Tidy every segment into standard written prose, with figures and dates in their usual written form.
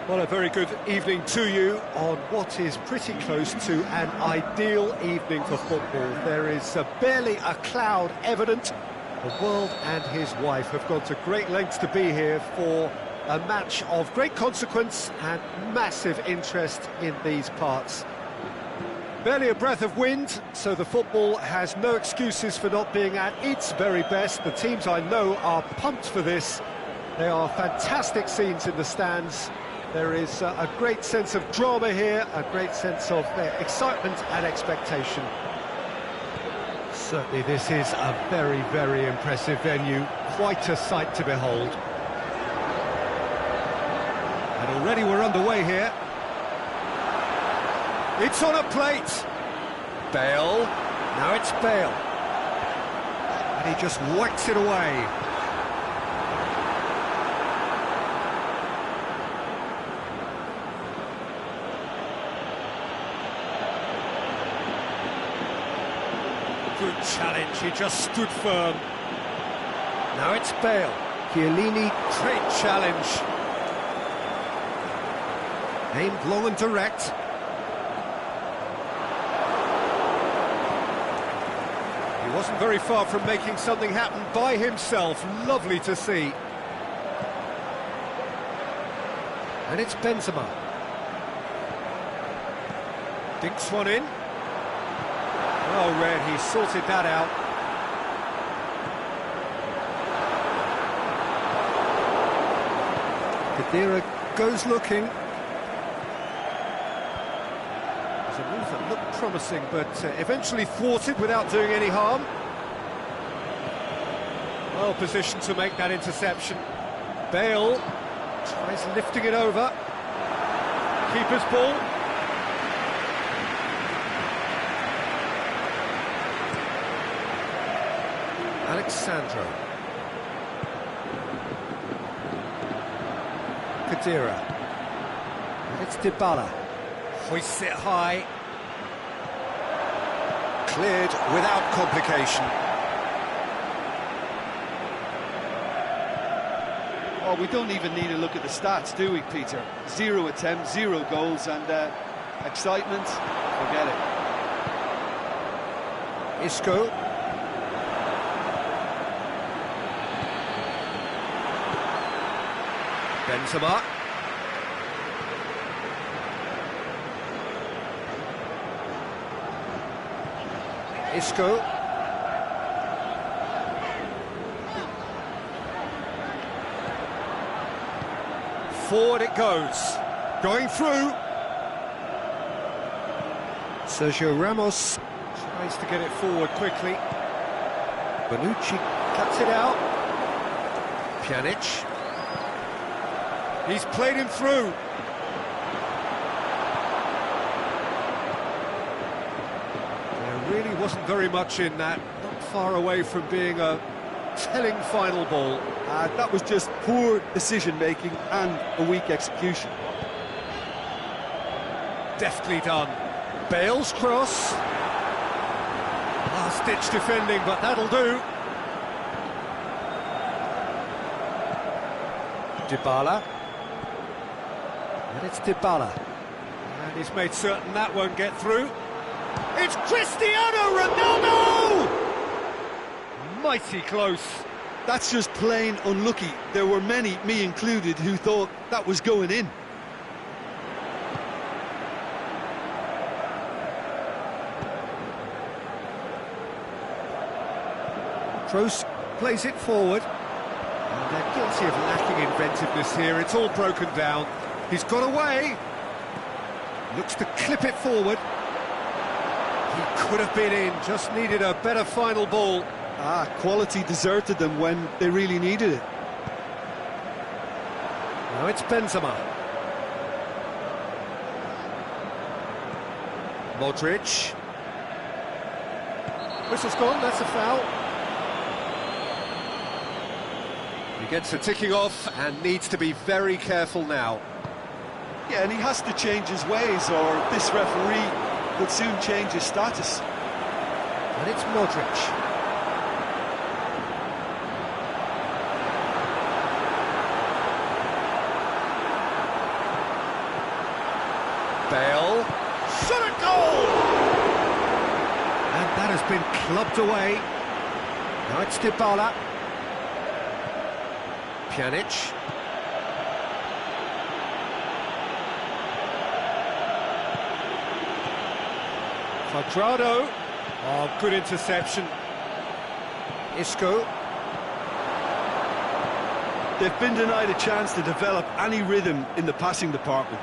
Well, a very good evening to you on what is pretty close to an ideal evening for football. There is barely a cloud evident. The world and his wife have gone to great lengths to be here for a match of great consequence and massive interest in these parts. Barely a breath of wind, so the football has no excuses for not being at its very best. The teams I know are pumped for this. There are fantastic scenes in the stands. There is a great sense of drama here, a great sense of excitement and expectation. Certainly this is a very, very impressive venue, quite a sight to behold. And already we're underway here. It's on a plate. Bale, now it's Bale. And he just whacks it away. Good challenge, he just stood firm. Now it's Bale. Chiellini, great challenge. Aimed long and direct. He wasn't very far from making something happen by himself. Lovely to see. And it's Benzema. Dinks one in. Oh, Red, he sorted that out. Khedira goes looking. It's a move that looked promising, but eventually thwarted without doing any harm. Well positioned to make that interception. Bale tries lifting it over. Keeper's ball. Alexandro. Khedira. And it's Dybala. Hoists it high. Cleared without complication. Well, we don't even need to look at the stats, do we, Peter? 0 attempts, 0 goals, and excitement, forget it. Isco. Benzema. Isco. Forward it goes. Going through. Sergio Ramos tries to get it forward quickly. Bonucci cuts it out. Pjanic. He's played him through. There really wasn't very much in that, not far away from being a telling final ball. That was just poor decision-making and a weak execution. Deftly done. Bale's cross. Last-ditch defending, but that'll do. Dybala. And it's Dybala. And he's made certain that won't get through. It's Cristiano Ronaldo! Mighty close. That's just plain unlucky. There were many, me included, who thought that was going in. Kroos plays it forward. And they're guilty of lacking inventiveness here. It's all broken down. He's got away. Looks to clip it forward. He could have been in, just needed a better final ball. Quality deserted them when they really needed it. Now it's Benzema. Modric. Whistle's gone, that's a foul. He gets a ticking off and needs to be very careful now. Yeah, and he has to change his ways, or this referee will soon change his status. And it's Modric. shot at goal! And that has been clubbed away. Now it's Dybala. Pjanic. Cuadrado. Oh, good interception. Isco. They've been denied a chance to develop any rhythm in the passing department.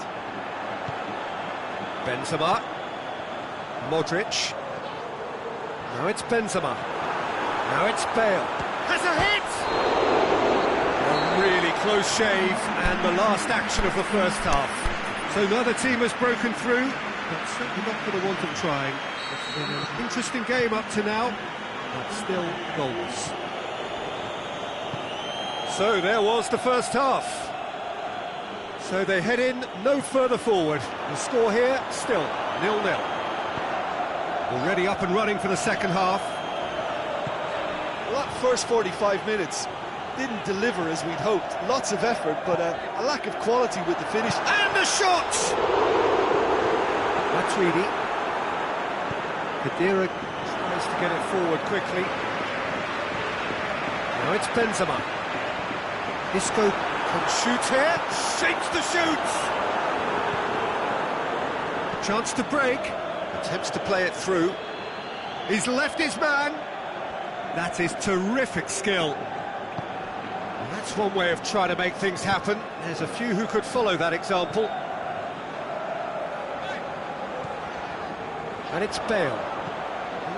Benzema. Modric. Now it's Benzema. Now it's Bale. Has a hit! A really close shave, and the last action of the first half. So neither team has broken through, but certainly not for the want of trying. It's been an interesting game up to now, but still goals. So there was the first half. So they head in no further forward. The score here, still 0-0. Already up and running for the second half. Well, that first 45 minutes didn't deliver as we'd hoped. Lots of effort, but a lack of quality with the finish. And the shot! That's Reedy. Khedira tries to get it forward quickly. Now it's Benzema. Isco can shoot here. Shapes the shoots! Chance to break. Attempts to play it through. He's left his man. That is terrific skill. And that's one way of trying to make things happen. There's a few who could follow that example. And it's Bale.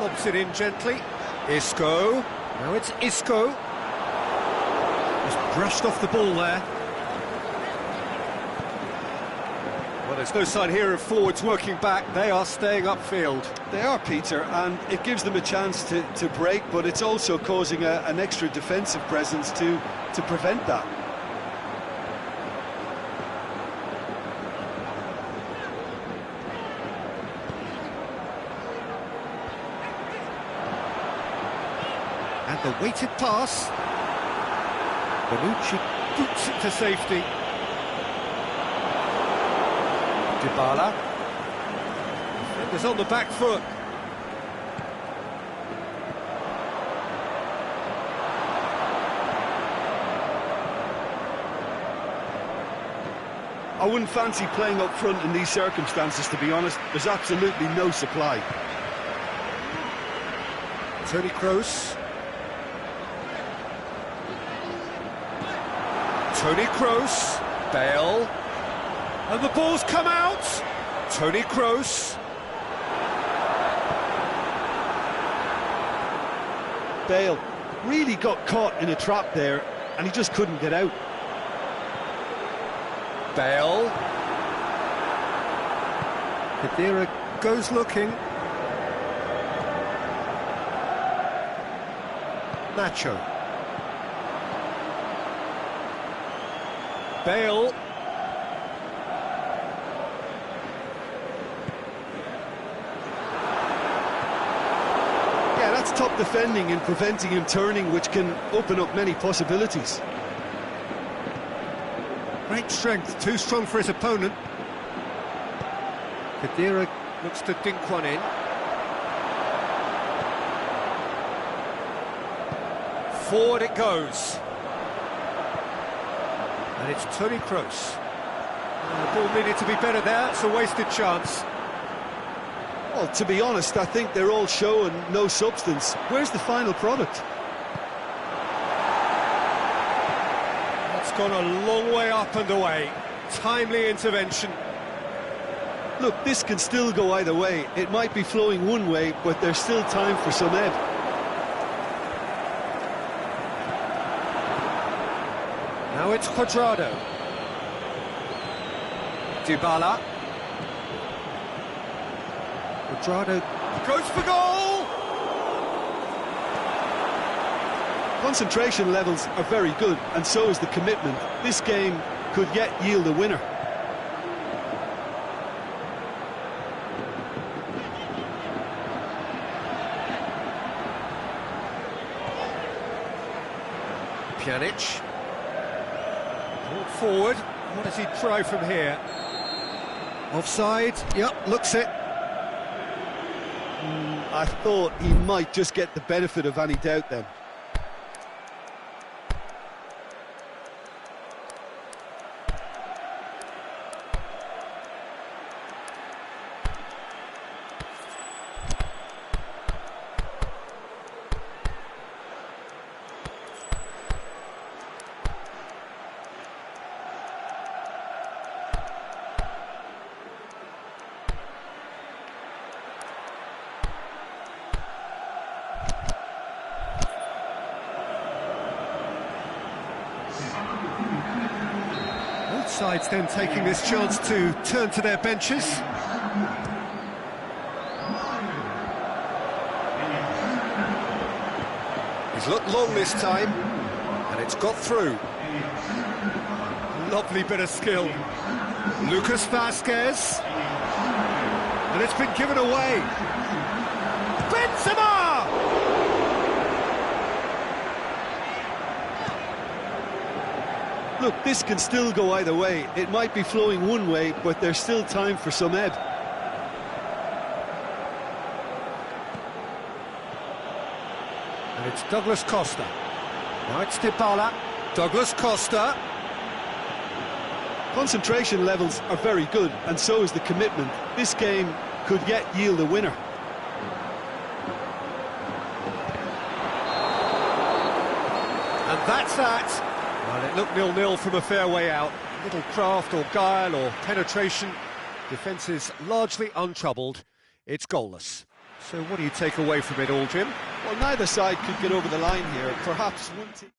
Lobs it in gently. Isco. Now it's Isco. Just brushed off the ball there. Well, there's no sign here of forwards working back. They are staying upfield. They are, Peter, and it gives them a chance to break, but it's also causing an extra defensive presence to prevent that. And the weighted pass. Bonucci boots it to safety. Dybala. Defenders on the back foot. I wouldn't fancy playing up front in these circumstances, to be honest. There's absolutely no supply. Toni Kroos. Toni Kroos. Bale. And the ball's come out. Toni Kroos. Bale really got caught in a trap there, and he just couldn't get out. Bale. Khedira goes looking. Nacho. Bale. Yeah, that's top defending and preventing him turning, which can open up many possibilities. Great strength, too strong for his opponent. Khedira looks to dink one in. Forward it goes. And it's Toni Kroos. And the ball needed to be better there, it's a wasted chance. Well, to be honest, I think they're all show and no substance. Where's the final product? It's gone a long way up and away. Timely intervention. Look, this can still go either way. It might be flowing one way, but there's still time for some ebb. Now it's Cuadrado. Dybala. Cuadrado goes for goal! Concentration levels are very good, and so is the commitment. This game could yet yield a winner. Pjanic. Brought forward. What does he try from here? Offside. Yep, looks it. I thought he might just get the benefit of any doubt then. Both sides then taking this chance to turn to their benches. He's looked long this time, and it's got through. Lovely bit of skill. Lucas Vazquez. And it's been given away. Benzema! Look, this can still go either way. It might be flowing one way, but there's still time for some ebb. And it's Douglas Costa. Now it's Dybala. Douglas Costa. Concentration levels are very good, and so is the commitment. This game could yet yield a winner. And that's that. Well, it looked 0-0 from a fair way out. Little craft or guile or penetration. Defence is largely untroubled. It's goalless. So what do you take away from it all, Jim? Well, neither side could get over the line here. Perhaps one team...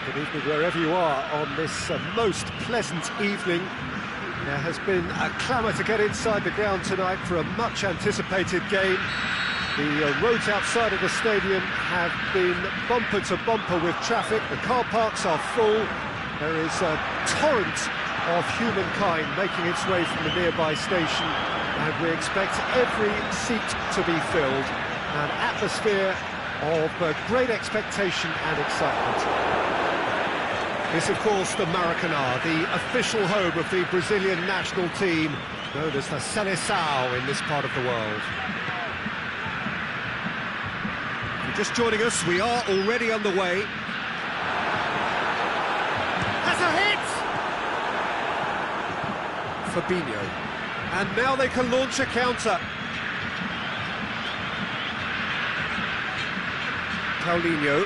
Good evening wherever you are on this most pleasant evening. There has been a clamour to get inside the ground tonight for a much anticipated game. The roads outside of the stadium have been bumper to bumper with traffic. The car parks are full. There is a torrent of humankind making its way from the nearby station, and we expect every seat to be filled. An atmosphere of great expectation and excitement. It's, of course, the Maracanã, the official home of the Brazilian national team, known as the Seleção in this part of the world. If you're just joining us, we are already underway. Has a hit! Fabinho. And now they can launch a counter. Paulinho.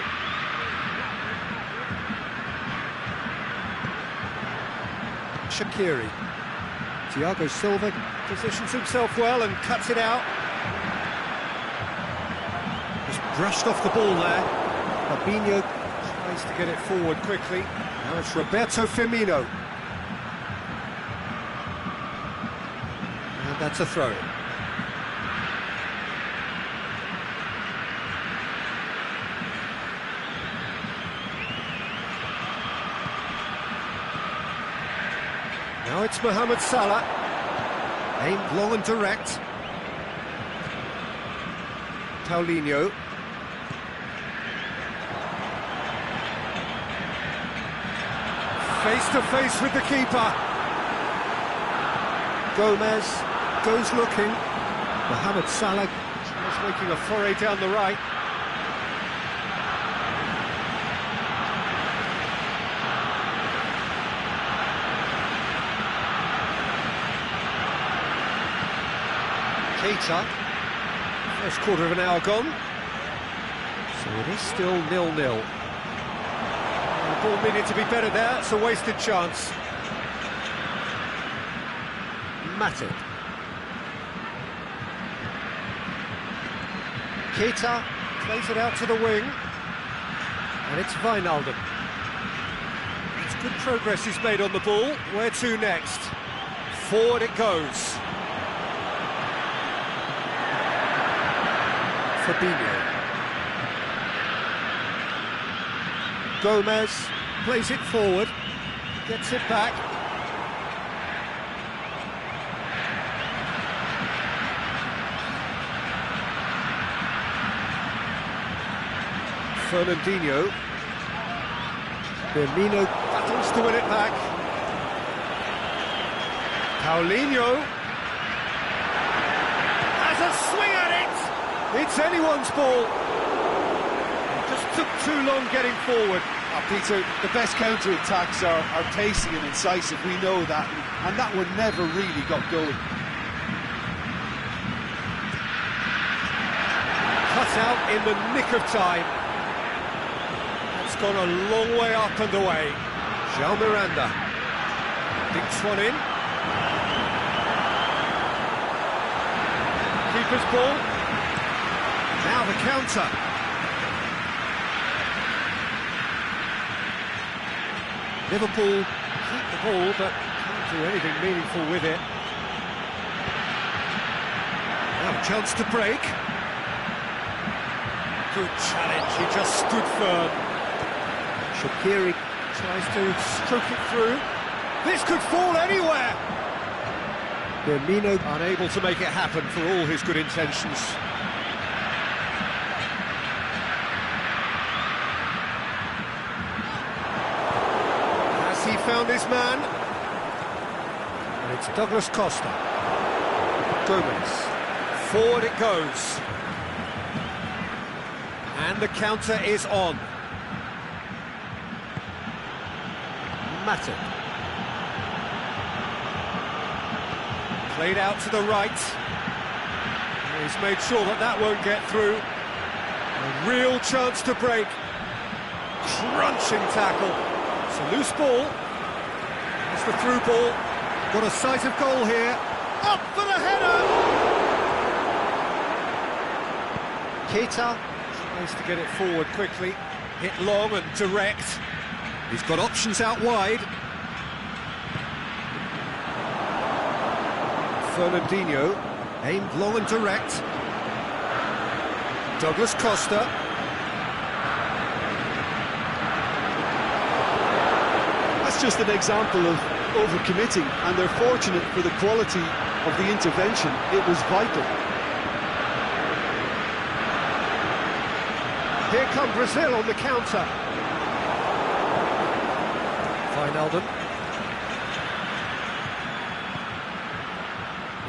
Shaqiri. Thiago Silva positions himself well and cuts it out. Just brushed off the ball there. Fabinho tries to get it forward quickly. Now it's Roberto Firmino. And that's a throw. Now it's Mohamed Salah, aimed long and direct. Paulinho. Face to face with the keeper. Gomez goes looking. Mohamed Salah is making a foray down the right. Keita. First quarter of an hour gone. So it is still 0-0. The ball needed to be better there. It's a wasted chance. Matip. Keita plays it out to the wing. And it's Wijnaldum. It's good progress he's made on the ball. Where to next? Forward it goes. Fabinho. Gomez plays it forward, gets it back. Fernandinho. Firmino battles to win it back. Paulinho has a swing at it. It's anyone's ball. It just took too long getting forward. Peter, the best counter-attacks are pacey and incisive, we know that, and that one never really got going. Cut out in the nick of time. That's gone a long way up and away. João Miranda dinks one in. Keeper's ball. Now the counter. Liverpool keep the ball, but can't do anything meaningful with it. Now a chance to break. Good challenge, he just stood firm. Shaqiri tries to stroke it through. This could fall anywhere. Firmino unable to make it happen for all his good intentions. He found his man, and it's Douglas Costa. Gomez, forward it goes, and the counter is on. Matip, played out to the right. He's made sure that that won't get through. A real chance to break. Crunching tackle. It's a loose ball. It's the through ball. Got a sight of goal here. Up for the header! Keita tries to get it forward quickly. Hit long and direct. He's got options out wide. Fernandinho, aimed long and direct. Douglas Costa. Just an example of overcommitting, and they're fortunate for the quality of the intervention. It was vital. Here come Brazil on the counter. Wijnaldum.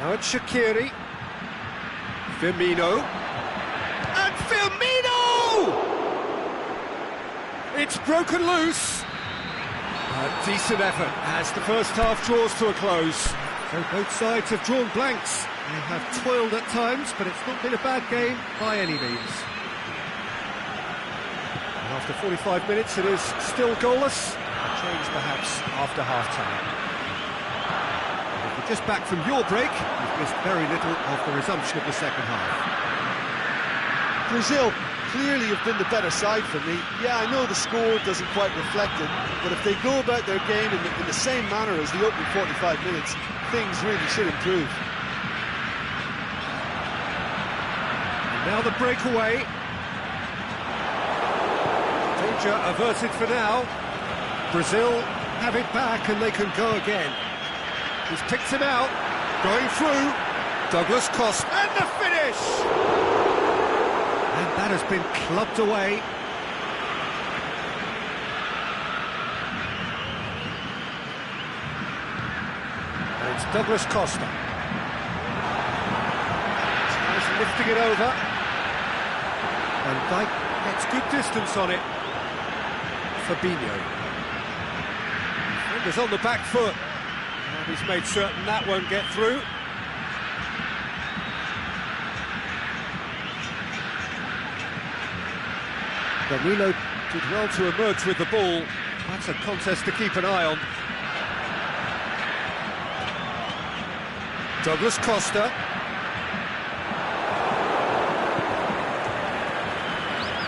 Now it's Shaqiri. Firmino. And Firmino! It's broken loose. A decent effort as the first half draws to a close. So both sides have drawn blanks. They have toiled at times, but it's not been a bad game by any means. And after 45 minutes, it is still goalless. A change perhaps after half-time. If you're just back from your break, you've missed very little of the resumption of the second half. Brazil clearly have been the better side for me. Yeah, I know the score doesn't quite reflect it, but if they go about their game in the same manner as the opening 45 minutes, things really should improve. And now the breakaway. Danger averted for now. Brazil have it back and they can go again. He's picked him out, going through. Douglas Costa, and the finish! And that has been clubbed away. And it's Douglas Costa. He's lifting it over. And Dyke gets good distance on it. Fabinho. Fingers on the back foot. And he's made certain that won't get through. Danilo did well to emerge with the ball. That's a contest to keep an eye on. Douglas Costa.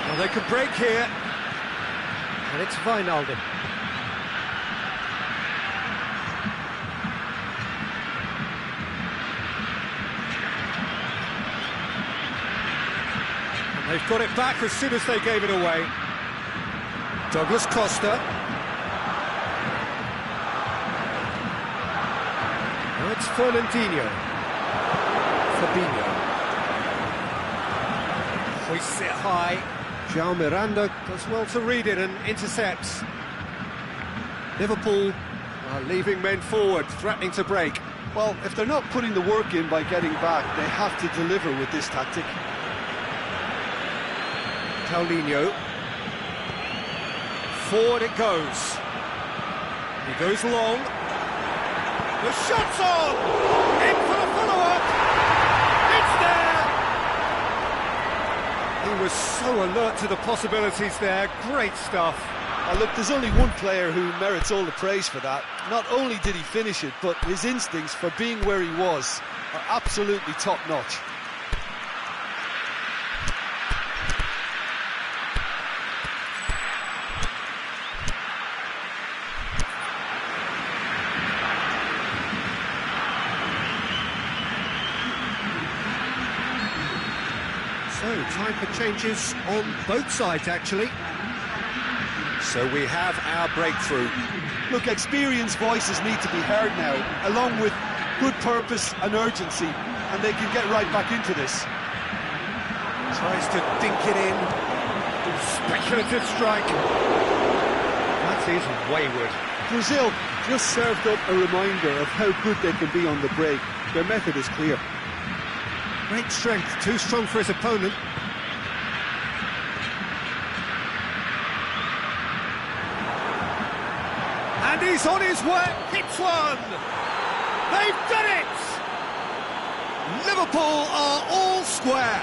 Well, they could break here. And it's Wijnaldum. They've got it back as soon as they gave it away. Douglas Costa. Now it's Fernandinho. Fabinho. Hoists it high. João Miranda does well to read it and intercepts. Liverpool are leaving men forward, threatening to break. Well, if they're not putting the work in by getting back, they have to deliver with this tactic. Paulinho. Forward it goes. He goes long. The shot's on! In for the follow-up! It's there! He was so alert to the possibilities there. Great stuff. Look, there's only one player who merits all the praise for that. Not only did he finish it, but his instincts for being where he was are absolutely top-notch. So, time for changes on both sides, actually. So we have our breakthrough. Look, experienced voices need to be heard now, along with good purpose and urgency, and they can get right back into this. Tries to dink it in. Speculative strike. That is wayward. Brazil just served up a reminder of how good they can be on the break. Their method is clear. Great strength, too strong for his opponent. And he's on his way, hits one! They've done it! Liverpool are all square.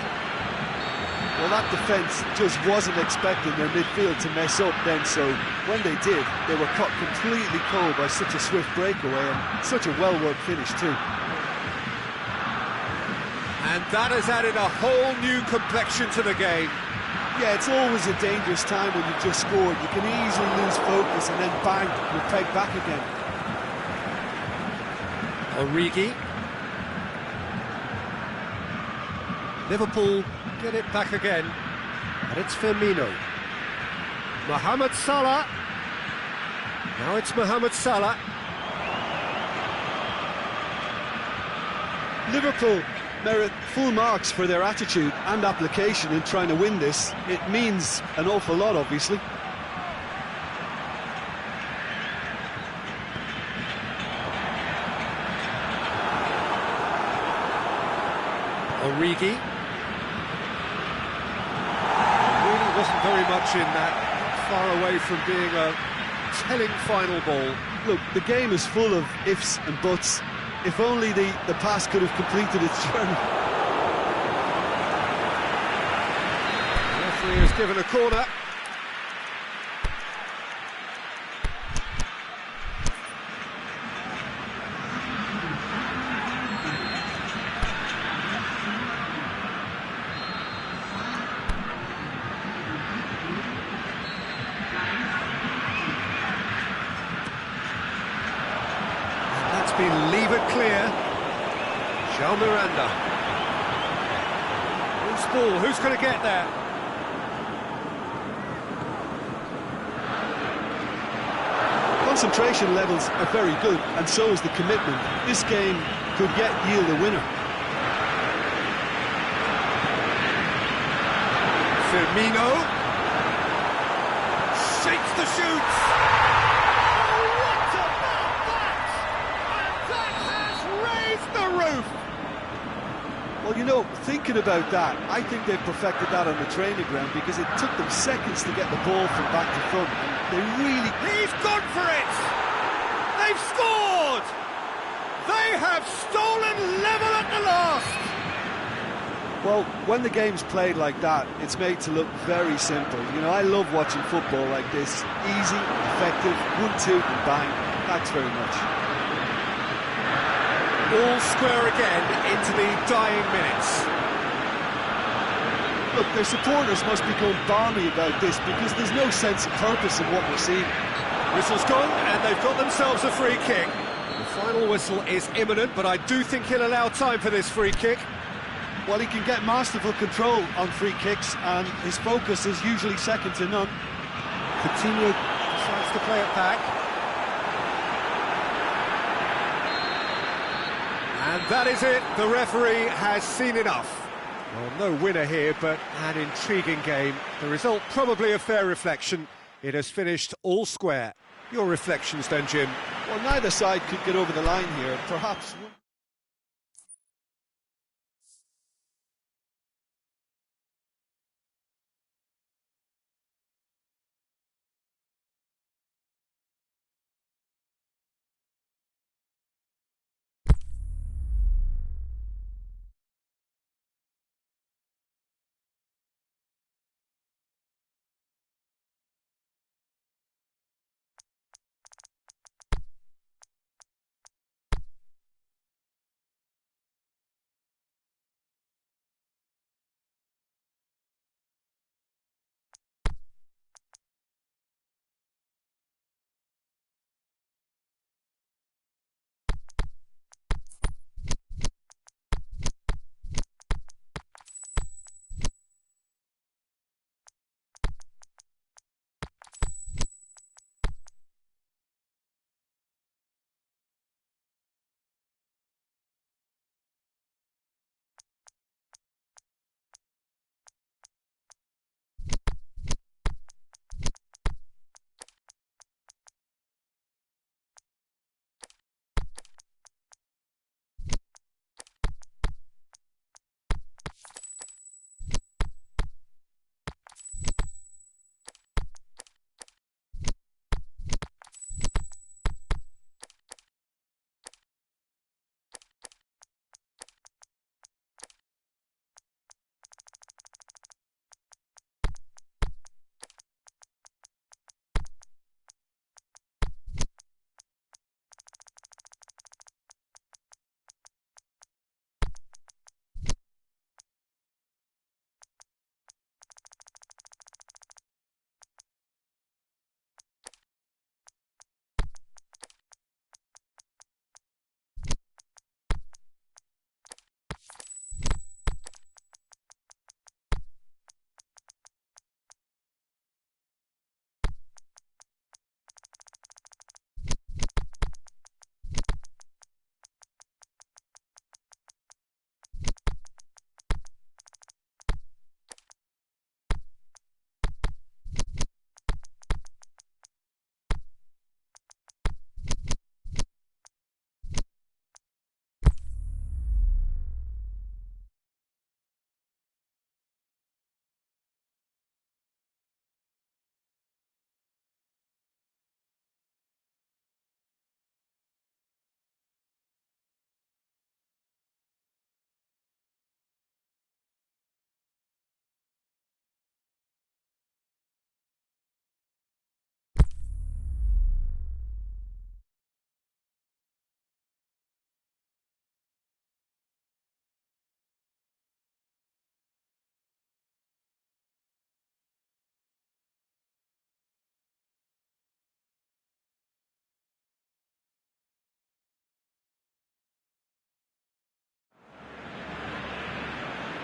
Well, that defence just wasn't expecting their midfield to mess up then, so when they did, they were caught completely cold by such a swift breakaway and such a well-worked finish too. And that has added a whole new complexion to the game. Yeah, it's always a dangerous time when you've just scored. You can easily lose focus and then bang, you're pegged back again. Origi. Liverpool get it back again. And it's Firmino. Mohamed Salah. Now it's Mohamed Salah. Liverpool merit full marks for their attitude and application in trying to win this. It means an awful lot, obviously. Origi. Really wasn't very much in that, far away from being a telling final ball. Look, the game is full of ifs and buts. If only the pass could have completed its journey. The referee has given a corner. Been levered clear. João Miranda. Loose ball, who's going to get there? Concentration levels are very good, and so is the commitment. This game could yet yield a winner. Firmino shakes the shoots. Well, you know, thinking about that, I think they've perfected that on the training ground because it took them seconds to get the ball from back to front. And they really... He's gone for it! They've scored! They have stolen level at the last! Well, when the game's played like that, it's made to look very simple. You know, I love watching football like this. Easy, effective, 1-2 and bang. Thanks very much. All square again into the dying minutes. Look, their supporters must be going balmy about this because there's no sense of purpose in what we're seeing. Whistle's gone and they've got themselves a free kick. The final whistle is imminent, but I do think he'll allow time for this free kick. Well, he can get masterful control on free kicks and his focus is usually second to none. Coutinho decides to play it back. And that is it, the referee has seen enough. Well, no winner here, but an intriguing game. The result probably a fair reflection. It has finished all square. Your reflections then, Jim? Well, neither side could get over the line here. Perhaps...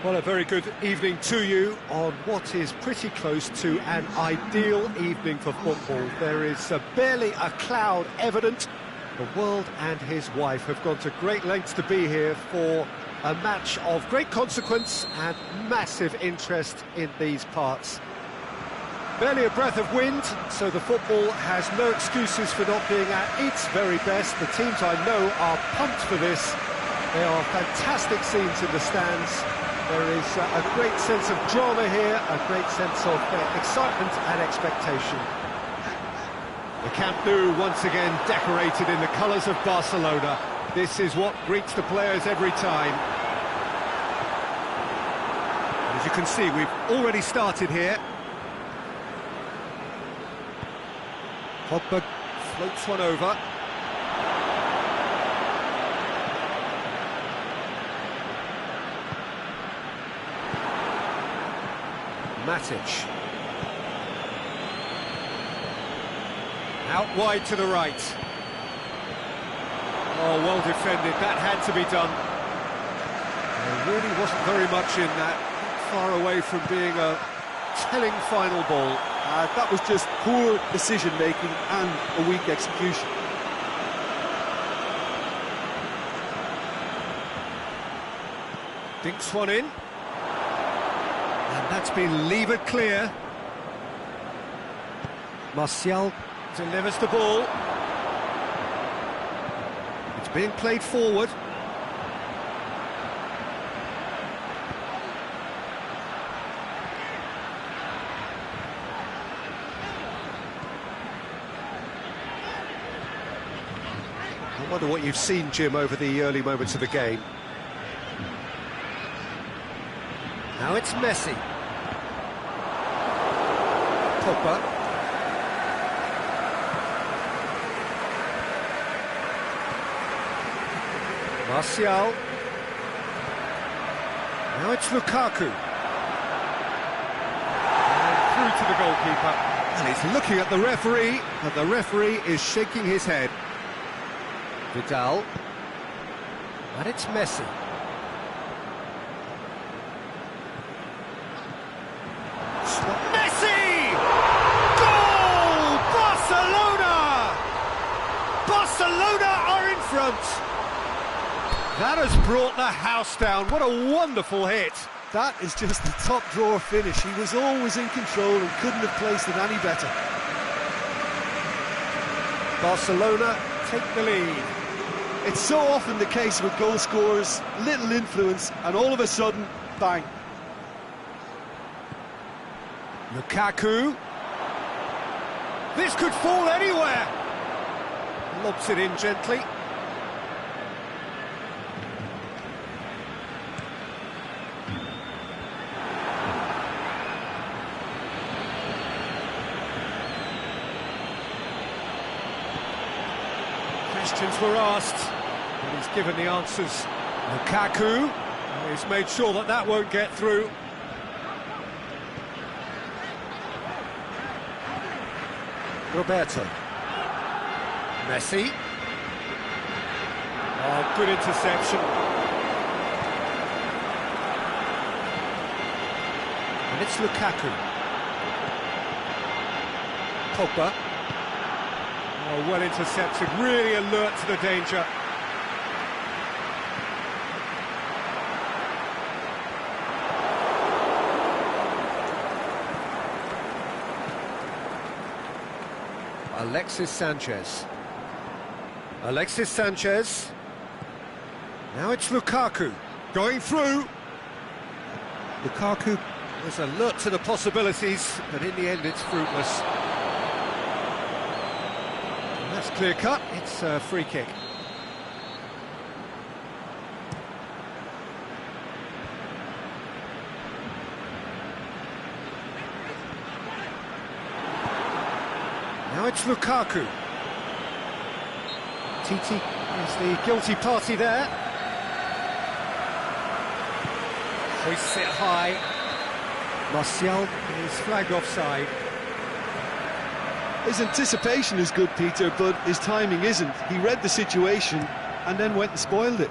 Well, a very good evening to you on what is pretty close to an ideal evening for football. There is barely a cloud evident. The world and his wife have gone to great lengths to be here for a match of great consequence and massive interest in these parts. Barely a breath of wind, so the football has no excuses for not being at its very best. The teams I know are pumped for this. There are fantastic scenes in the stands. There is a great sense of drama here, a great sense of excitement and expectation. The Camp Nou once again decorated in the colours of Barcelona. This is what greets the players every time. As you can see, we've already started here. Pogba floats one over. Matic. Out wide to the right. Oh, well defended, that had to be done. There really wasn't very much in that, not far away from being a telling final ball. That was just poor decision-making and a weak execution. Dinks one in. And that's been levered clear. Martial delivers the ball. It's being played forward. I wonder what you've seen, Jim, over the early moments of the game. Now it's Messi. Pogba. Martial. Now it's Lukaku. And through to the goalkeeper. And he's looking at the referee, and the referee is shaking his head. Vidal. And it's Messi. Messi! Goal! Barcelona! Barcelona are in front. That has brought the house down. What a wonderful hit. That is just the top drawer finish. He was always in control and couldn't have placed it any better. Barcelona take the lead. It's so often the case with goal scorers, little influence, and all of a sudden, bang. Lukaku. This could fall anywhere. Lobs it in gently. Questions were asked, and he's given the answers. Lukaku, he's made sure that that won't get through. Roberto. Messi. Oh, good interception. And it's Lukaku. Pogba. Oh, well intercepted, really alert to the danger. Alexis Sanchez. Alexis Sanchez. Now it's Lukaku. Going through. Lukaku was alert to the possibilities, but in the end it's fruitless. And that's clear cut. It's a free kick. Now it's Lukaku. Titi is the guilty party there. Hoists it high. Martial is flagged offside. His anticipation is good, Peter, but his timing isn't. He read the situation and then went and spoiled it.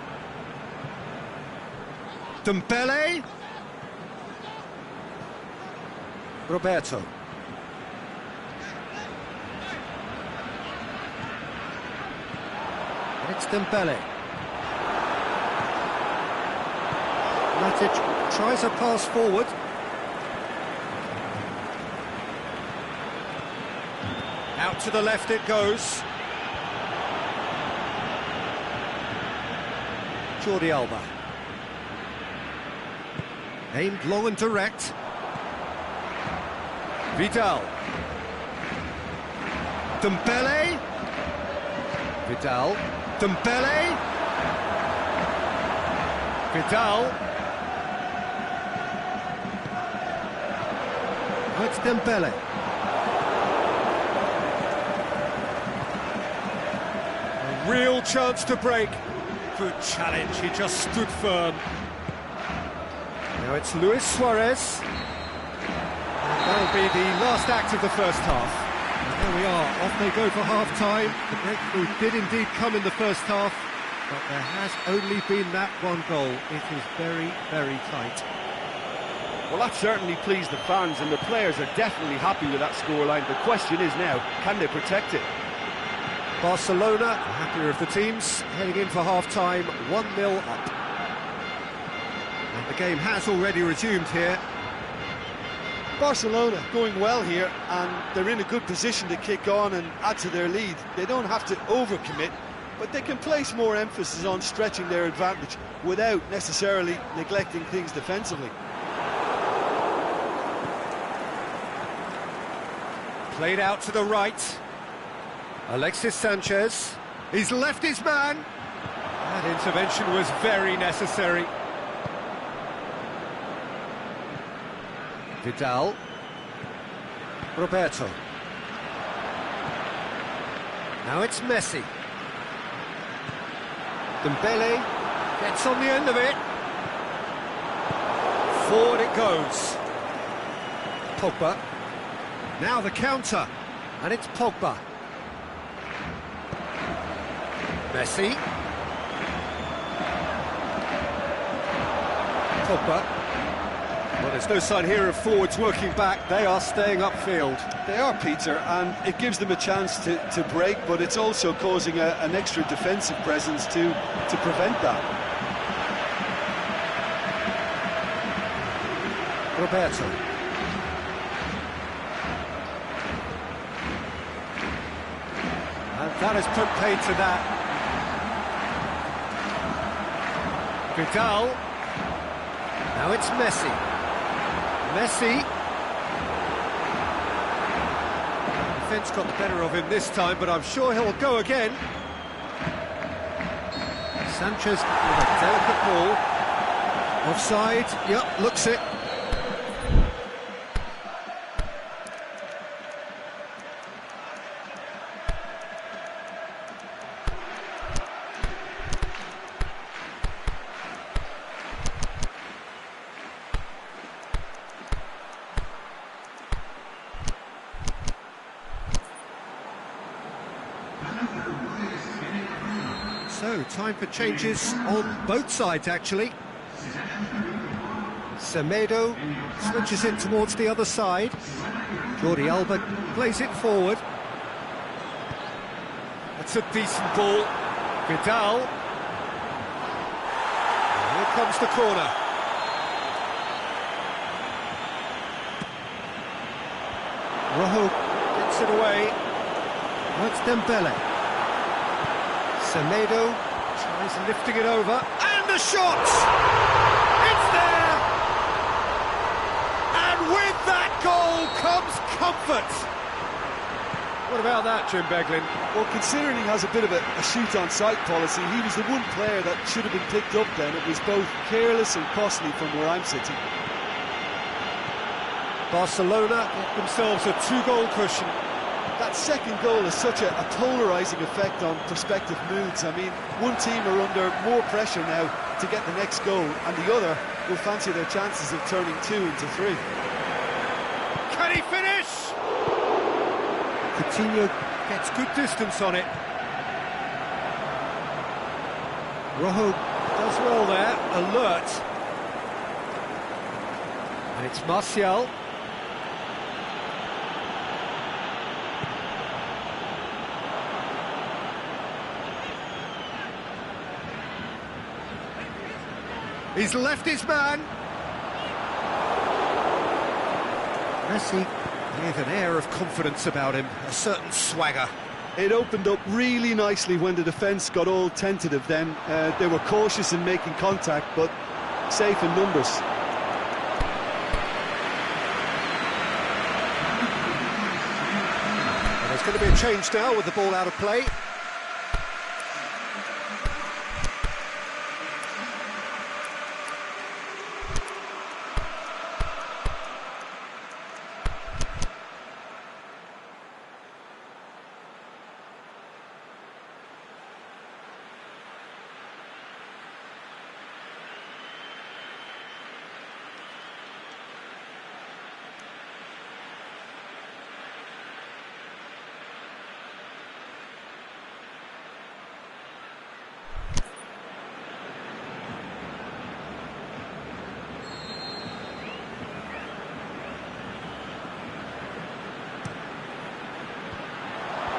Dembele. Roberto. And it's Dembele. Matic tries a pass forward. Out to the left it goes. Jordi Alba. Aimed long and direct. Vidal. Dembele. Vidal. Dembele. Vidal. Oh, it's Dembele. A real chance to break. Good challenge, he just stood firm. Now it's Luis Suarez. And that'll be the last act of the first half. And there we are, off they go for half-time. The breakthrough did indeed come in the first half, but there has only been that one goal. It is very, very tight. Well, that certainly pleased the fans, and the players are definitely happy with that scoreline. The question is now, can they protect it? Barcelona, the happier of the teams, heading in for half-time, 1-0 up. And the game has already resumed here. Barcelona going well here, and they're in a good position to kick on and add to their lead. They don't have to overcommit, but they can place more emphasis on stretching their advantage without necessarily neglecting things defensively. Played out to the right. Alexis Sanchez. He's left his man. That intervention was very necessary. Vidal. Roberto. Now it's Messi. Dembele gets on the end of it. Forward it goes. Pogba. Now the counter. And it's Pogba. Messi. Pogba. Well, there's no sign here of forwards working back. They are staying upfield. They are, Peter, and it gives them a chance to break, but it's also causing an extra defensive presence to prevent that. Roberto. And that has put paid to that. Vidal. Now it's Messi. Messi. Defence got the better of him this time, but I'm sure he'll go again. Sanchez with a delicate ball. Offside. Yep, looks it. So, time for changes on both sides, actually. Semedo switches it towards the other side. Jordi Alba plays it forward. That's a decent ball. Vidal. And here comes the corner. Rojo gets it away. That's Dembele. Semedo tries lifting it over, and the shot! It's there! And with that goal comes comfort! What about that, Jim Beglin? Well, considering he has a bit of a shoot-on-sight policy, he was the one player that should have been picked up then. It was both careless and costly from where I'm sitting. Barcelona get themselves a two-goal cushion. That second goal has such a polarising effect on prospective moods. I mean, one team are under more pressure now to get the next goal, and the other will fancy their chances of turning 2 into 3. Can he finish? Coutinho gets good distance on it. Rojo does well there, alert. And it's Martial. He's left his man. Messi with an air of confidence about him, a certain swagger. It opened up really nicely when the defence got all tentative then. They were cautious in making contact, but safe in numbers. And there's going to be a change now with the ball out of play.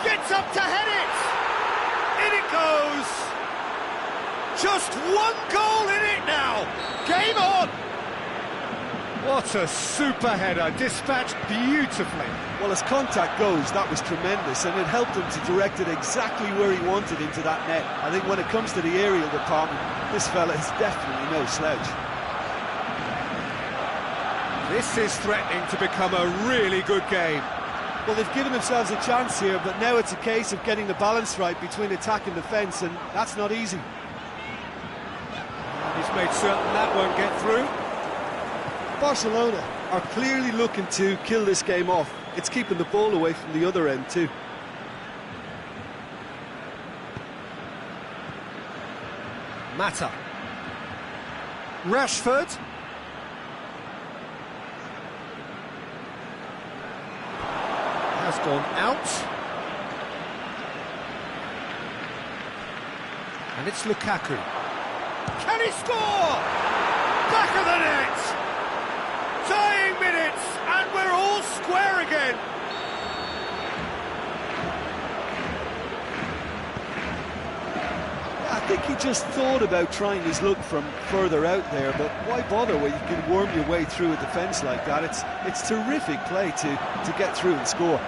Gets up to head it! In it goes! Just one goal in it now! Game on! What a super header, dispatched beautifully. Well, as contact goes, that was tremendous, and it helped him to direct it exactly where he wanted into that net. I think when it comes to the aerial department, this fella is definitely no slouch. This is threatening to become a really good game. Well, they've given themselves a chance here, but now it's a case of getting the balance right between attack and defence, and that's not easy. And he's made certain that won't get through. Barcelona are clearly looking to kill this game off. It's keeping the ball away from the other end too. Mata. Rashford. Has gone out. And it's Lukaku. Can he score? Back of the net! Dying minutes, and we're all square again. I think he just thought about trying his luck from further out there, but why bother when you can worm your way through a defence like that? It's terrific play to get through and score.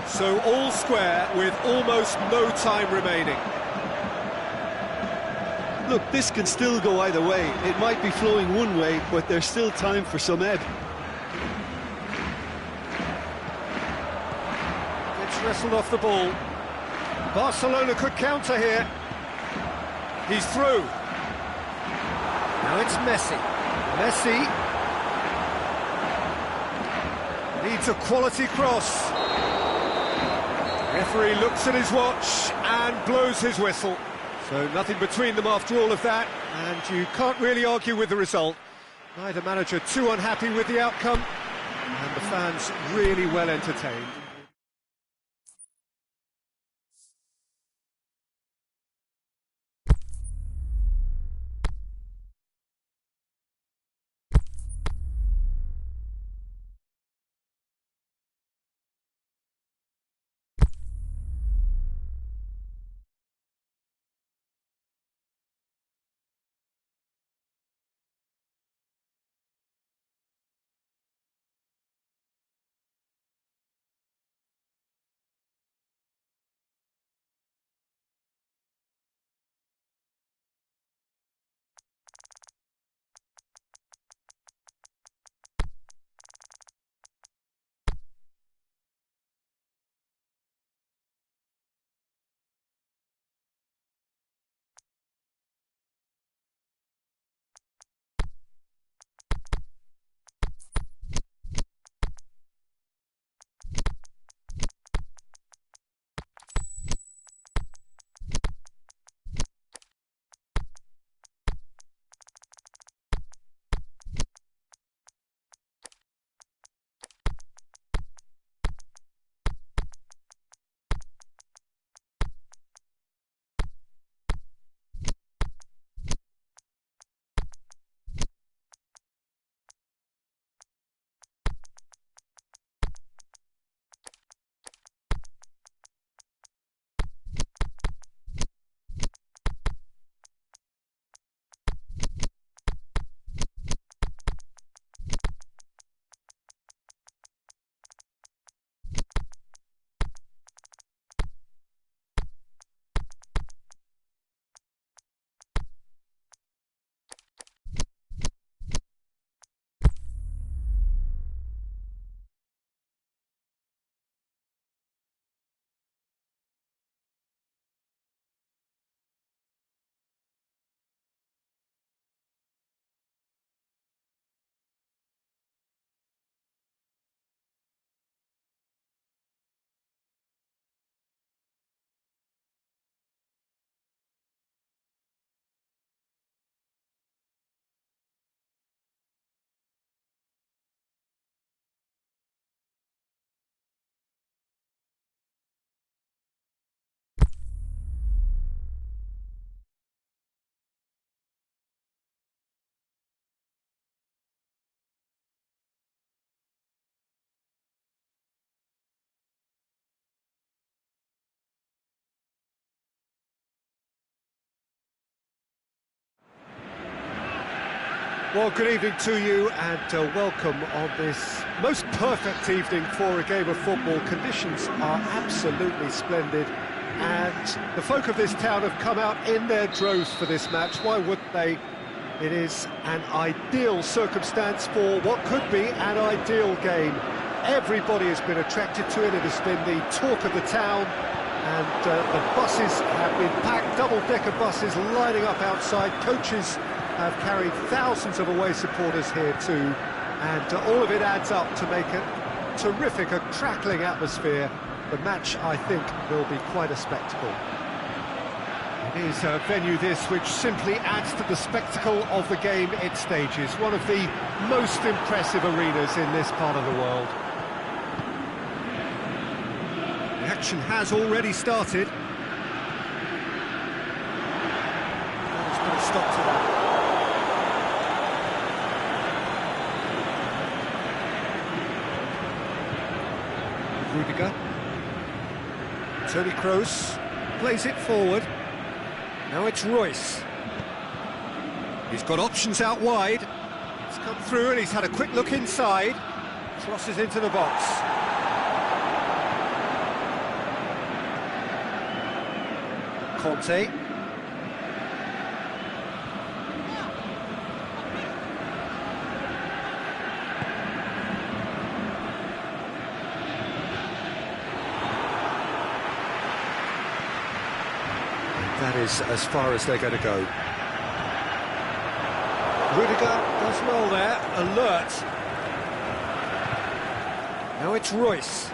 So all square with almost no time remaining. Look, this can still go either way. It might be flowing one way, but there's still time for some ebb. Gets wrestled off the ball. Barcelona could counter here. He's through. Now it's Messi. Messi needs a quality cross. Referee looks at his watch and blows his whistle. So nothing between them after all of that, and you can't really argue with the result. Neither manager too unhappy with the outcome, and the fans really well entertained. Well, good evening to you and welcome on this most perfect evening for a game of football. Conditions are absolutely splendid and the folk of this town have come out in their droves for this match. Why wouldn't they? It is an ideal circumstance for what could be an ideal game. Everybody has been attracted to it. It has been the talk of the town, and the buses have been packed, double-decker buses lining up outside. Coaches have carried thousands of away supporters here too, and all of it adds up to make a terrific, a crackling atmosphere. The match, I think, will be quite a spectacle. It is a venue this which simply adds to the spectacle of the game it stages. One of the most impressive arenas in this part of the world. The action has already started. There's been a stop to that. Rudiger. Toni Kroos plays it forward. Now it's Royce. He's got options out wide. He's come through and he's had a quick look inside. Crosses into the box. Conte. That is as far as they're going to go. Rudiger does well there, alert. Now it's Royce.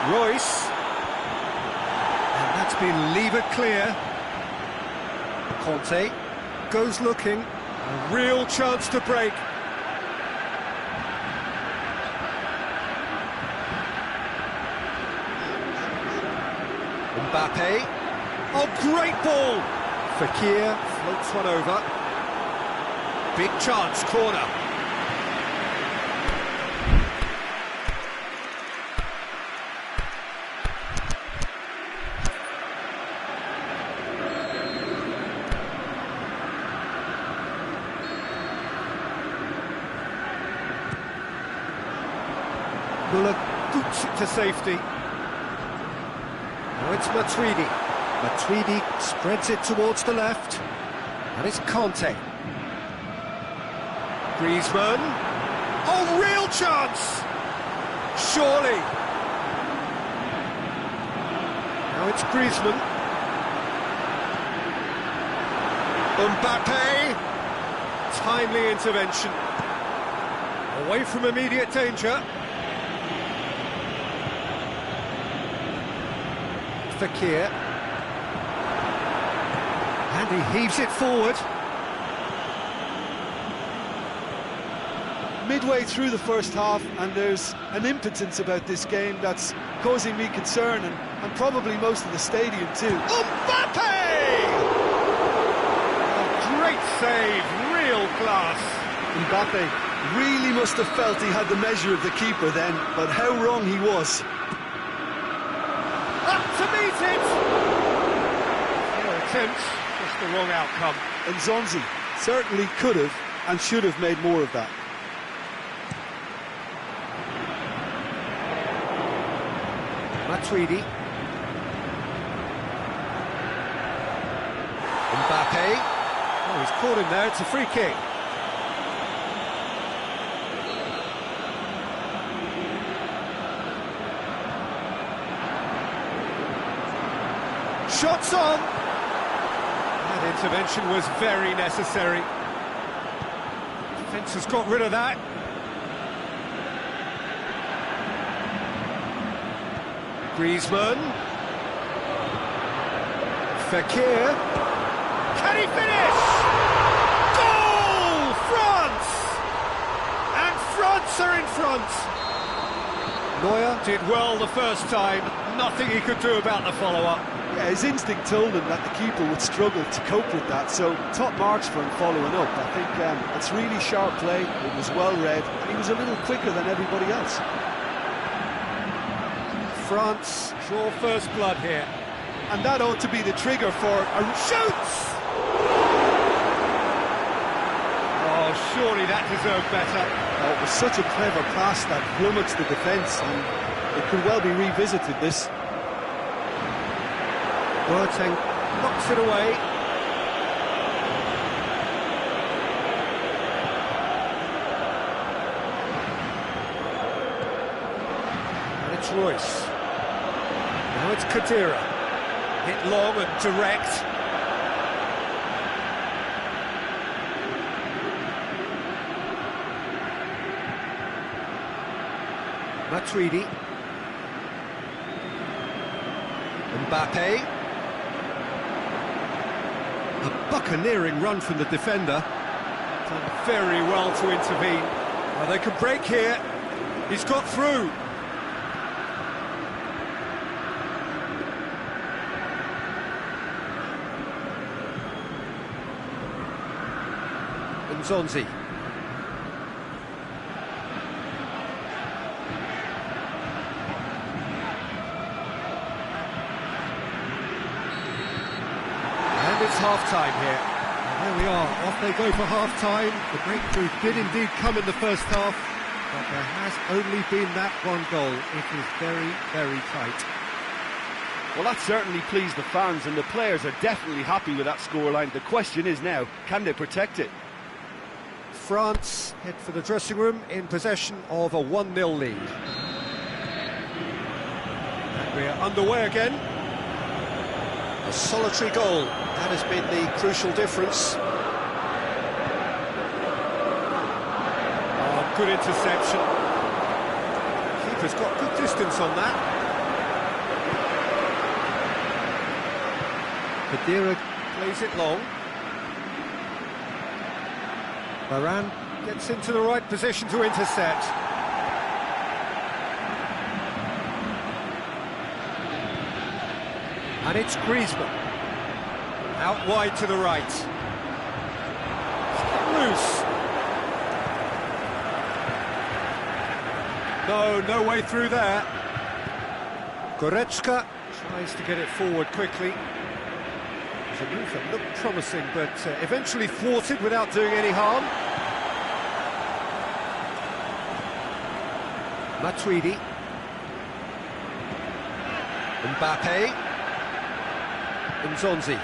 Royce. And that's been levered clear. Conte goes looking. A real chance to break. Mbappe. Oh, great ball! Fekir floats one over. Big chance, corner. Muller boots it to safety. Now it's Matuidi. Matuidi spreads it towards the left. And it's Conte. Griezmann. Oh, real chance! Surely. Now it's Griezmann. Mbappe. Timely intervention. Away from immediate danger. Fekir. And he heaves it forward. Midway through the first half, and there's an impotence about this game that's causing me concern, and probably most of the stadium too. Mbappe! A great save, real class. Mbappe really must have felt he had the measure of the keeper then, but how wrong he was. Up to meet it! No attempt, just the wrong outcome. And Zonzi certainly could have and should have made more of that. Matuidi. Mbappe. Oh, he's caught him there, it's a free kick. Shots on! That intervention was very necessary. Defence has got rid of that. Griezmann. Fekir. Can he finish? Goal! France! And France are in front. Neuer did well the first time. Nothing he could do about the follow-up. Yeah, his instinct told him that the keeper would struggle to cope with that, so top marks for him following up. I think it's really sharp play, it was well read, and he was a little quicker than everybody else. France draw first blood here. and that ought to be the trigger for a... Shoots! Oh, surely that deserved better. Oh, it was such a clever pass that flummoxed the defence, and it could well be revisited, this. Boateng knocks it away. And it's Royce. Now it's Kadira. Hit long and direct. Matuidi. Mbappe. A buccaneering run from the defender. Done very well to intervene. Well, they could break here. He's got through. Nzonzi. And it's half-time here. And there we are, off they go for half-time. The breakthrough did indeed come in the first half, but there has only been that one goal. It is very, very tight. Well, that certainly pleased the fans, and the players are definitely happy with that scoreline. The question is now, can they protect it? France head for the dressing room in possession of a 1-0 lead. And we're underway again. A solitary goal, that has been the crucial difference. Oh, good interception. Keeper's got good distance on that. Kadira plays it long. Varane gets into the right position to intercept. And it's Griezmann. Out wide to the right. Loose. No way through there. Goretzka tries to get it forward quickly. It's a move that looked promising, but eventually thwarted without doing any harm. Matuidi. Mbappe. Nzonzi.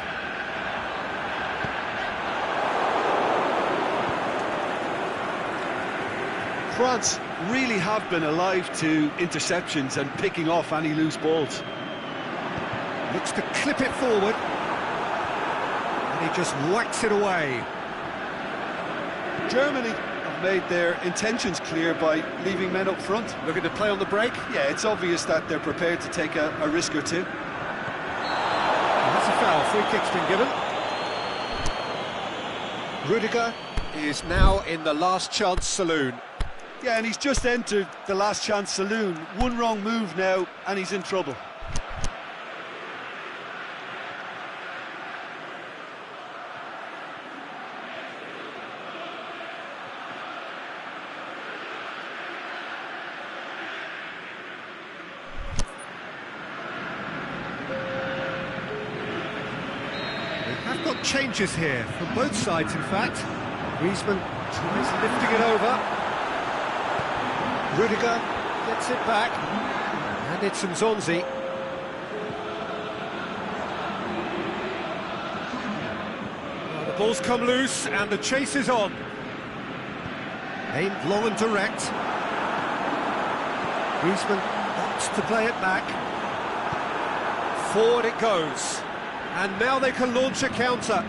France really have been alive to interceptions and picking off any loose balls. Looks to clip it forward. And he just whacks it away. Germany have made their intentions clear by leaving men up front. Looking to play on the break. Yeah, it's obvious that they're prepared to take a risk or two. And that's a foul. Free kick's been given. Rudiger is now in the last chance saloon. Yeah, and he's just entered the last chance saloon. One wrong move now, and he's in trouble. Have got changes here from both sides, in fact. Griezmann tries lifting it over. Rudiger gets it back, and it's Nzonzi. Well, the ball's come loose, and the chase is on. Aimed long and direct. Griezmann opts to play it back. Forward it goes. And now they can launch a counter.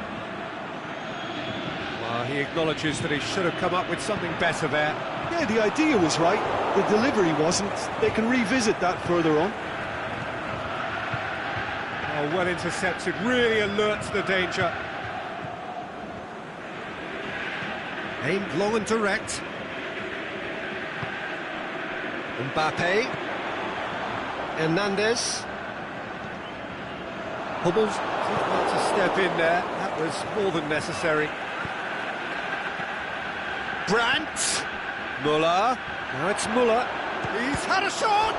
Well, he acknowledges that he should have come up with something better there. Yeah, the idea was right, the delivery wasn't. They can revisit that further on. Oh, well intercepted, really alert to the danger. Aimed long and direct. Mbappe. Hernandez. Hummels did well to step in there. That was more than necessary. Brandt. Müller. Now it's Müller. He's had a shot!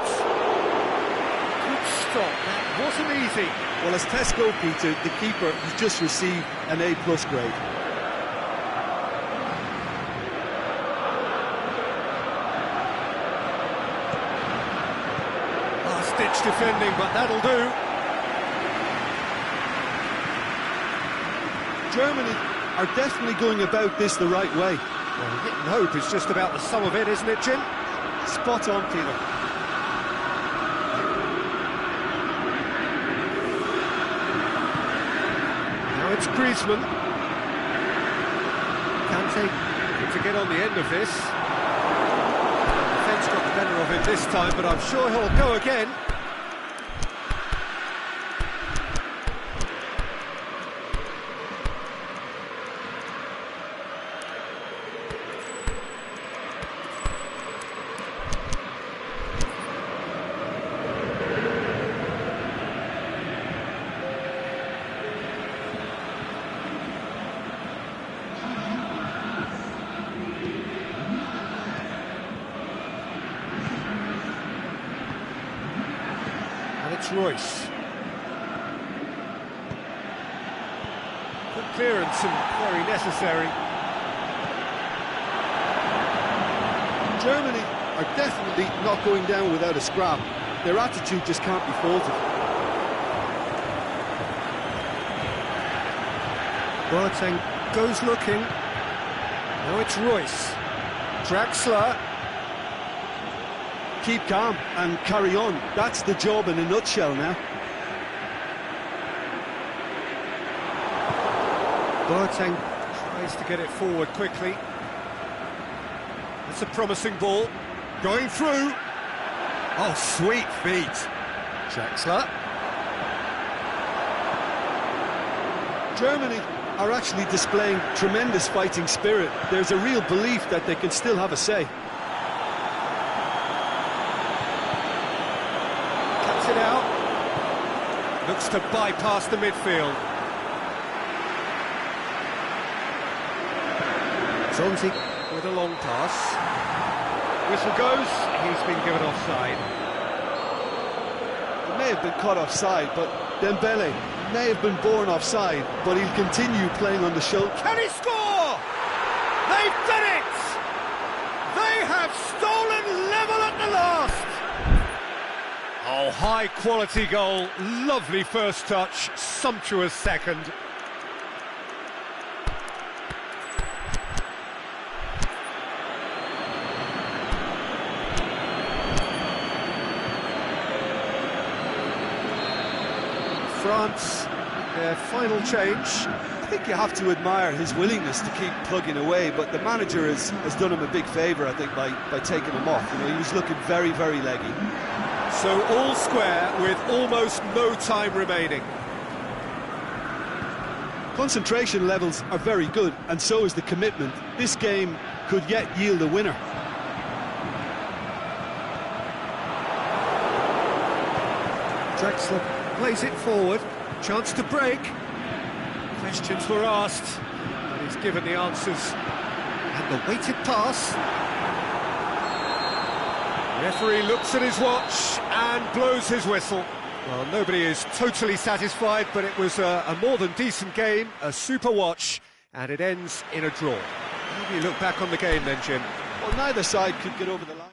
Could Great stop, that wasn't easy. Well, as tests go, Peter, the keeper has just received an A+ grade. Last-ditch defending, but that'll do. Germany are definitely going about this the right way. Well, hit and hope is just about the sum of it, isn't it, Jim? Spot on, Peter. Now it's Griezmann. Kante to get on the end of this. The defence got the better of him this time, but I'm sure he'll go again. It's Royce. Good clearance and very necessary. Germany are definitely not going down without a scrap. Their attitude just can't be faulted. Boateng goes looking. Now it's Royce. Draxler. Keep calm and carry on. That's the job in a nutshell now. Boateng tries to get it forward quickly. That's a promising ball. Going through. Oh, sweet feet. Draxler. Germany are actually displaying tremendous fighting spirit. There's a real belief that they can still have a say. It out. Looks to bypass the midfield. Zonzi with a long pass. Whistle goes. He's been given offside. He may have been caught offside, but Dembele may have been born offside, but he'll continue playing on the shoulder. Can he score? They've done it! They have stolen level at the last! Oh, high-quality goal, lovely first touch, sumptuous second. France, their final change. I think you have to admire his willingness to keep plugging away, but the manager has done him a big favour, I think, by taking him off. You know, he was looking very, very leggy. So all square with almost no time remaining. Concentration levels are very good, and so is the commitment. This game could yet yield a winner. Draxler plays it forward, chance to break. Questions were asked, but he's given the answers. And the weighted pass. Referee looks at his watch and blows his whistle. Well, nobody is totally satisfied, but it was a more than decent game, a super watch, and it ends in a draw. How do you look back on the game then, Jim? Well, neither side could get over the line.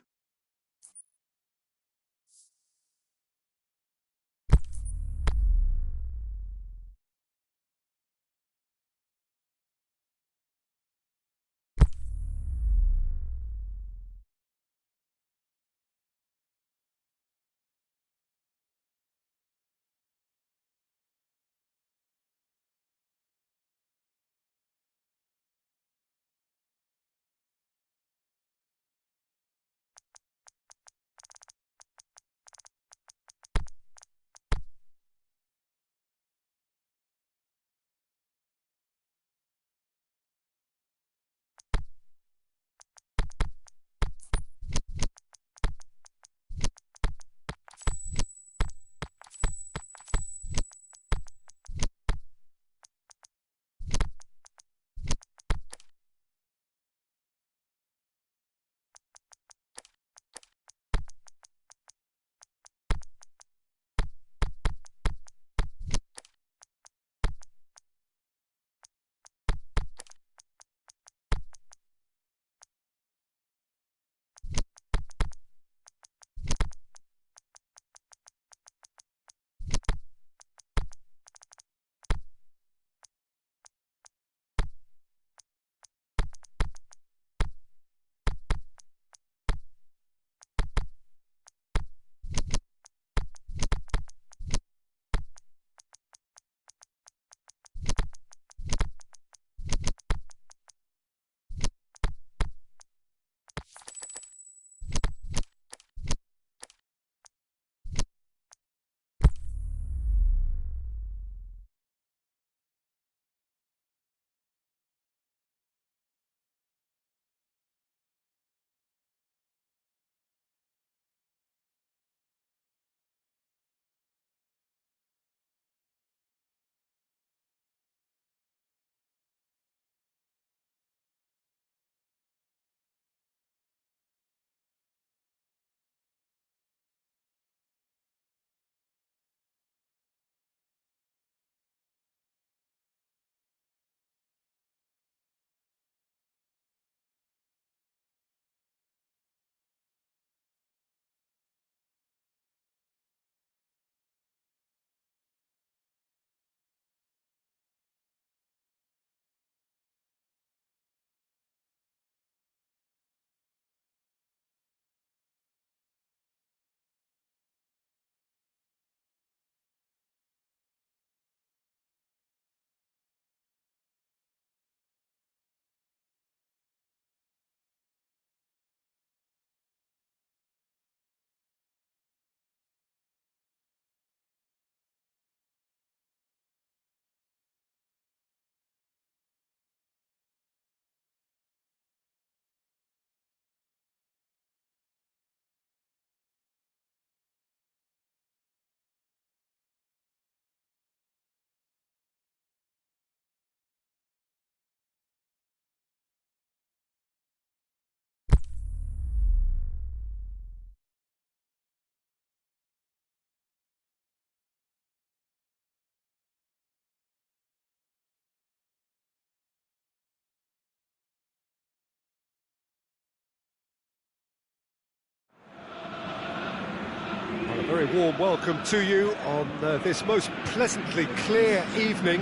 very warm welcome to you on this most pleasantly clear evening.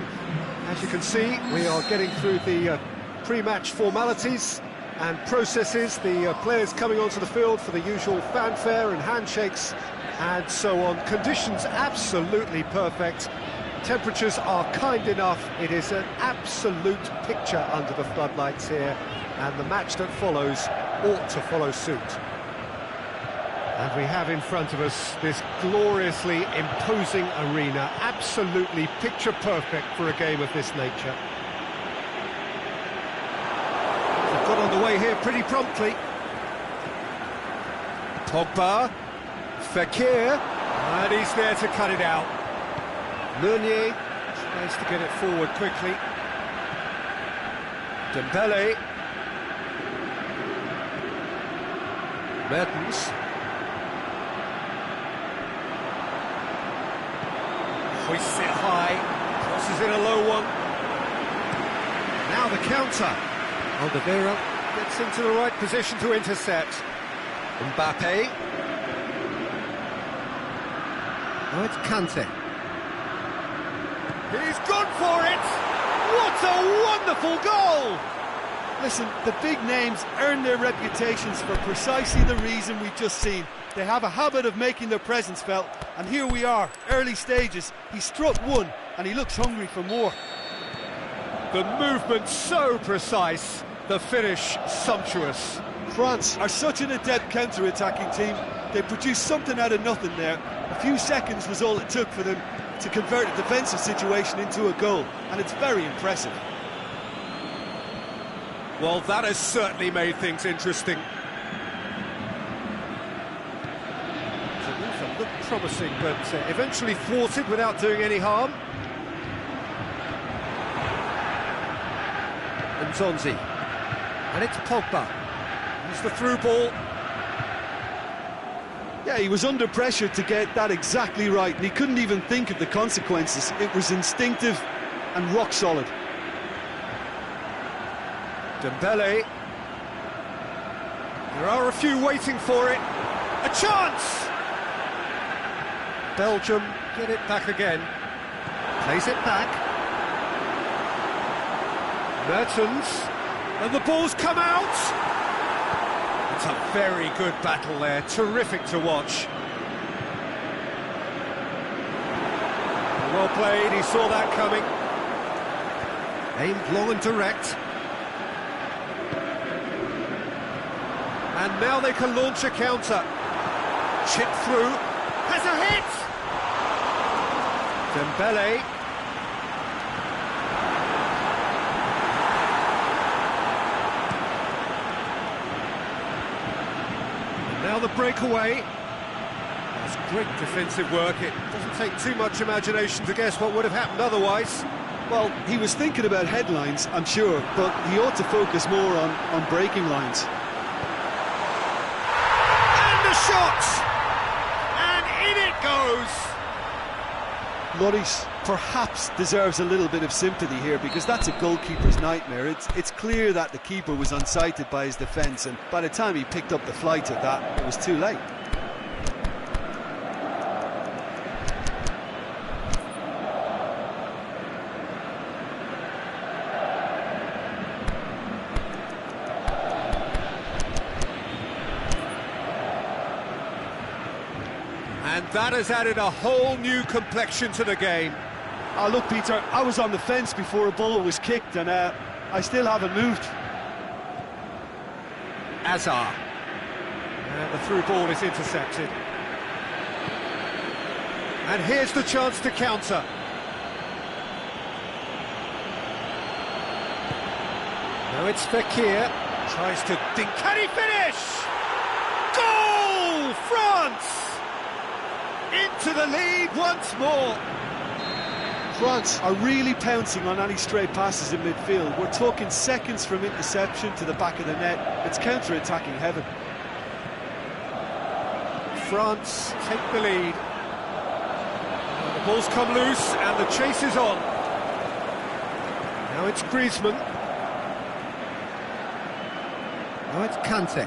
As you can see, we are getting through the pre-match formalities and processes, the players coming onto the field for the usual fanfare and handshakes and so on. Conditions absolutely perfect. Temperatures are kind enough. It is an absolute picture under the floodlights here, and the match that follows ought to follow suit. And we have in front of us this gloriously imposing arena, absolutely picture perfect for a game of this nature. They've got underway here pretty promptly. Pogba, Fekir, and he's there to cut it out. Meunier tries to get it forward quickly. Dembele. Mertens. Hoists it high, crosses in a low one. Now the counter. Alderweireld gets into the right position to intercept. Mbappe. Oh, it's Kante. He's gone for it! What a wonderful goal! Listen, the big names earn their reputations for precisely the reason we've just seen. They have a habit of making their presence felt, and here we are, early stages. He struck one, and he looks hungry for more. The movement so precise, the finish sumptuous. France are such an adept counter-attacking team. They produced something out of nothing there. A few seconds was all it took for them to convert a defensive situation into a goal, and it's very impressive. Well, that has certainly made things interesting. It looked promising, but eventually thwarted without doing any harm. And Zonzi. And it's Pogba. It's the through ball. Yeah, he was under pressure to get that exactly right, and he couldn't even think of the consequences. It was instinctive and rock solid. Dembele. There are a few waiting for it. A chance! Belgium get it back again. Plays it back. Mertens. And the ball's come out! It's a very good battle there, terrific to watch. Well played, he saw that coming. Aimed long and direct. And now they can launch a counter. Chip through, has a hit! Dembele. Now the breakaway. That's great defensive work. It doesn't take too much imagination to guess what would have happened otherwise. Well, he was thinking about headlines, I'm sure, but he ought to focus more on breaking lines. And the shot! And in it goes! Lloris perhaps deserves a little bit of sympathy here, because that's a goalkeeper's nightmare. It's clear that the keeper was unsighted by his defence, and by the time he picked up the flight of that, it was too late. And that has added a whole new complexion to the game. Oh, look, Peter, I was on the fence before a ball was kicked, and I still haven't moved. Hazard. And the through ball is intercepted. And here's the chance to counter. Now it's Fekir. Tries to dink. Can he finish? Goal! France! Into the lead once more. France are really pouncing on any stray passes in midfield. We're talking seconds from interception to the back of the net. It's counter-attacking heaven. France take the lead. The ball's come loose and the chase is on. Now it's Griezmann. Now it's Kante.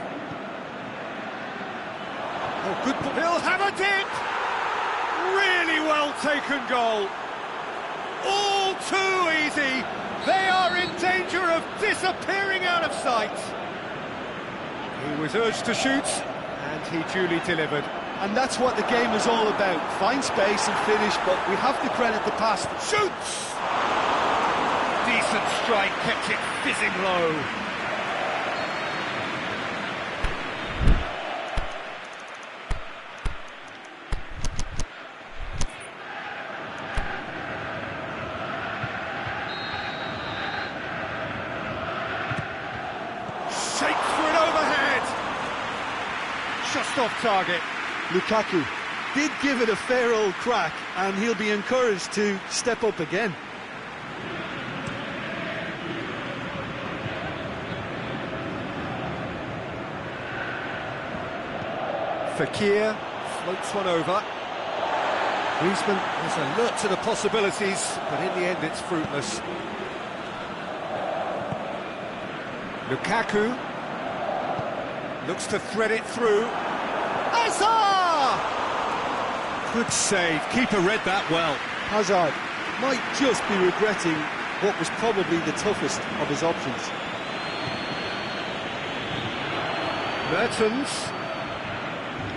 Oh, good ball. He'll have a dip! Really well taken goal. All too easy. They are in danger of disappearing out of sight. He was urged to shoot, and he duly delivered. And that's what the game is all about. Find space and finish, but we have to credit the pass. Shoots! Decent strike, kept it fizzing low. Shakes for it overhead. Just off target. Lukaku did give it a fair old crack, and he'll be encouraged to step up again. Fekir floats one over. Griezmann is alert to the possibilities, but in the end it's fruitless. Lukaku looks to thread it through. Hazard! Good save, keeper read that well. Hazard might just be regretting what was probably the toughest of his options. Mertens.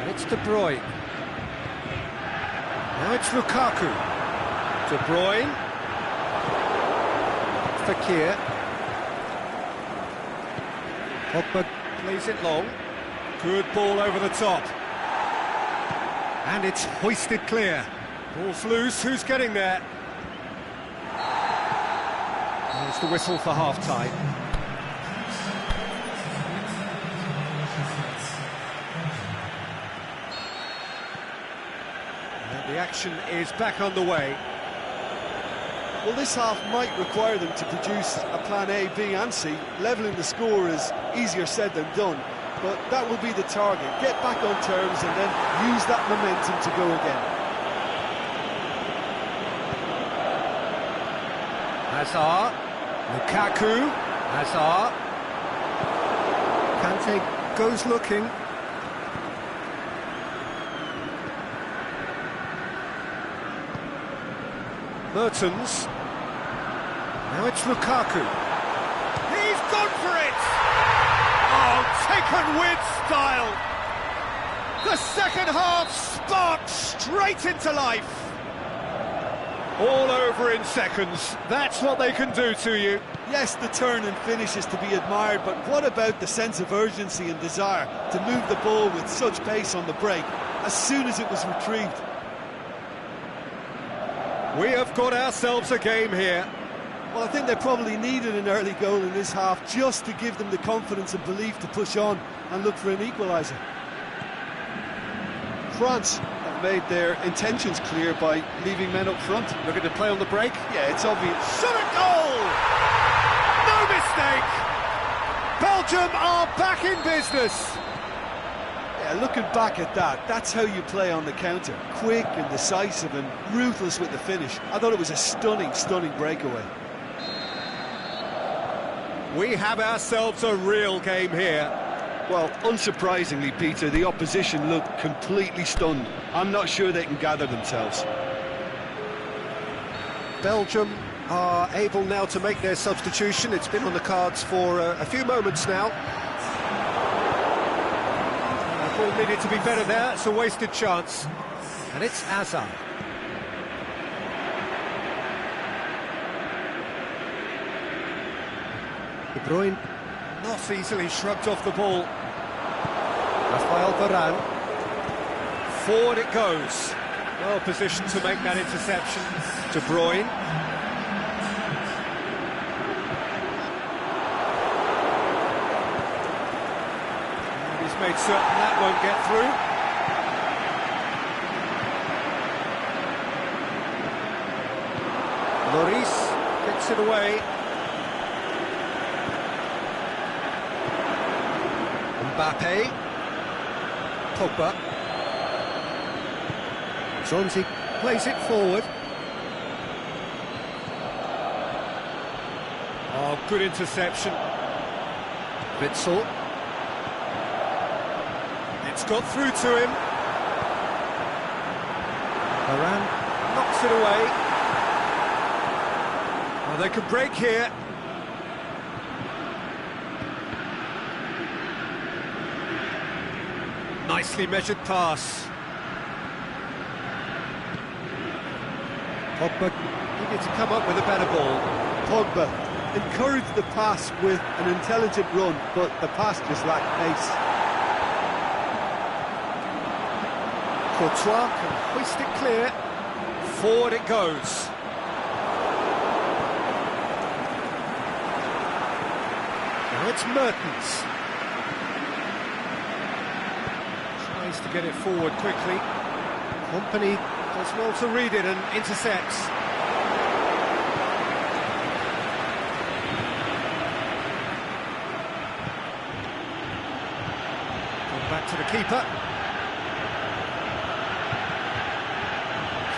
And it's De Bruyne. Now it's Lukaku. De Bruyne. Fekir. Pogba plays it long. Good ball over the top. And it's hoisted clear. Ball's loose, who's getting there? There's the whistle for half-time. And the action is back underway. Well, this half might require them to produce a plan A, B and C. Levelling the score is easier said than done, but that will be the target. Get back on terms and then use that momentum to go again. Hazard, Lukaku, Hazard. Kante goes looking. Mertens. Now it's Lukaku. He's gone for it! Oh, taken with style! The second half sparked straight into life. All over in seconds. That's what they can do to you. Yes, the turn and finish is to be admired, but what about the sense of urgency and desire to move the ball with such pace on the break as soon as it was retrieved? We have got ourselves a game here. Well, I think they probably needed an early goal in this half just to give them the confidence and belief to push on and look for an equaliser. France have made their intentions clear by leaving men up front. Looking to play on the break. Yeah, it's obvious. Shot at goal! No mistake! Belgium are back in business. Yeah, looking back at that, that's how you play on the counter. Quick and decisive and ruthless with the finish. I thought it was a stunning, stunning breakaway. We have ourselves a real game here. Well, unsurprisingly, Peter, the opposition looked completely stunned. I'm not sure they can gather themselves. Belgium are able now to make their substitution. It's been on the cards for a few moments now. The ball needed to be better there. It's a wasted chance. And it's Hazard. De Bruyne not easily shrugged off the ball. Rafael Varane. Forward it goes. Well positioned to make that interception. De Bruyne. And he's made certain that won't get through. Lloris kicks it away. Mbappe, Pogba, Zonzi plays it forward. Oh, good interception. Witsel. It's got through to him. Varane knocks it away. Well, they could break here. Nicely measured pass. Pogba needed to come up with a better ball. Pogba encouraged the pass with an intelligent run, but the pass just lacked pace. Courtois can hoist it clear. Forward it goes. Now it's Mertens. Tries to get it forward quickly. Company does well to read it and intercepts. Come back to the keeper.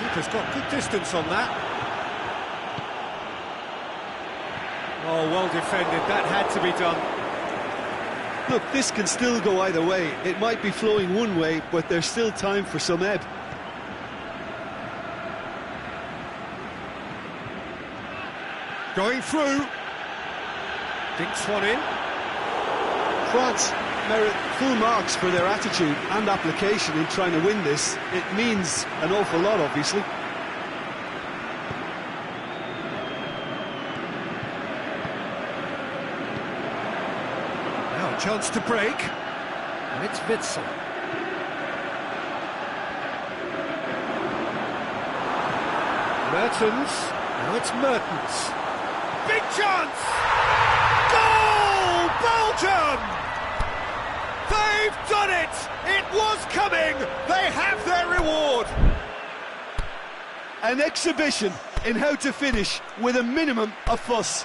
Keeper's got good distance on that. Oh, well defended. That had to be done. Look, this can still go either way. It might be flowing one way, but there's still time for some ebb. Going through. Dinks one in. France merit full marks for their attitude and application in trying to win this. It means an awful lot, obviously. Now a chance to break. And it's Witsel. Mertens. Now it's Mertens. Big chance! Goal! Belgium! They've done it! It was coming! They have their reward! An exhibition in how to finish with a minimum of fuss.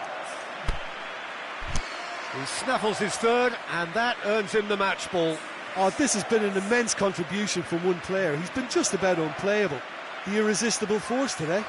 He snaffles his third, and that earns him the match ball. Oh, this has been an immense contribution from one player. He's been just about unplayable. The irresistible force today.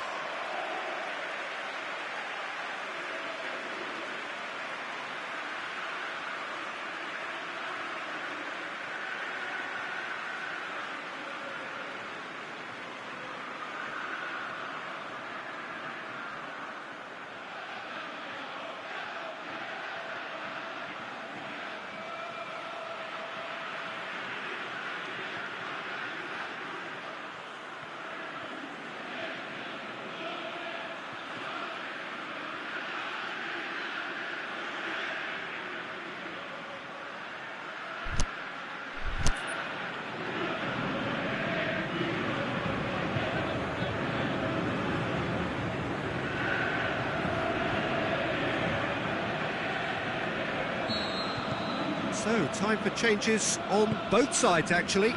So, time for changes on both sides, actually.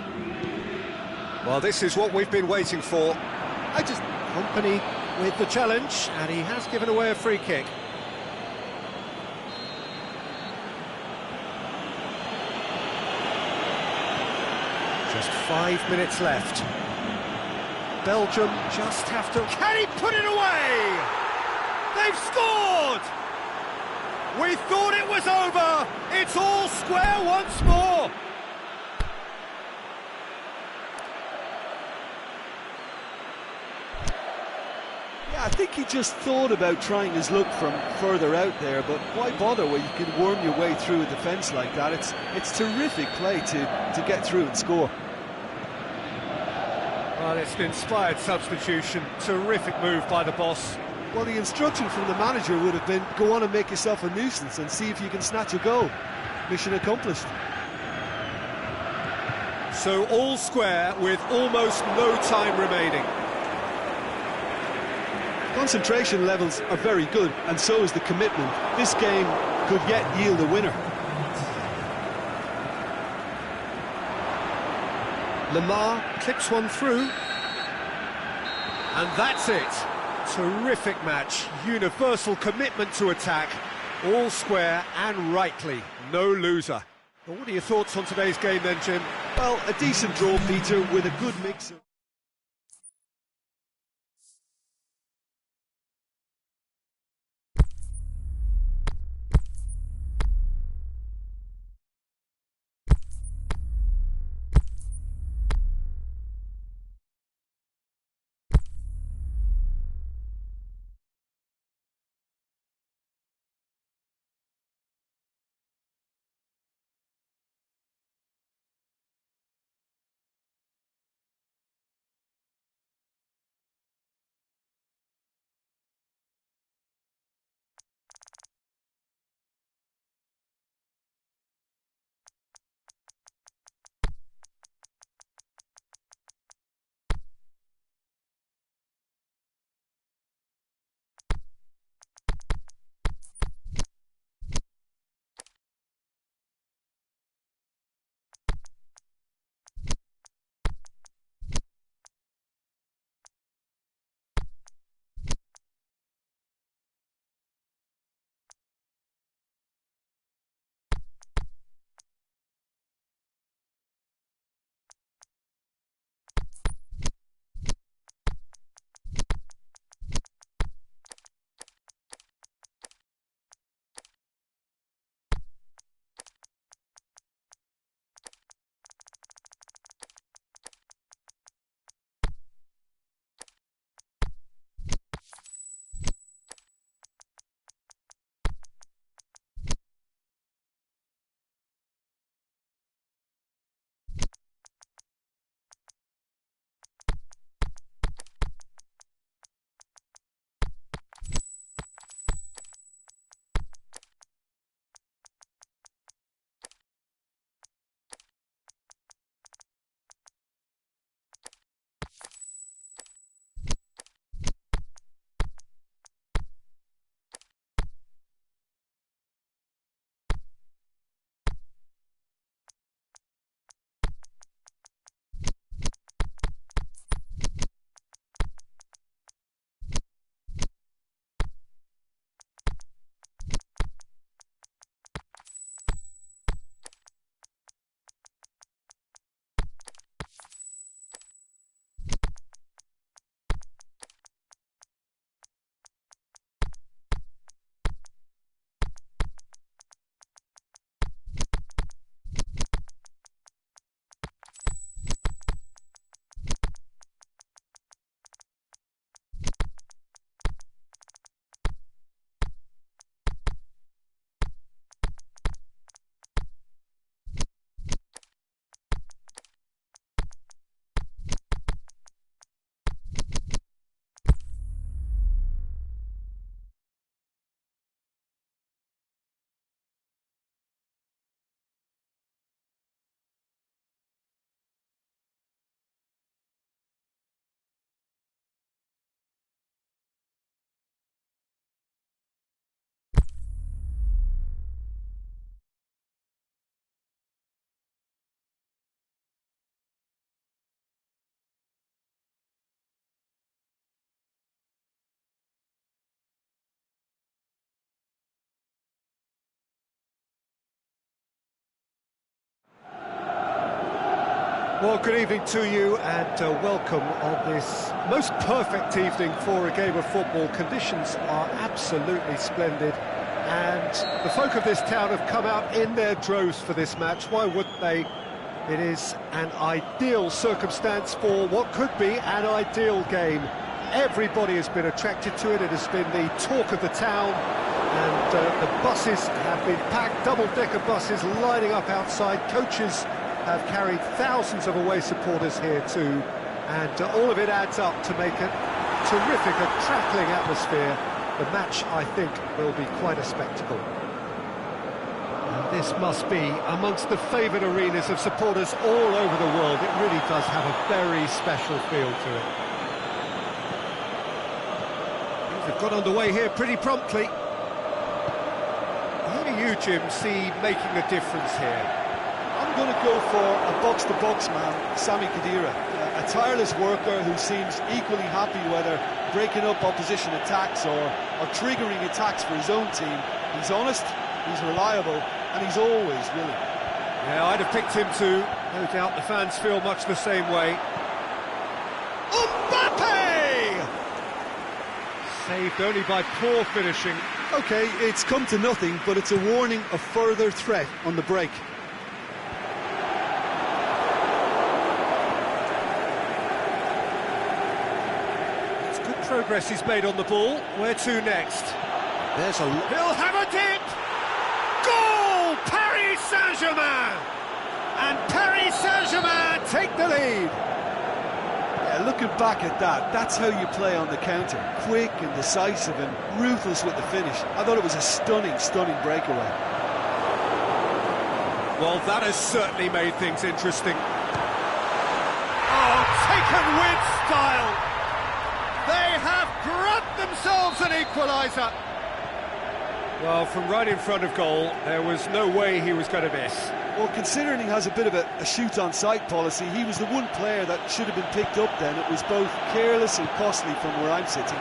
Well, this is what we've been waiting for. Company with the challenge, and he has given away a free kick. Just 5 minutes left. Belgium just have to... Can he put it away? They've scored! We thought it was over! It's all square once more! Yeah, I think he just thought about trying his luck from further out there, but why bother when you can worm your way through a defence like that? It's terrific play to get through and score. Well, it's an inspired substitution. Terrific move by the boss. Well, the instruction from the manager would have been, go on and make yourself a nuisance and see if you can snatch a goal. Mission accomplished. So all square with almost no time remaining. Concentration levels are very good, and so is the commitment. This game could yet yield a winner. Lamar clips one through. And that's it. Terrific match, universal commitment to attack, all square and rightly, no loser. Well, what are your thoughts on today's game then, Jim? Well, a decent draw, Peter, with a good mix of... Well, good evening to you and welcome on this most perfect evening for a game of football. Conditions are absolutely splendid and the folk of this town have come out in their droves for this match. Why wouldn't they? It is an ideal circumstance for what could be an ideal game. Everybody has been attracted to it. It has been the talk of the town, and the buses have been packed, double-decker buses lining up outside. Coaches have carried thousands of away supporters here too, and all of it adds up to make a terrific, a crackling atmosphere. The match, I think, will be quite a spectacle. And this must be amongst the favoured arenas of supporters all over the world. It really does have a very special feel to it. Things have got underway here pretty promptly. Who do you, Jim, see making a difference here? I'm going to go for a box-to-box man, Sami Khedira, a tireless worker who seems equally happy whether breaking up opposition attacks or triggering attacks for his own team. He's honest, he's reliable, and he's always willing. Yeah, I'd have picked him too. No doubt the fans feel much the same way. Mbappe! Saved only by poor finishing. OK, it's come to nothing, but it's a warning of further threat on the break. Progress he's made on the ball. Where to next? There's a... He'll have a dip! Goal! Paris Saint-Germain! And Paris Saint-Germain take the lead. Yeah, looking back at that, that's how you play on the counter. Quick and decisive and ruthless with the finish. I thought it was a stunning, stunning breakaway. Well, that has certainly made things interesting. Oh, taken with style! They have grabbed themselves an equaliser. Well, from right in front of goal, there was no way he was going to miss. Well, considering he has a bit of a shoot-on-sight policy, he was the one player that should have been picked up then. It was both careless and costly from where I'm sitting.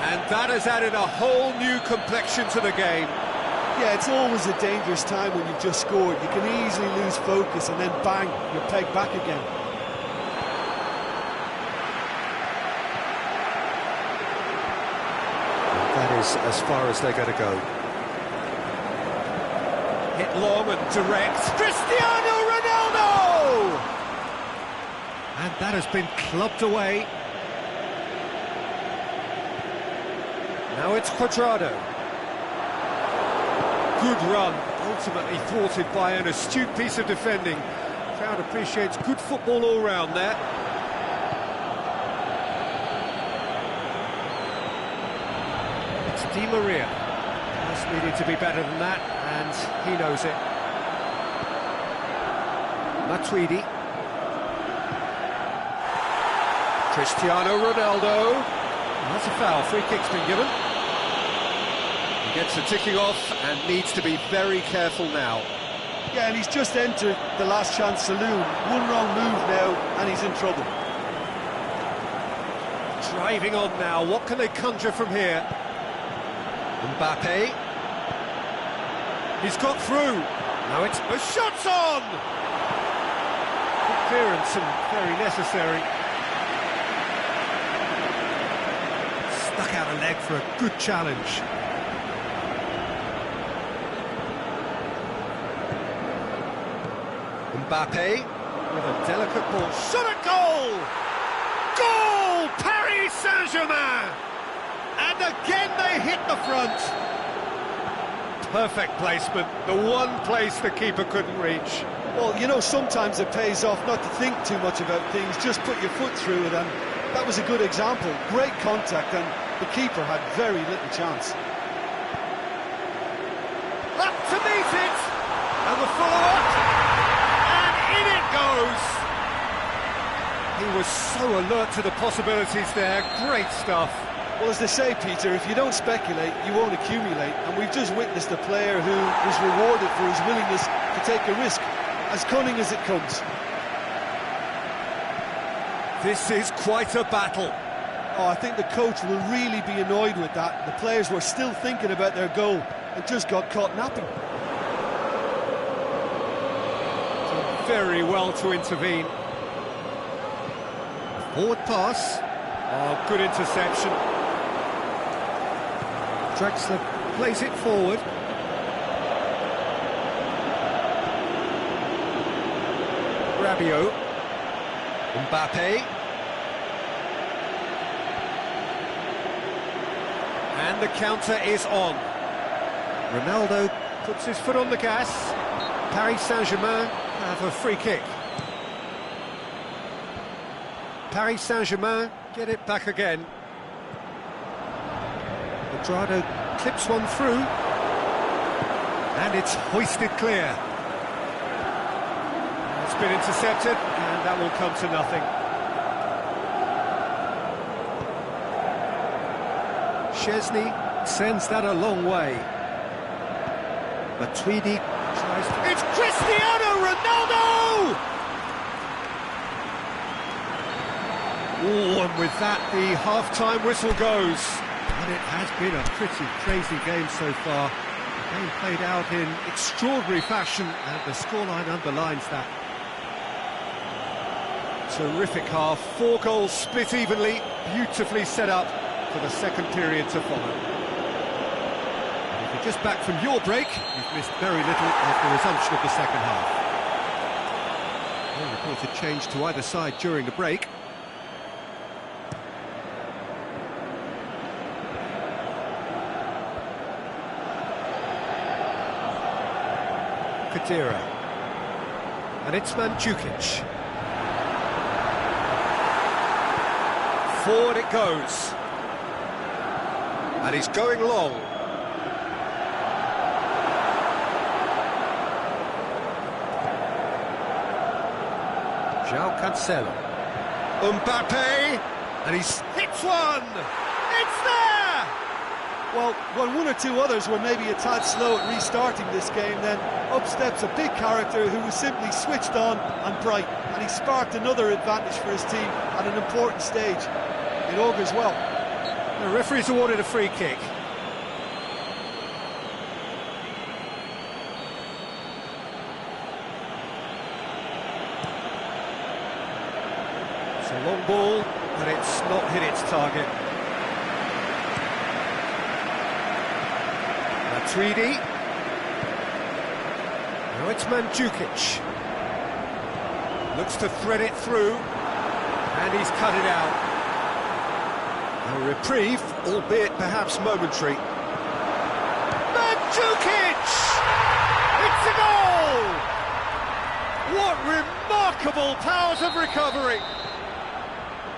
And that has added a whole new complexion to the game. Yeah, it's always a dangerous time when you've just scored. You can easily lose focus and then bang, you're pegged back again. That is as far as they're going to go. Hit long and direct. Cristiano Ronaldo! And that has been clubbed away. Now it's Cuadrado. Good run, ultimately thwarted by an astute piece of defending. Crowd appreciates good football all round there. Di Maria just needed to be better than that, and he knows it. Matuidi. Cristiano Ronaldo. That's a foul. Free kick's been given. He gets the ticking off and needs to be very careful now. Yeah, and he's just entered the last chance saloon. One wrong move now, and he's in trouble. Driving on now. What can they conjure from here? Mbappe. He's got through. Now it's the shot's on! Good clearance and very necessary. Stuck out a leg for a good challenge. Mbappe with a delicate ball. Shot at goal! Goal! Paris Saint-Germain! And again they hit the front. Perfect placement, the one place the keeper couldn't reach. Well, you know, sometimes it pays off not to think too much about things, just put your foot through it, and that was a good example. Great contact, and the keeper had very little chance. Up to meet it, and the follow-up, and in it goes. He was so alert to the possibilities there, great stuff. Well, as they say, Peter, if you don't speculate, you won't accumulate. And we've just witnessed a player who was rewarded for his willingness to take a risk, as cunning as it comes. This is quite a battle. Oh, I think the coach will really be annoyed with that. The players were still thinking about their goal and just got caught napping. very well to intervene. Forward pass. Oh, good interception. Draxler plays it forward. Rabiot. Mbappe. And the counter is on. Ronaldo puts his foot on the gas. Paris Saint-Germain have a free kick. Paris Saint-Germain get it back again. Quadrado clips one through. And it's hoisted clear. It's been intercepted, and that will come to nothing. Szczesny sends that a long way. Matuidi tries to... It's Cristiano Ronaldo! Oh, and with that, the half-time whistle goes. And it has been a pretty crazy game so far. The game played out in extraordinary fashion, and the scoreline underlines that. Terrific half, 4 goals split evenly, beautifully set up for the second period to follow. And if you're just back from your break, you've missed very little of the resumption of the second half. No reported change to either side during the break. Kadira. And it's Mandzukic. Forward it goes. And he's going long. João Cancelo. Mbappe. And he's hits one! It's there! Well, when one or two others were maybe a tad slow at restarting this game, then up steps a big character who was simply switched on and bright, and he sparked another advantage for his team at an important stage. It augurs well. The referee's awarded a free kick. It's a long ball, but it's not hit its target. Matuidi. Now it's Mandzukic. Looks to thread it through, and he's cut it out. A reprieve, albeit perhaps momentary. Mandzukic! It's a goal! What remarkable powers of recovery!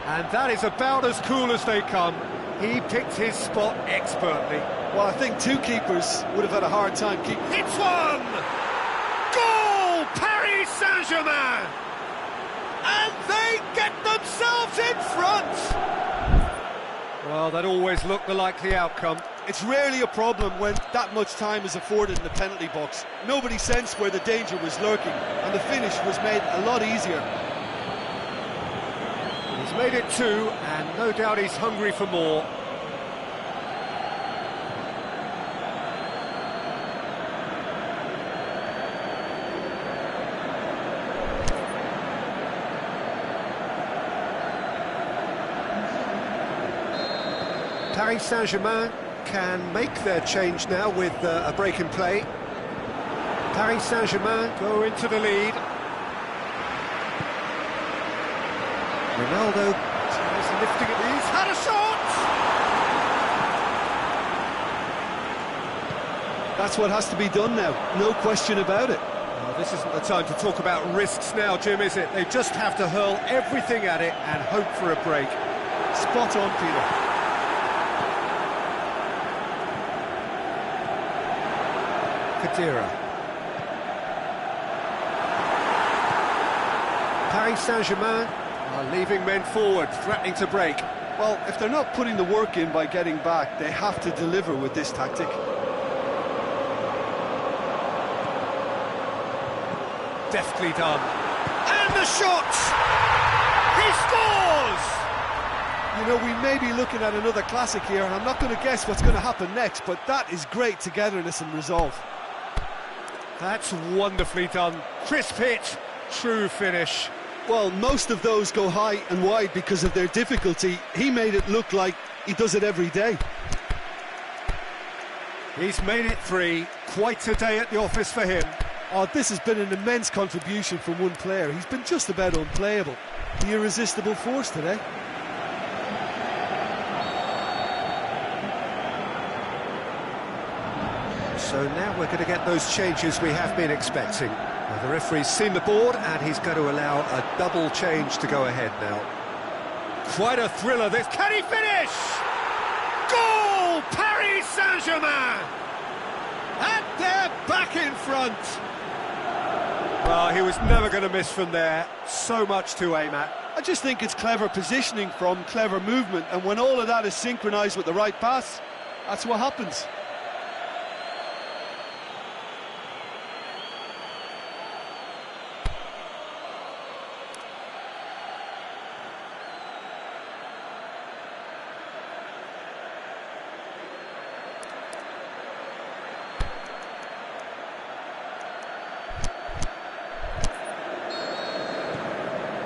And that is about as cool as they come. He picked his spot expertly. Well, I think two keepers would have had a hard time keeping... It's one! Goal! Paris Saint-Germain! And they get themselves in front! Well, that always looked the likely outcome. It's rarely a problem when that much time is afforded in the penalty box. Nobody sensed where the danger was lurking, and the finish was made a lot easier. He's made it 2, and no doubt he's hungry for more. Paris Saint-Germain can make their change now with a break in play. Paris Saint-Germain go into the lead. Ronaldo tries lifting it. He's had a shot! That's what has to be done now, no question about it. Well, this isn't the time to talk about risks now, Jim, is it? They just have to hurl everything at it and hope for a break. Spot on, Peter. Kadira. Paris Saint-Germain are leaving men forward, threatening to break. Well, if they're not putting the work in by getting back, they have to deliver with this tactic. Deftly done. And the shot! He scores! You know, we may be looking at another classic here, and I'm not going to guess what's going to happen next, but that is great togetherness and resolve. That's wonderfully done. Crisp hit, true finish. Well, most of those go high and wide because of their difficulty. He made it look like he does it every day. He's made it 3. Quite a day at the office for him. Oh, this has been an immense contribution from one player. He's been just about unplayable. The irresistible force today. So now we're going to get those changes we have been expecting. Now the referee's seen the board and he's going to allow a double change to go ahead now. Quite a thriller this. Can he finish? Goal! Paris Saint-Germain! And they're back in front. Well, he was never going to miss from there. So much to aim at. I just think it's clever positioning from clever movement, and when all of that is synchronised with the right pass, that's what happens.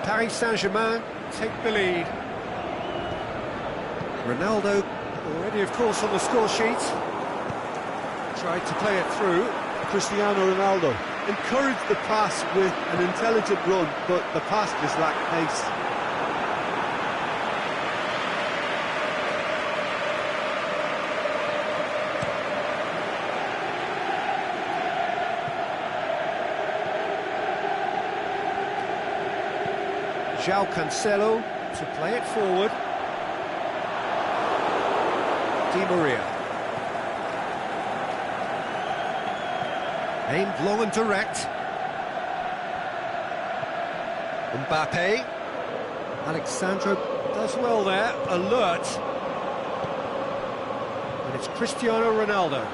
Paris Saint-Germain take the lead. Ronaldo already, of course, on the score sheet. Tried to play it through. Cristiano Ronaldo encouraged the pass with an intelligent run, but the pass just lacked pace. João Cancelo to play it forward. Di Maria. Aimed long and direct. Mbappe. Alexandro does well there, alert. And it's Cristiano Ronaldo.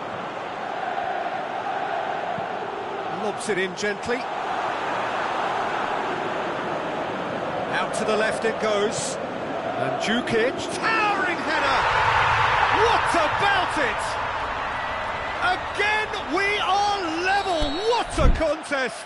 Lobs it in gently. Out to the left it goes. And Djukic, towering header! What about it? Again, we are level. What a contest!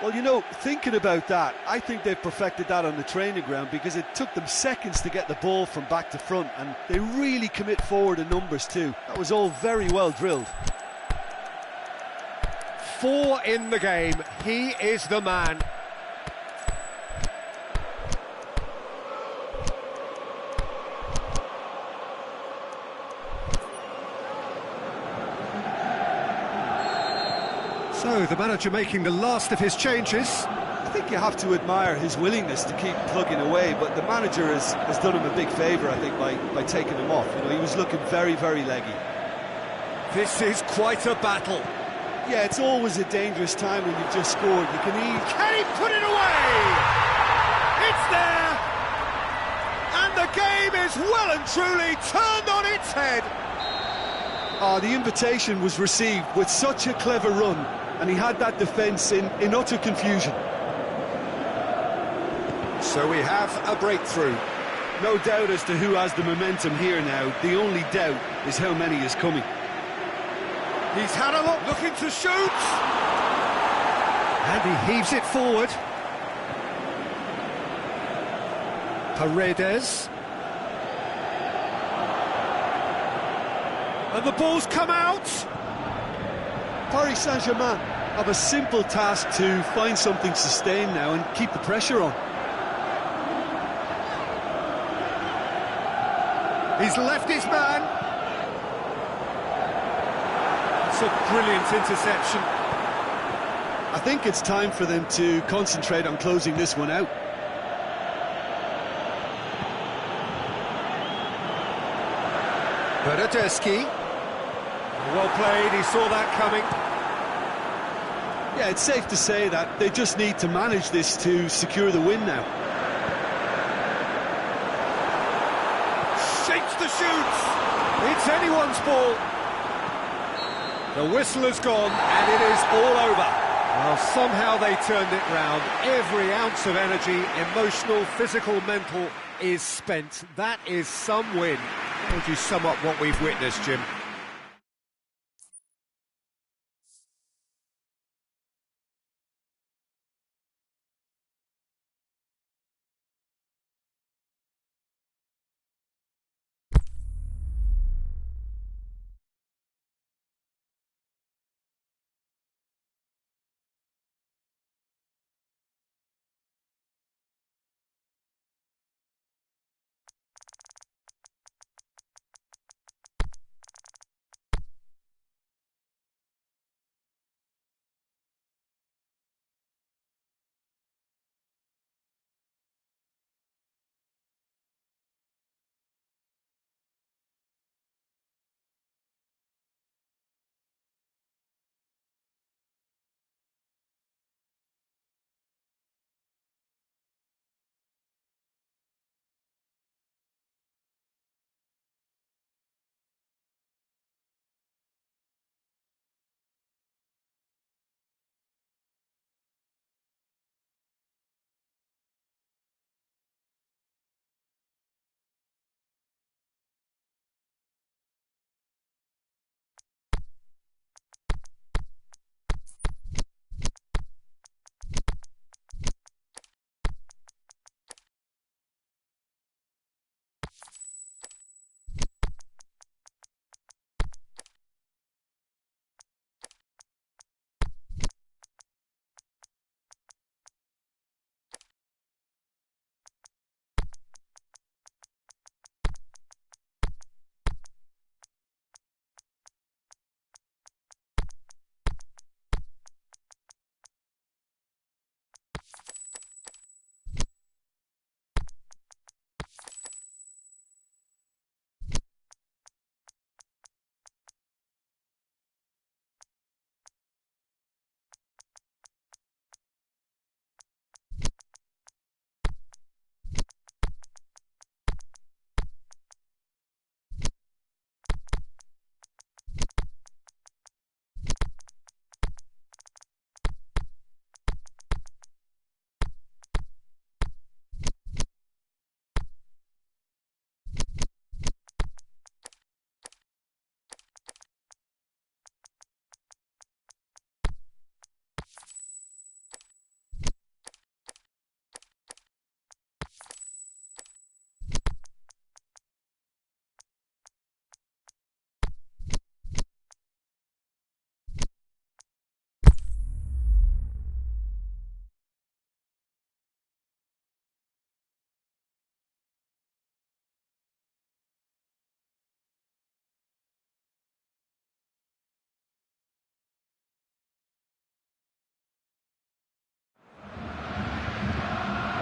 Well, you know, thinking about that, I think they've perfected that on the training ground because it took them seconds to get the ball from back to front, and they really commit forward in numbers too. That was all very well drilled. 4 in the game. He is the man. So, the manager making the last of his changes. I think you have to admire his willingness to keep plugging away, but the manager has done him a big favour, I think, by taking him off. You know, he was looking very, very leggy. This is quite a battle. Yeah, it's always a dangerous time when you've just scored. You can he put it away? It's there! And the game is well and truly turned on its head. Oh, the invitation was received with such a clever run, and he had that defence in utter confusion. So we have a breakthrough. No doubt as to who has the momentum here now. The only doubt is how many is coming. He's had a look, looking to shoot! And he heaves it forward. Paredes. And the ball's come out! Paris Saint-Germain have a simple task to find something sustained now and keep the pressure on. He's left his man. It's a brilliant interception. I think it's time for them to concentrate on closing this one out. Bernardeschi. Well played, he saw that coming. Yeah, it's safe to say that they just need to manage this to secure the win now. Shapes the shoots. It's anyone's ball. The whistle has gone and it is all over. Well, somehow they turned it round. Every ounce of energy, emotional, physical, mental, is spent. That is some win. How would you sum up what we've witnessed, Jim?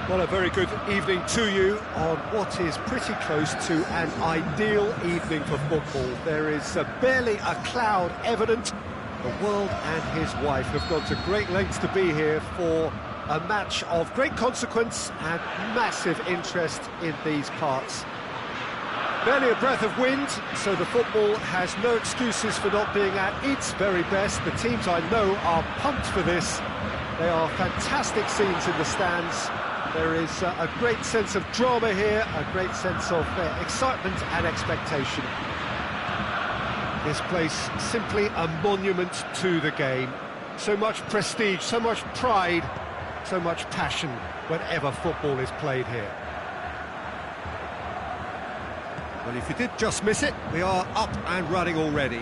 Well, a very good evening to you on what is pretty close to an ideal evening for football. There is barely a cloud evident. The world and his wife have gone to great lengths to be here for a match of great consequence and massive interest in these parts. Barely a breath of wind, so the football has no excuses for not being at its very best. The teams I know are pumped for this. They are fantastic scenes in the stands. There is a great sense of drama here, a great sense of excitement and expectation. This place simply a monument to the game. So much prestige, so much pride, so much passion whenever football is played here. Well, if you did just miss it, we are up and running already.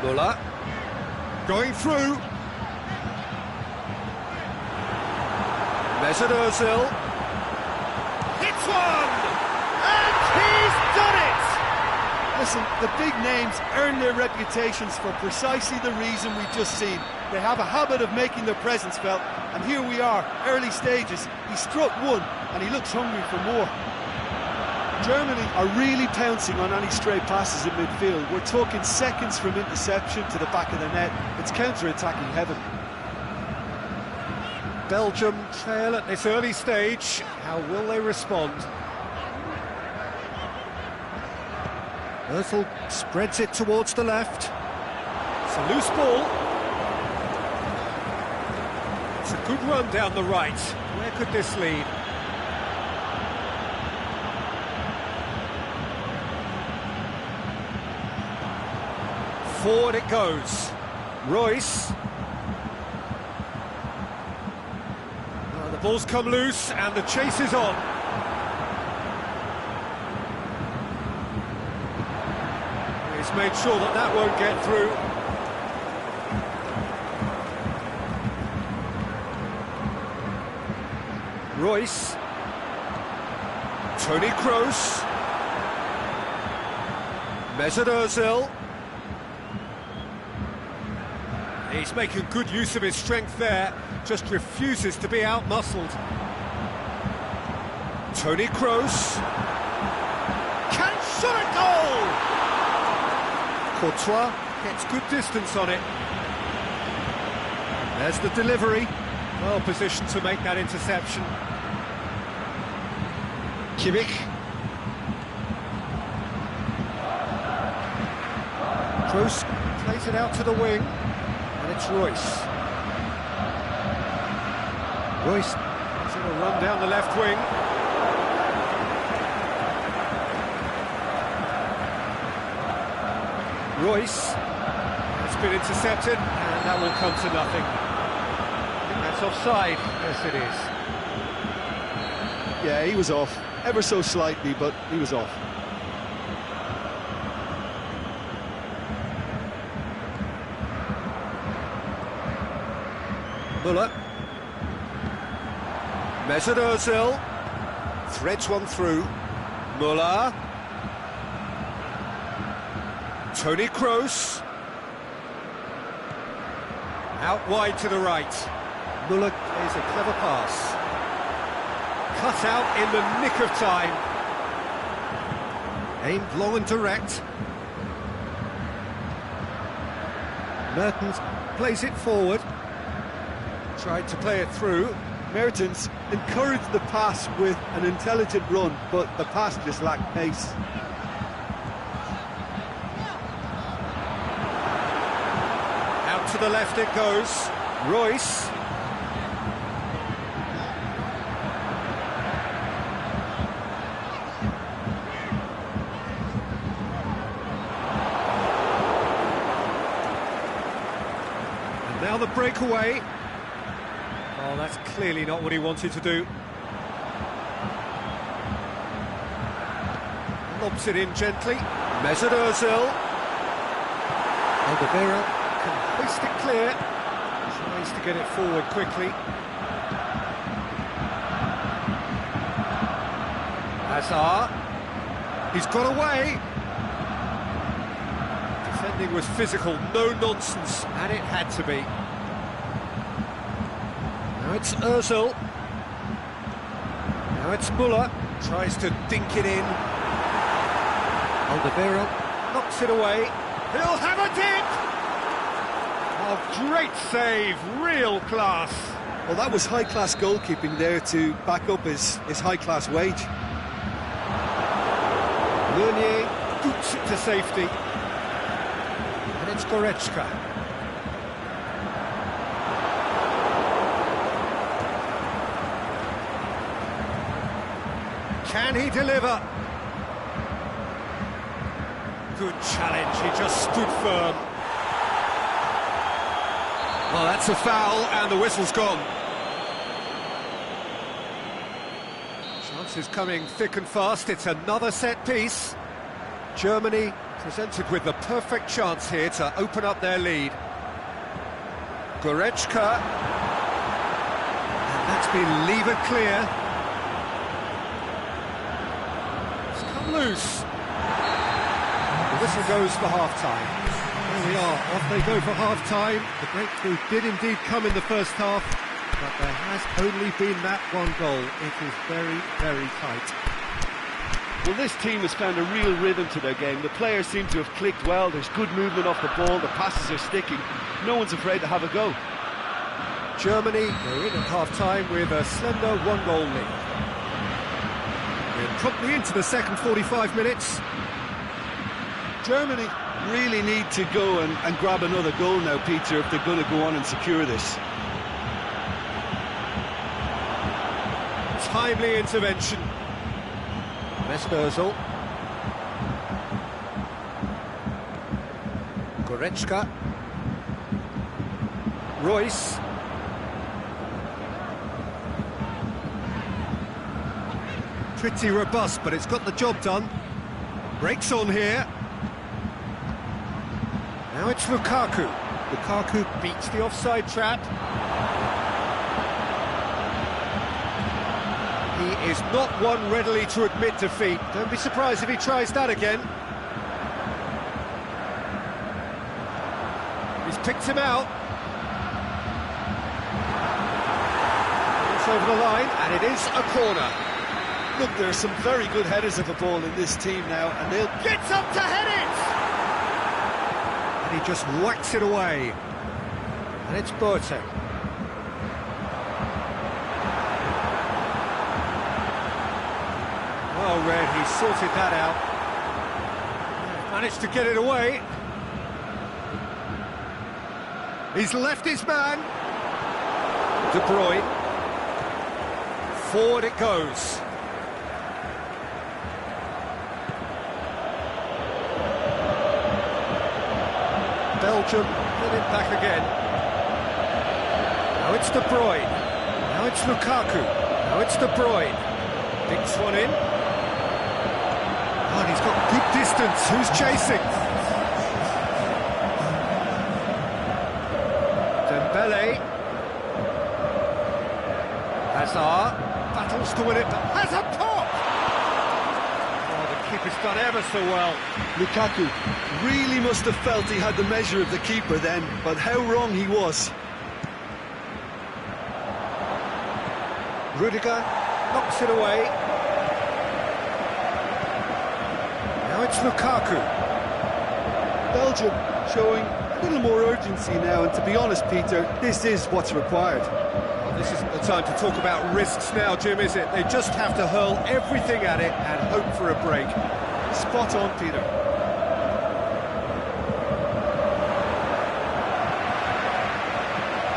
Müller going through. Mesut Ozil hits one, and he's done it. Listen, the big names earn their reputations for precisely the reason we've just seen. They have a habit of making their presence felt, and here we are, early stages. He struck one, and he looks hungry for more. Germany are really pouncing on any stray passes in midfield. We're talking seconds from interception to the back of the net. It's counter-attacking heaven. Belgium trail at this early stage. How will they respond? Ozil spreads it towards the left. It's a loose ball. It's a good run down the right. Where could this lead? Forward it goes. Royce. The ball's come loose and the chase is on. He's made sure that that won't get through. Royce. Toni Kroos. Mesut Ozil. He's making good use of his strength there, just refuses to be out-muscled. Toni Kroos. Can shot a goal! Courtois gets good distance on it. There's the delivery. Well positioned to make that interception. Kimmich. Kroos plays it out to the wing. And it's Royce. Royce is going to run down the left wing. Royce has been intercepted, and that will come to nothing. I think that's offside. Yes, it is. Yeah, he was off. Ever so slightly, but he was off. Müller. Mesut Ozil threads one through. Müller. Toni Kroos. Out wide to the right. Müller plays a clever pass. Cut out in the nick of time. Aimed long and direct. Mertens plays it forward. Tried to play it through. Mertens encouraged the pass with an intelligent run, but the pass just lacked pace. Out to the left it goes. Royce. And now the breakaway. Oh, that's clearly not what he wanted to do. Lobs it in gently. Mesut Ozil. Alderweireld can hoist it clear. Tries to get it forward quickly. Hazard. He's got away. defending was physical, no nonsense, and it had to be. Now it's Ozil. Now it's Muller, tries to dink it in. Alderweireld knocks it away. He'll have a dip! Oh, great save, real class. Well, that was high-class goalkeeping there to back up his high-class wage. Meunier boots it to safety. And it's Goretzka. Can he deliver? Good challenge, he just stood firm. Oh, that's a foul, and the whistle's gone. Chances coming thick and fast, it's another set piece. Germany presented with the perfect chance here to open up their lead. Goretzka. And that's been levered clear. It's come loose. The whistle goes for half-time. There we are, off they go for half-time. The breakthrough did indeed come in the first half, but there has only been that one goal. It is very, very tight. Well, this team has found a real rhythm to their game. The players seem to have clicked well. There's good movement off the ball. The passes are sticking. No one's afraid to have a go. Germany go in at half-time with a slender one-goal lead. We're promptly into the second 45 minutes. Germany really need to go and grab another goal now, Peter, if they're going to go on and secure this. Timely intervention. Ozil. Goretzka. Royce. Pretty robust, but it's got the job done. Breaks on here. Now it's Lukaku. Lukaku beats the offside trap. He is not one readily to admit defeat. Don't be surprised if he tries that again. He's picked him out. It's over the line, and it is a corner. Look, there are some very good headers of the ball in this team now, and they'll... Gets up to head it! And he just whacks it away. And it's Boateng. Well read, he sorted that out. Managed to get it away. He's left his man. De Bruyne. Forward it goes. Belgium get it back again. Now it's De Bruyne. Now it's Lukaku. Now it's De Bruyne. Dinks one in. Oh, and he's got good distance. Who's chasing? Dembele. Hazard battles to win it, but has a pop! Oh, the keeper's done ever so well. Lukaku really must have felt he had the measure of the keeper then, but how wrong he was. Rudiger knocks it away. Now it's Lukaku. Belgium showing a little more urgency now, and to be honest, Peter, this is what's required. Well, this isn't the time to talk about risks now, Jim, is it? They just have to hurl everything at it and hope for a break. Spot on, Peter.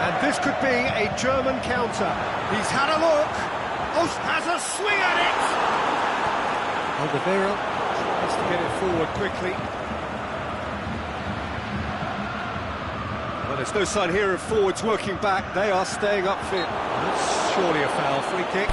And this could be a German counter. He's had a look. Oh, has a swing at it. Alderweireld tries to get it forward quickly. Well, there's no sign here of forwards working back. They are staying up fit. That's surely a foul. Free kick.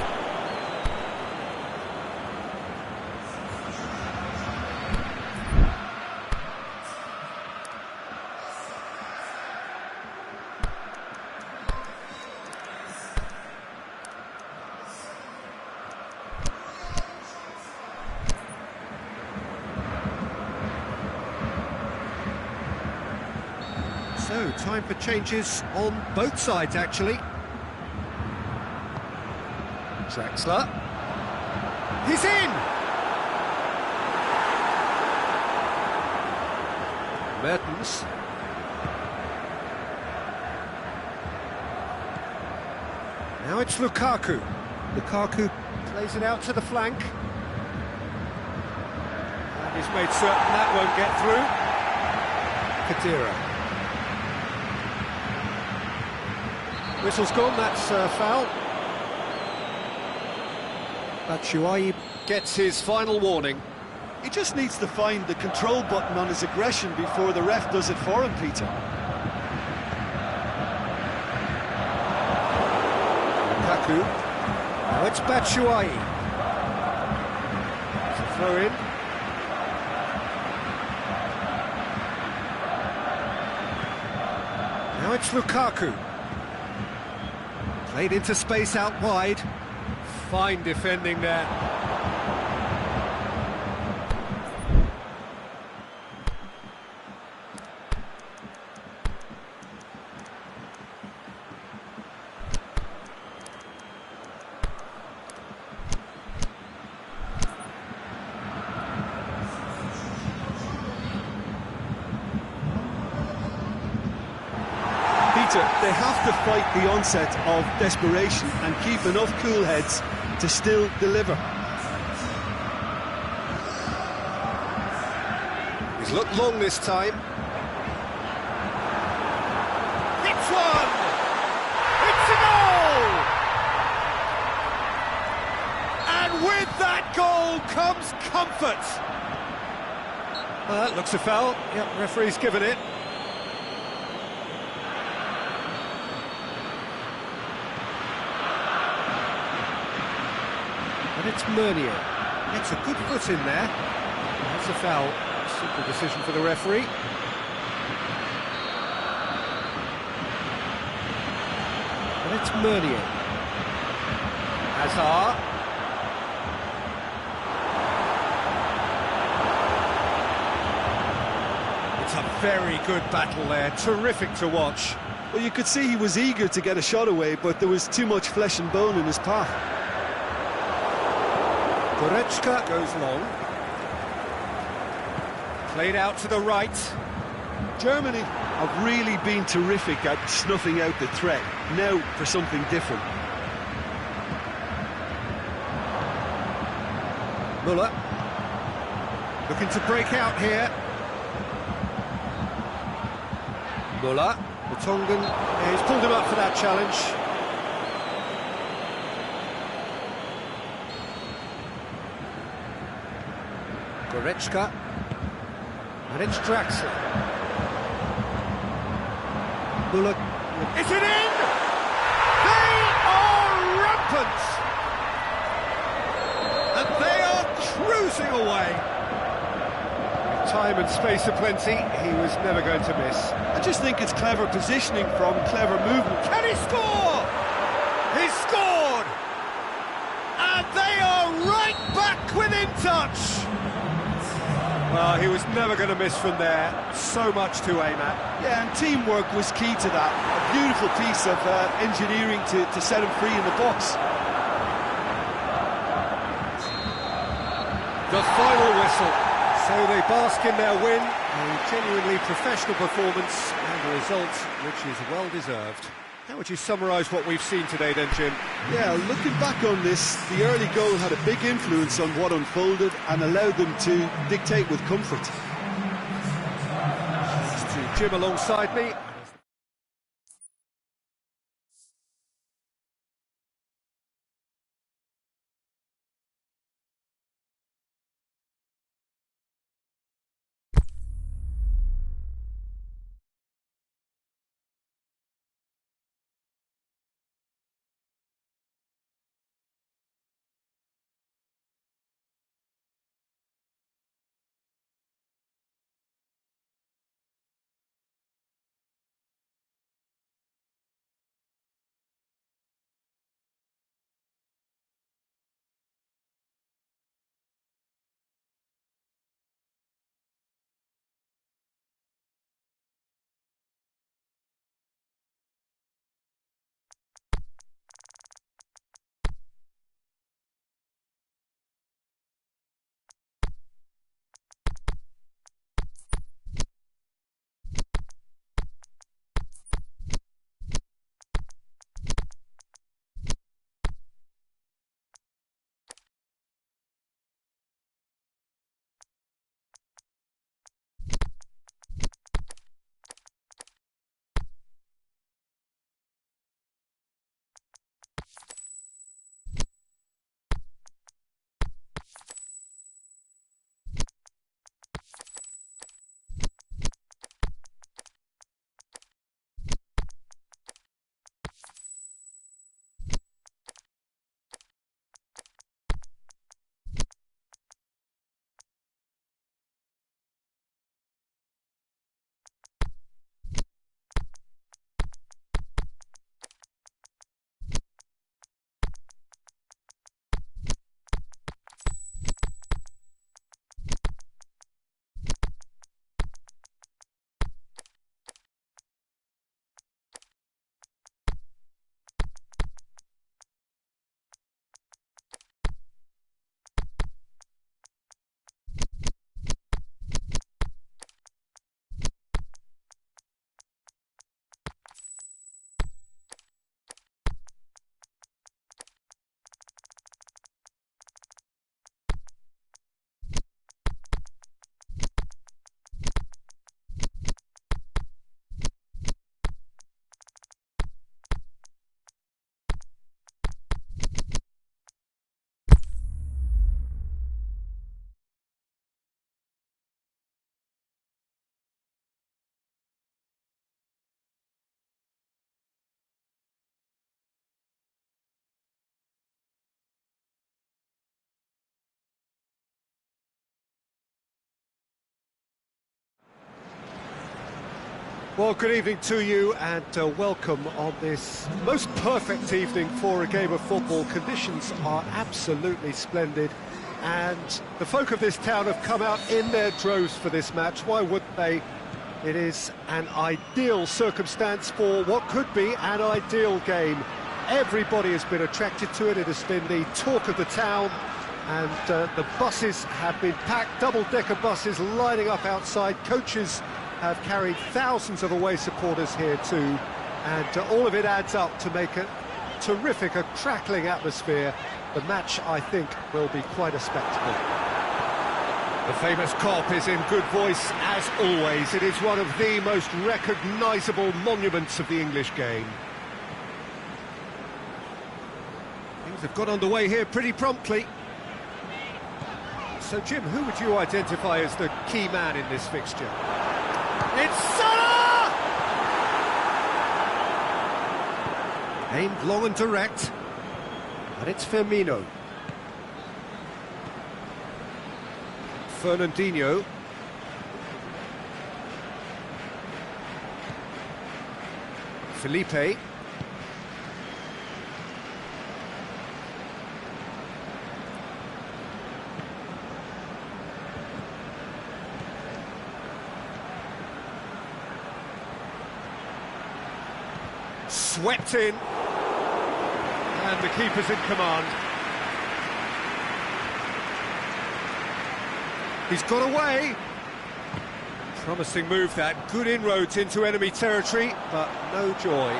No, time for changes on both sides, actually. Draxler. He's in! Mertens. Now it's Lukaku. Lukaku plays it out to the flank. And he's made certain that won't get through. Khedira. Whistle's gone, that's foul. Batshuayi gets his final warning. He just needs to find the control button on his aggression before the ref does it for him, Peter. Lukaku. Now it's Batshuayi. It's a throw in. Now it's Lukaku. Played into space out wide. Fine defending there. They have to fight the onset of desperation and keep enough cool heads to still deliver. He's looked long this time. It's one! It's a goal! And with that goal comes comfort. That looks a foul. Yep, referee's given it. And it's Meunier. Gets a good foot in there. That's a foul. Simple decision for the referee. And it's Meunier. Hazard. It's a very good battle there. Terrific to watch. Well, you could see he was eager to get a shot away, but there was too much flesh and bone in his path. Goretzka goes long. Played out to the right. Germany have really been terrific at snuffing out the threat. Now for something different. Müller. Looking to break out here. Müller. The Tongan. Yeah, he's pulled him up for that challenge. Goretzka. And it's Draxler. Müller. Is it in? They are rampant! And they are cruising away. Time and space aplenty, he was never going to miss. I just think it's clever positioning from clever movement. Can he score? He scored! And they are right back within touch! Well, he was never going to miss from there. So much to aim at. Yeah, and teamwork was key to that. A beautiful piece of engineering to set him free in the box. The final whistle. So they bask in their win. A genuinely professional performance and a result which is well deserved. How would you summarise what we've seen today then, Jim? Yeah, looking back on this, the early goal had a big influence on what unfolded and allowed them to dictate with comfort. Thanks to Jim alongside me. Well, good evening to you and welcome on this most perfect evening for a game of football. Conditions are absolutely splendid and the folk of this town have come out in their droves for this match. Why wouldn't they? It is an ideal circumstance for what could be an ideal game. Everybody has been attracted to it. It has been the talk of the town and the buses have been packed, double-decker buses lining up outside. Coaches have carried thousands of away supporters here too, and all of it adds up to make a terrific, a crackling atmosphere. The match, I think, will be quite a spectacle. The famous cop is in good voice as always. It is one of the most recognisable monuments of the English game. Things have got underway here pretty promptly. So, Jim, who would you identify as the key man in this fixture? It's Salah! Aimed long and direct, and it's Firmino. Fernandinho. Felipe. Swept in, and the keeper's in command. He's got away. Promising move that, good inroads into enemy territory, but no joy.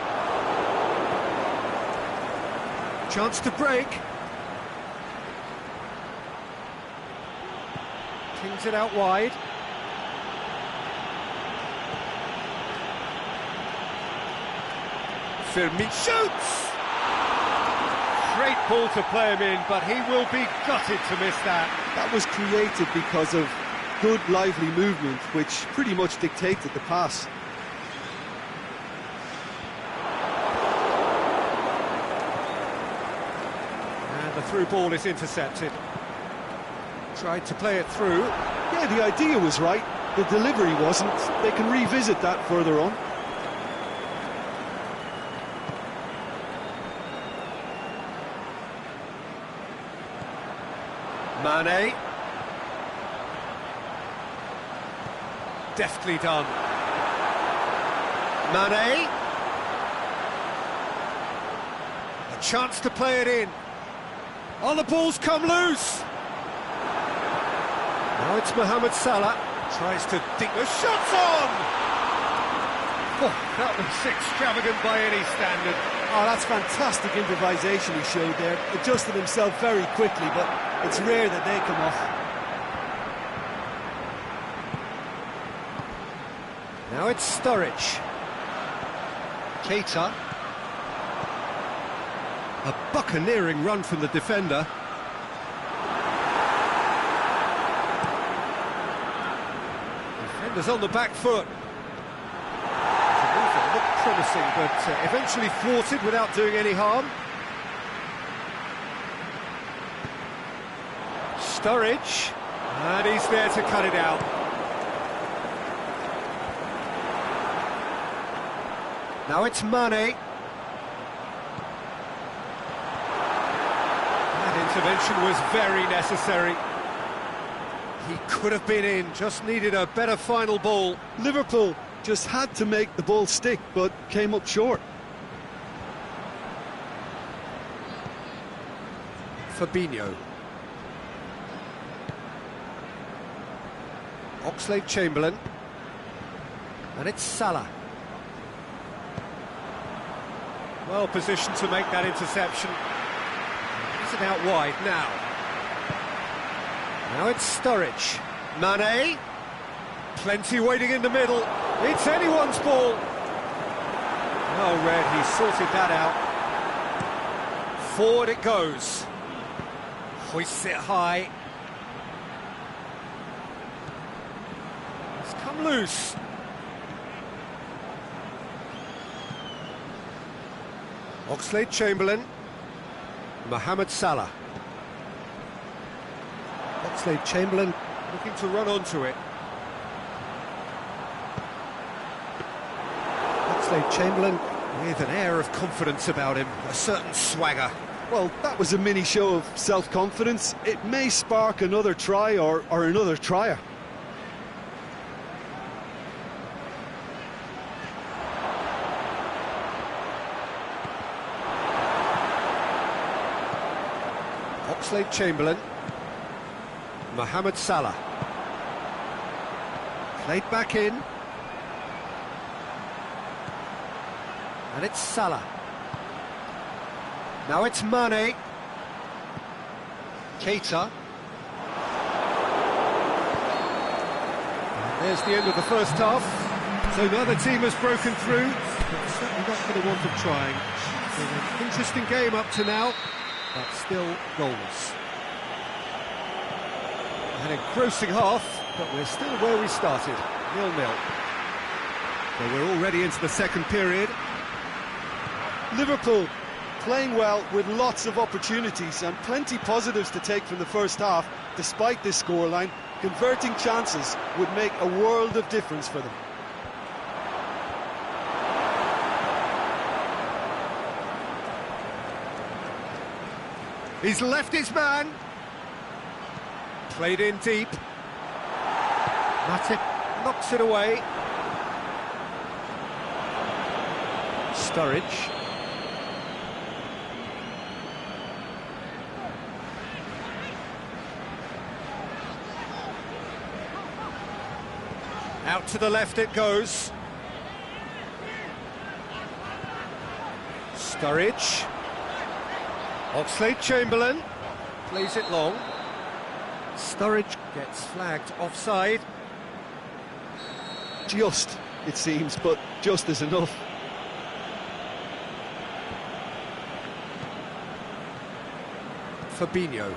Chance to break. Kings it out wide. Firmino shoots! Great ball to play him in, but he will be gutted to miss that. That was created because of good, lively movement, which pretty much dictated the pass. And the through ball is intercepted. Tried to play it through. Yeah, the idea was right, the delivery wasn't. They can revisit that further on. Mane. Deftly done. Mane. A chance to play it in. Oh, the ball's come loose. Now it's Mohamed Salah. Tries to dink the shot's on. Oh, that was extravagant by any standard. Oh, that's fantastic improvisation he showed there. Adjusted himself very quickly, but it's rare that they come off. Now it's Sturridge. Keita. A buccaneering run from the defender. Defender's on the back foot. Looked promising, but eventually thwarted without doing any harm. Sturridge, and he's there to cut it out. Now it's Mane. That intervention was very necessary. He could have been in, just needed a better final ball. Liverpool just had to make the ball stick, but came up short. Fabinho. Oxlade-Chamberlain. And it's Salah. Well positioned to make that interception. Is it out wide now? Now it's Sturridge. Mane. Plenty waiting in the middle. It's anyone's ball. Oh, Red, he sorted that out. Forward it goes. Hoists it high. It's come loose. Oxlade-Chamberlain. Mohamed Salah. Oxlade-Chamberlain looking to run onto it. Oxlade-Chamberlain with an air of confidence about him, a certain swagger. Well, that was a mini show of self-confidence. It may spark another try or another trier. Oxlade-Chamberlain, Mohamed Salah, played back in, and it's Salah. Now it's Mane, Keita. And there's the end of the first half. So neither team has broken through, but certainly not for the want of trying. It's been an interesting game up to now, but still goalless. An engrossing half, but we're still where we started, 0-0. So we're already into the second period. Liverpool playing well with lots of opportunities and plenty positives to take from the first half. Despite this scoreline, converting chances would make a world of difference for them. He's left his man. Played in deep. Matip knocks it away. Sturridge. Out to the left it goes. Sturridge. Oxlade-Chamberlain plays it long. Sturridge gets flagged offside. Just, it seems, but just is enough. Fabinho.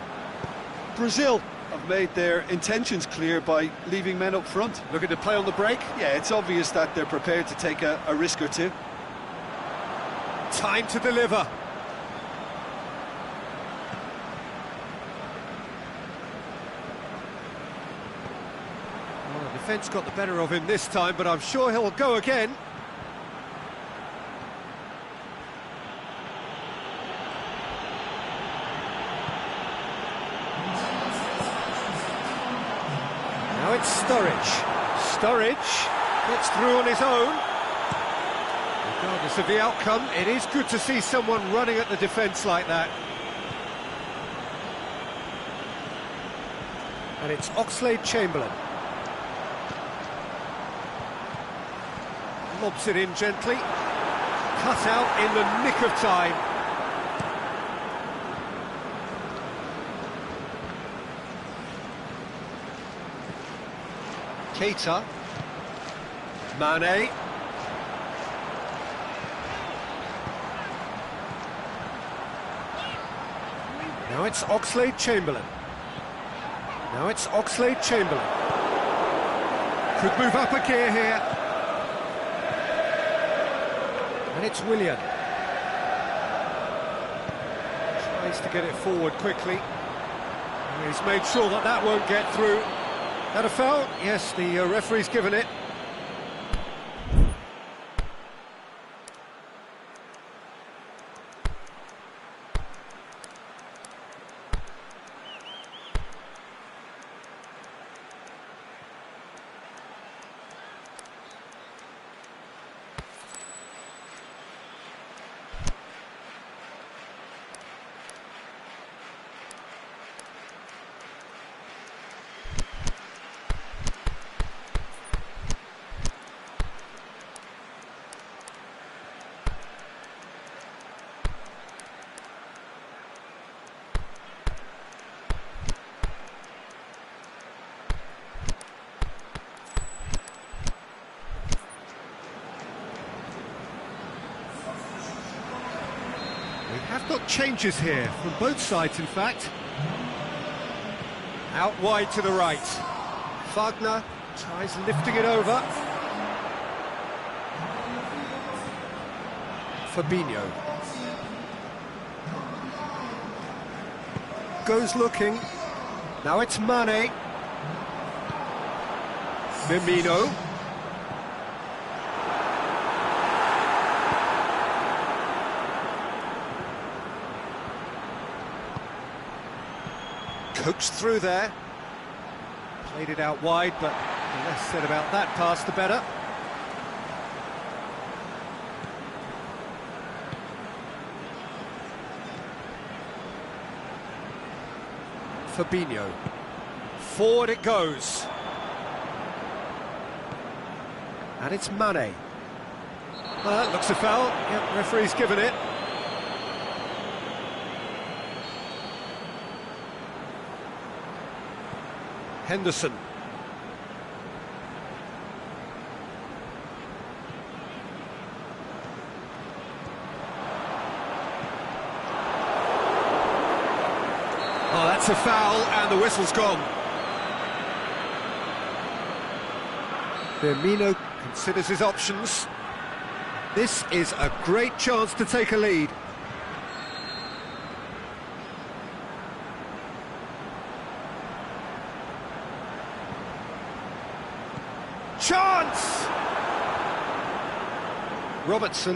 Brazil have made their intentions clear by leaving men up front. Looking to play on the break. Yeah, it's obvious that they're prepared to take a risk or two. Time to deliver. Well, the defence got the better of him this time, but I'm sure he'll go again. Now it's Sturridge. Sturridge gets through on his own. Regardless of the outcome, it is good to see someone running at the defence like that. And it's Oxlade-Chamberlain. Lobs it in gently. Cut out in the nick of time. Keita. Mane. Now it's Oxlade-Chamberlain. Now it's Oxlade-Chamberlain. Could move up a gear here. And it's Willian. Tries to get it forward quickly. And he's made sure that that won't get through. That a foul? Yes, the referee's given it. We have got changes here, from both sides in fact. Out wide to the right. Wagner tries lifting it over. Fabinho. Goes looking. Now it's Mane. Firmino. Coaxed through there. Played it out wide, but the less said about that pass, the better. Fabinho. Forward it goes. And it's Mane. Well, that looks a foul. Yep, referee's given it. Henderson. Oh, that's a foul, and the whistle's gone. Firmino considers his options. This is a great chance to take a lead. Chance! Robertson.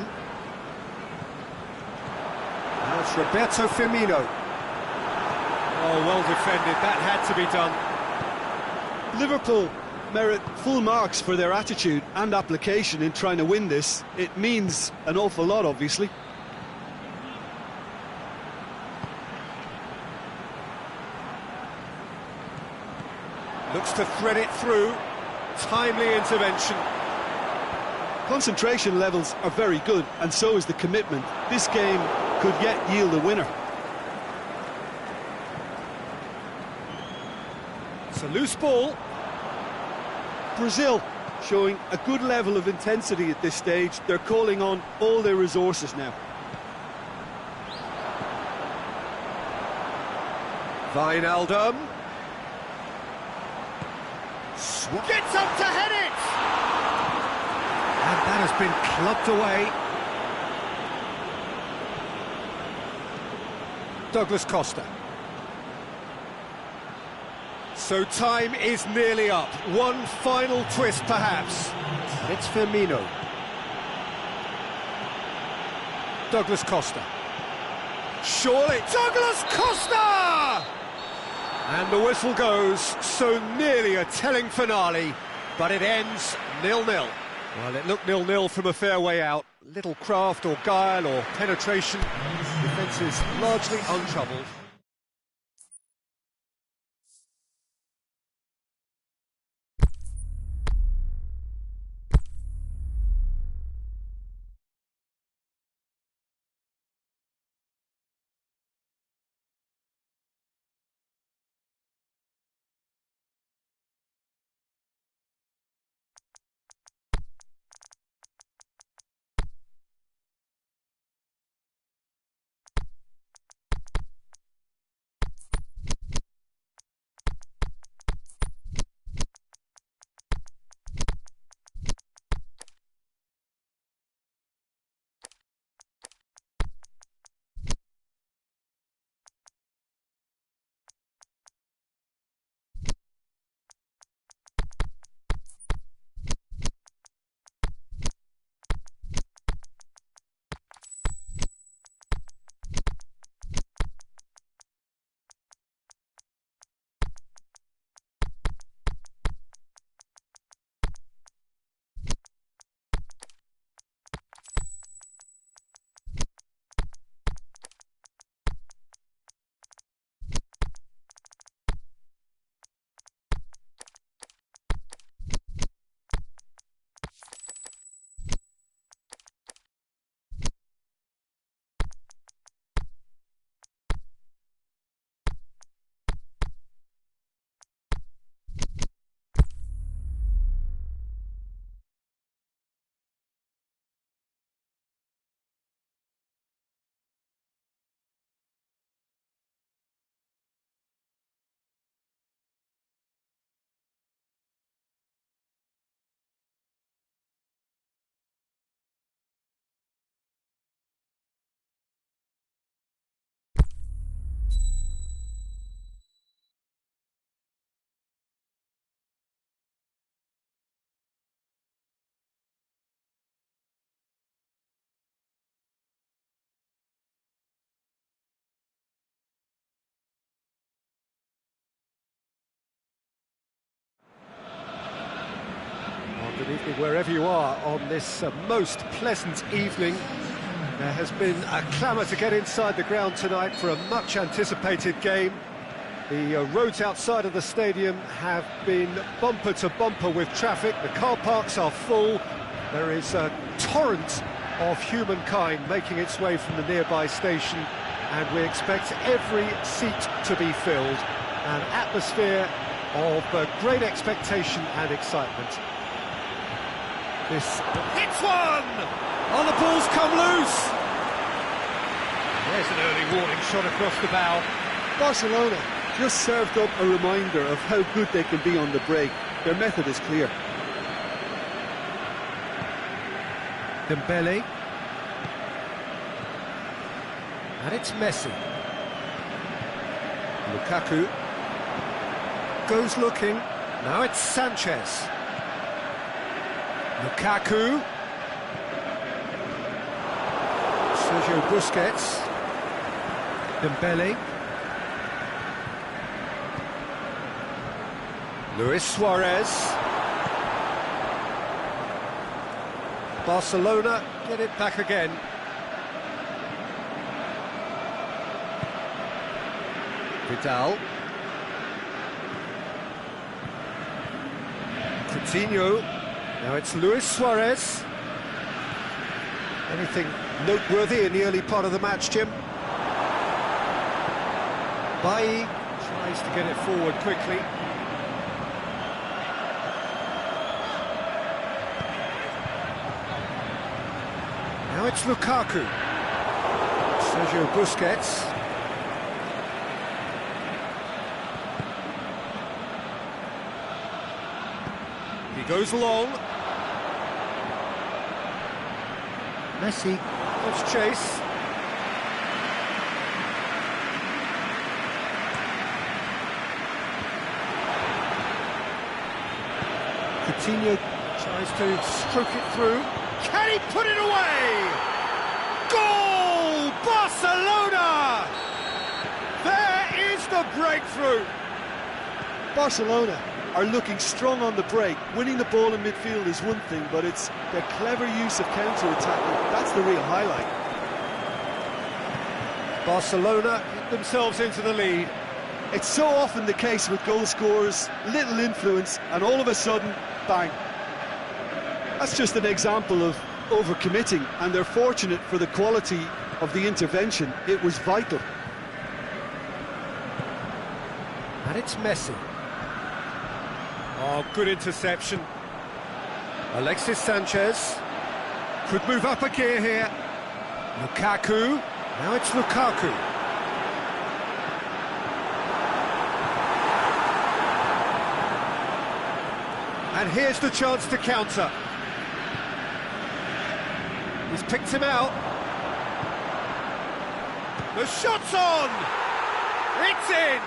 Now it's Roberto Firmino. Oh, well defended, that had to be done. Liverpool merit full marks for their attitude and application in trying to win this. It means an awful lot, obviously. Looks to thread it through. Timely intervention. Concentration levels are very good, and so is the commitment. This game could yet yield a winner. It's a loose ball. Brazil showing a good level of intensity at this stage. They're calling on all their resources now. Wijnaldum. Gets up to head it! And that has been clubbed away. Douglas Costa. So time is nearly up. One final twist, perhaps. And it's Firmino. Douglas Costa. Surely, Douglas Costa! And the whistle goes, so nearly a telling finale, but it ends 0-0. Well, it looked 0-0 from a fair way out. Little craft or guile or penetration. Defence is largely untroubled. evening wherever you are on this most pleasant evening. There has been a clamour to get inside the ground tonight for a much anticipated game. The roads outside of the stadium have been bumper to bumper with traffic. The car parks are full. There is a torrent of humankind making its way from the nearby station, and we expect every seat to be filled. An atmosphere of great expectation and excitement. This hits one! Oh, the ball's come loose! There's an early warning shot across the bow. Barcelona just served up a reminder of how good they can be on the break. Their method is clear. Dembele. And it's Messi. Lukaku. Goes looking. Now it's Sanchez. Lukaku. Sergio Busquets. Dembele. Luis Suarez. Barcelona get it back again. Vidal. Coutinho. Now it's Luis Suarez. Anything noteworthy in the early part of the match, Jim? Bailly tries to get it forward quickly. Now it's Lukaku. Sergio Busquets. He goes long. Messi. Let's chase. Coutinho tries to stroke it through. Can he put it away? Goal! Barcelona! There is the breakthrough. Barcelona are looking strong on the break. Winning the ball in midfield is one thing, but it's their clever use of counter-attacking. That's the real highlight. Barcelona get themselves into the lead. It's so often the case with goal scorers, little influence, and all of a sudden, bang. That's just an example of overcommitting, and they're fortunate for the quality of the intervention. It was vital. And it's Messi. Oh, good interception. Alexis Sanchez could move up a gear here. Lukaku. Now it's Lukaku. And here's the chance to counter. He's picked him out. The shot's on! It's in!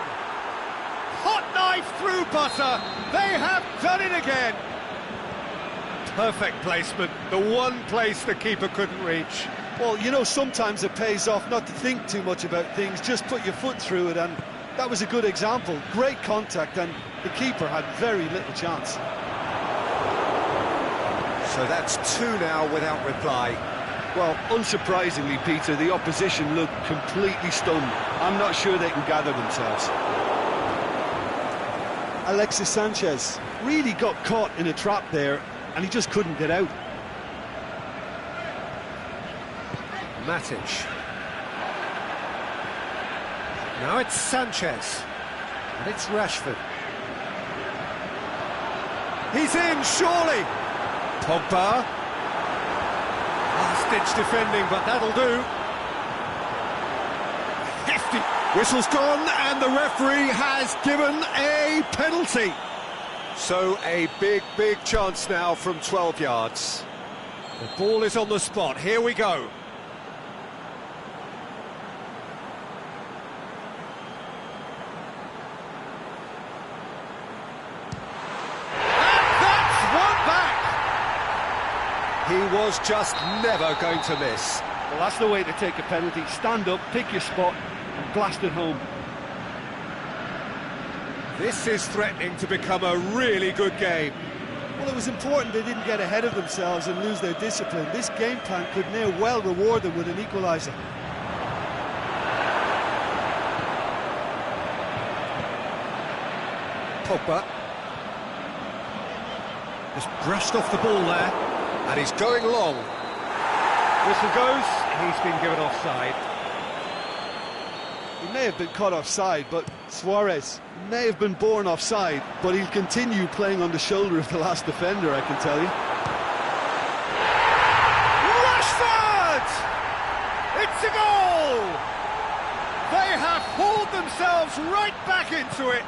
Hot knife through butter. They have done it again. Perfect placement. The one place the keeper couldn't reach. Well, you know, sometimes it pays off not to think too much about things. Just put your foot through it, and that was a good example. Great contact, and the keeper had very little chance. So that's two now without reply. Well, unsurprisingly, Peter, the opposition look completely stunned. I'm not sure they can gather themselves. Alexis Sanchez really got caught in a trap there, and he just couldn't get out. Matic. Now it's Sanchez. And it's Rashford. He's in, surely! Pogba. Last-ditch defending, but that'll do. Hefty. Whistle's gone, and the referee has given a penalty. So a big, big chance now from 12 yards. The ball is on the spot. Here we go. He was just never going to miss. Well, that's the way to take a penalty. Stand up, pick your spot, and blast it home. This is threatening to become a really good game. Well, it was important they didn't get ahead of themselves and lose their discipline. This game plan could now well reward them with an equaliser. Pogba. Just brushed off the ball there, and he's going long. Whistle goes, he's been given offside. He may have been caught offside, but Suarez may have been born offside, but he'll continue playing on the shoulder of the last defender, I can tell you. Rashford! It's a goal! They have hauled themselves right back into it.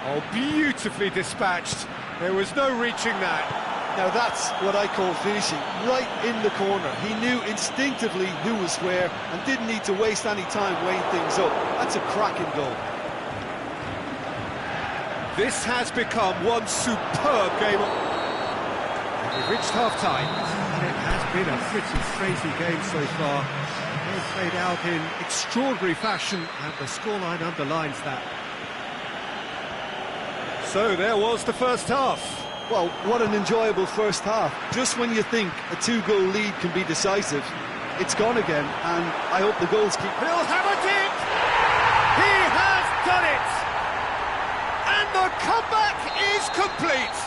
Oh, beautifully dispatched. There was no reaching that. Now that's what I call finishing, right in the corner. He knew instinctively who was where and didn't need to waste any time weighing things up. That's a cracking goal. This has become one superb game. We've reached half-time, and it has been a pretty crazy game so far. They've played out in extraordinary fashion, and the scoreline underlines that. So there was the first half. Well, what an enjoyable first half. Just when you think a two-goal lead can be decisive, it's gone again, and I hope the goals keep... He'll hammer it! He has done it! And the comeback is complete!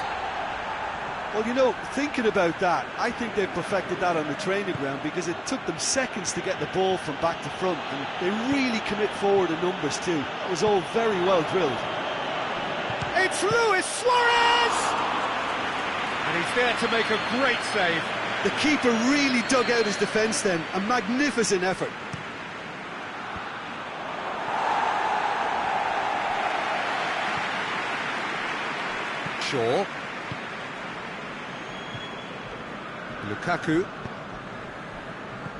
Well, you know, thinking about that, I think they've perfected that on the training ground because it took them seconds to get the ball from back to front, and they really commit forward in numbers too. That was all very well drilled. It's Luis Suarez! And he's there to make a great save. The keeper really dug out his defence then. A magnificent effort. Shaw. Lukaku.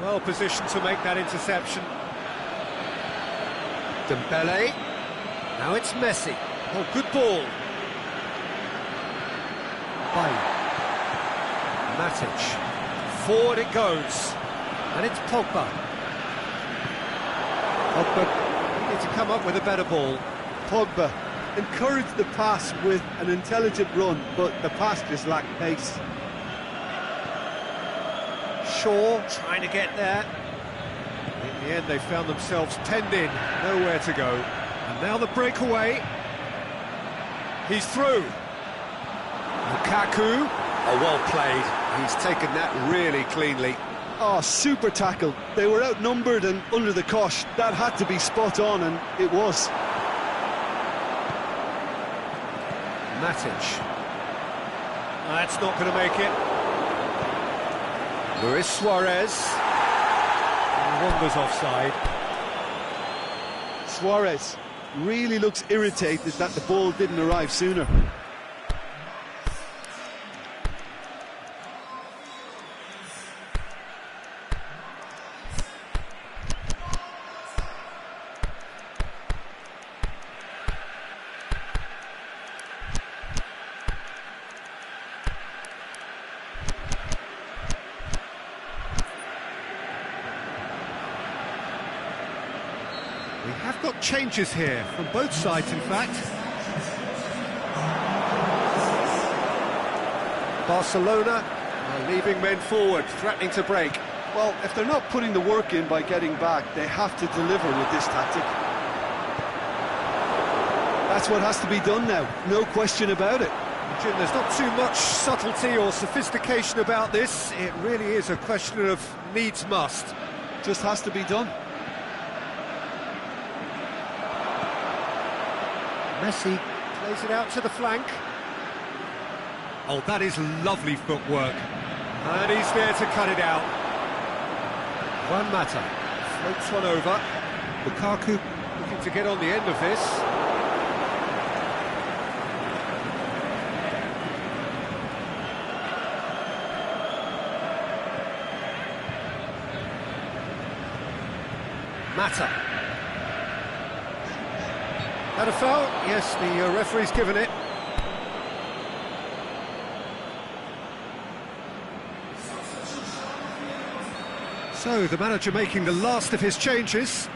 Well positioned to make that interception. Dembele. Now it's Messi. Oh, good ball. Bay. Matic. Forward it goes. And it's Pogba. Pogba needs to come up with a better ball. Pogba encouraged the pass with an intelligent run, but the pass just lacked pace. Shaw trying to get there. In the end, they found themselves penned in, nowhere to go. And now the breakaway. He's through. Lukaku. Oh, well played. He's taken that really cleanly. Oh, super tackle. They were outnumbered and under the cosh. That had to be spot on, and it was. Matic. That's not going to make it. Luis Suarez. Wanders offside. Suarez really looks irritated that the ball didn't arrive sooner. We have got changes here, from both sides in fact. Barcelona are leaving men forward, threatening to break. Well, if they're not putting the work in by getting back, they have to deliver with this tactic. That's what has to be done now, no question about it. Jim, there's not too much subtlety or sophistication about this. It really is a question of needs must. Just has to be done. Messi plays it out to the flank. Oh, that is lovely footwork. And he's there to cut it out. Juan Mata floats one over. Lukaku looking to get on the end of this. Mata. That a foul? Yes, the referee's given it. So, the manager making the last of his changes.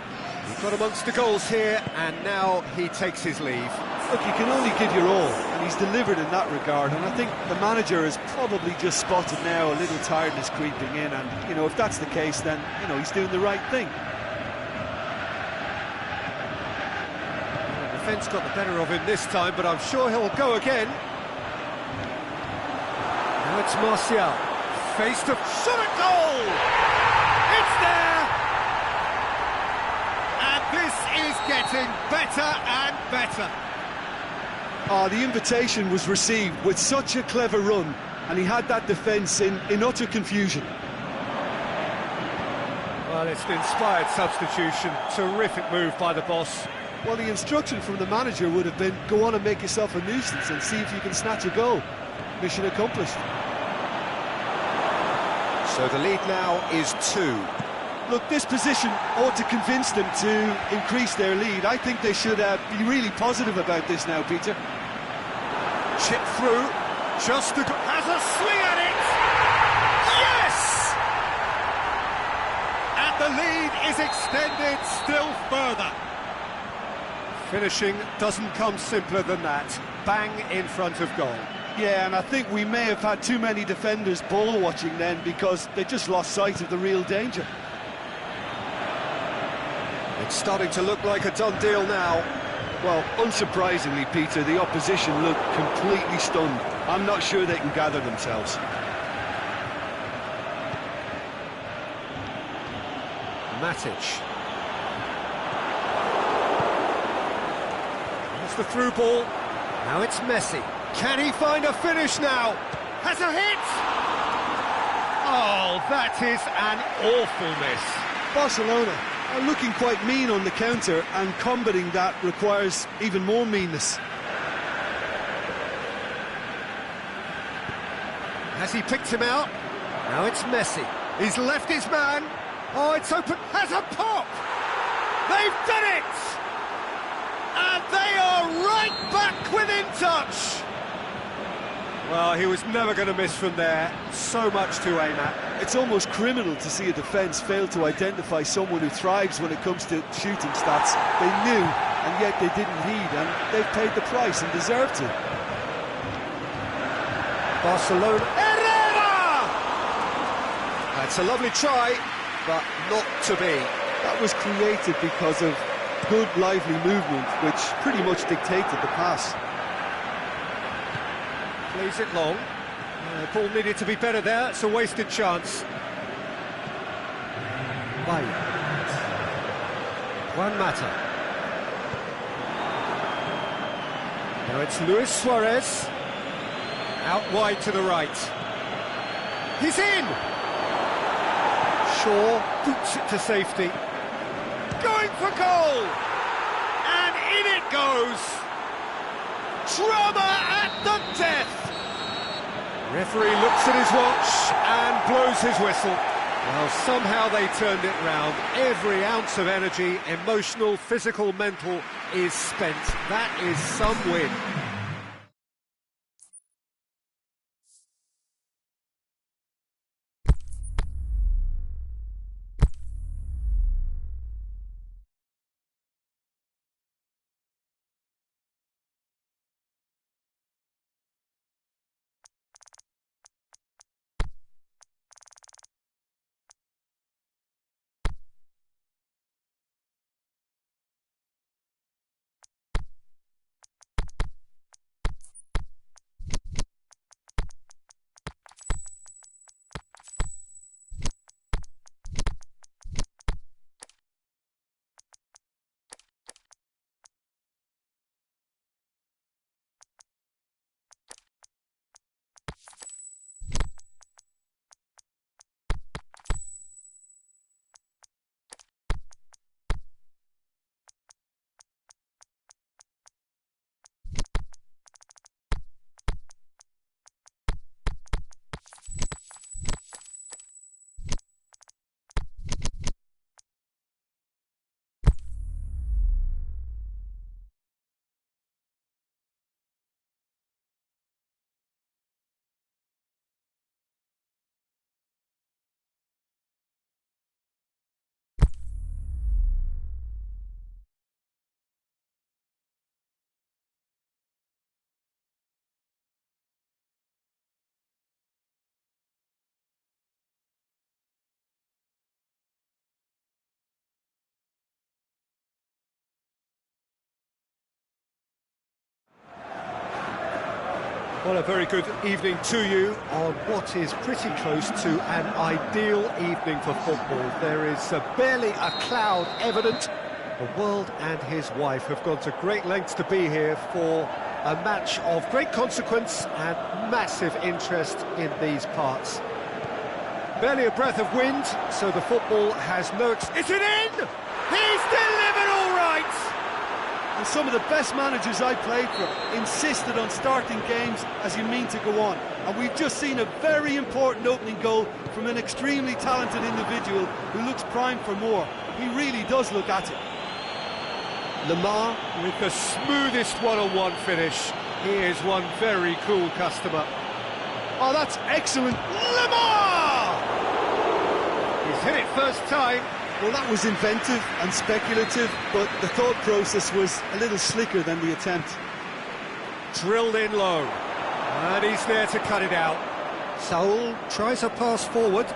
He's got amongst the goals here, and now he takes his leave. Look, you can only give your all, and he's delivered in that regard, and I think the manager has probably just spotted now a little tiredness creeping in, and, you know, if that's the case, then, you know, he's doing the right thing. The defence got the better of him this time, but I'm sure he'll go again. Now it's Martial. Face to shot at goal! It's there! And this is getting better and better. The invitation was received with such a clever run, and he had that defence in utter confusion. Well, it's an inspired substitution. Terrific move by the boss. Well, the instruction from the manager would have been, go on and make yourself a nuisance and see if you can snatch a goal. Mission accomplished. So the lead now is 2. Look, this position ought to convince them to increase their lead. I think they should be really positive about this now, Peter. Chip through, just has a swing at it! Yes! And the lead is extended still further. Finishing doesn't come simpler than that. Bang in front of goal. Yeah, and I think we may have had too many defenders ball watching then, because they just lost sight of the real danger. It's starting to look like a done deal now. Well, unsurprisingly, Peter, the opposition look completely stunned. I'm not sure they can gather themselves. Matic. There's the through ball. Now it's Messi. Can he find a finish now? Has a hit! Oh, that is an awful miss. Barcelona are looking quite mean on the counter, and combating that requires even more meanness. Has he picked him out? Now it's Messi. He's left his man. Oh, it's open. Has a pop! They've done it! And they are right back within touch! Well, he was never going to miss from there. So much to aim at. It's almost criminal to see a defence fail to identify someone who thrives when it comes to shooting stats. They knew, and yet they didn't heed, and they've paid the price and deserve to. Barcelona. Herrera! That's a lovely try, but not to be. That was created because of good, lively movement, which pretty much dictated the pass. Plays it long. The ball needed to be better there. It's a wasted chance. Juan Mata. Now it's Luis Suarez. Out wide to the right. He's in! Shaw boots it to safety. Going for goal! And in it goes! Drama at the death! Referee looks at his watch and blows his whistle. Well, somehow they turned it round. Every ounce of energy, emotional, physical, mental, is spent. That is some win. Well, a very good evening to you on what is pretty close to an ideal evening for football. There is barely a cloud evident. The world and his wife have gone to great lengths to be here for a match of great consequence and massive interest in these parts. Barely a breath of wind, so the football has no... Is it in? He's delivered all right! And some of the best managers I played for insisted on starting games as you mean to go on. And we've just seen a very important opening goal from an extremely talented individual who looks primed for more. He really does look at it. Lamar with the smoothest one-on-one finish. He is one very cool customer. Oh, that's excellent. Lamar! He's hit it first time. Well, that was inventive and speculative, but the thought process was a little slicker than the attempt. Drilled in low. And he's there to cut it out. Saul tries a pass forward.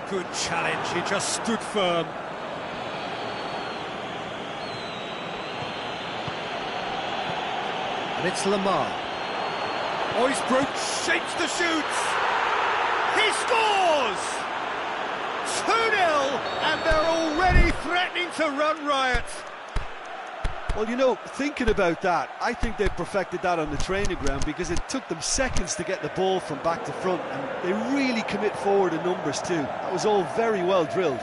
Good challenge, he just stood firm. And it's Lamar. Oh, he's broke, shapes the shoots. He scores! 2-0, and they're already threatening to run riot. Well, you know, thinking about that, I think they perfected that on the training ground because it took them seconds to get the ball from back to front, and they really commit forward in numbers too. That was all very well drilled.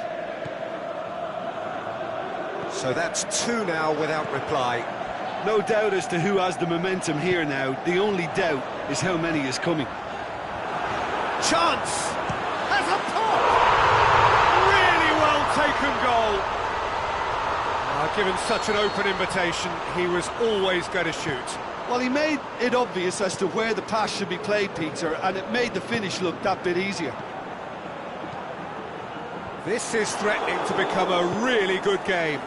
So that's 2 now without reply. No doubt as to who has the momentum here now. The only doubt is how many is coming. Chance! Has a pop! Really well taken goal. Given such an open invitation, he was always going to shoot. Well, he made it obvious as to where the pass should be played, Peter, and it made the finish look that bit easier. This is threatening to become a really good game.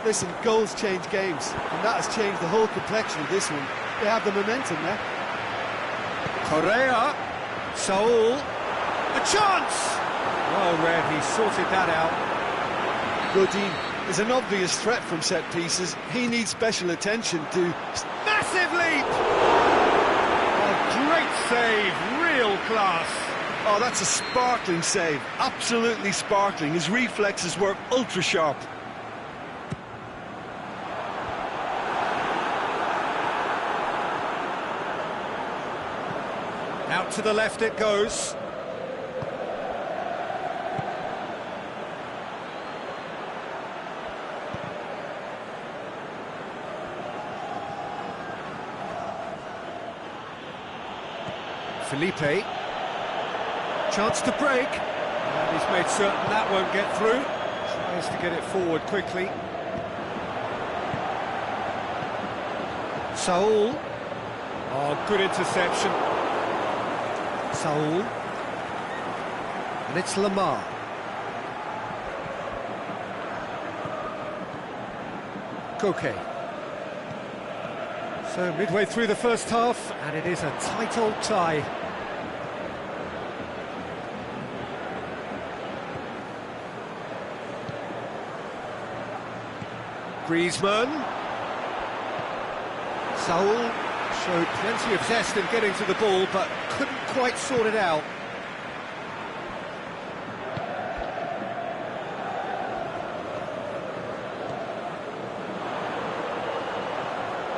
Listen, goals change games, and that has changed the whole complexion of this one. They have the momentum now. Correa, Saul, a chance! Well read, he sorted that out. Godin is an obvious threat from set pieces. He needs special attention to... Massive leap! Oh, great save, real class. Oh, that's a sparkling save, absolutely sparkling. His reflexes were ultra sharp. Out to the left it goes. Felipe. Chance to break. And he's made certain that won't get through. Tries to get it forward quickly. Saul. Oh, good interception. Saul. And it's Lamar. Koke. So midway through the first half, and it is a tight old tie. Griezmann. Saul showed plenty of zest in getting to the ball, but couldn't quite sort it out.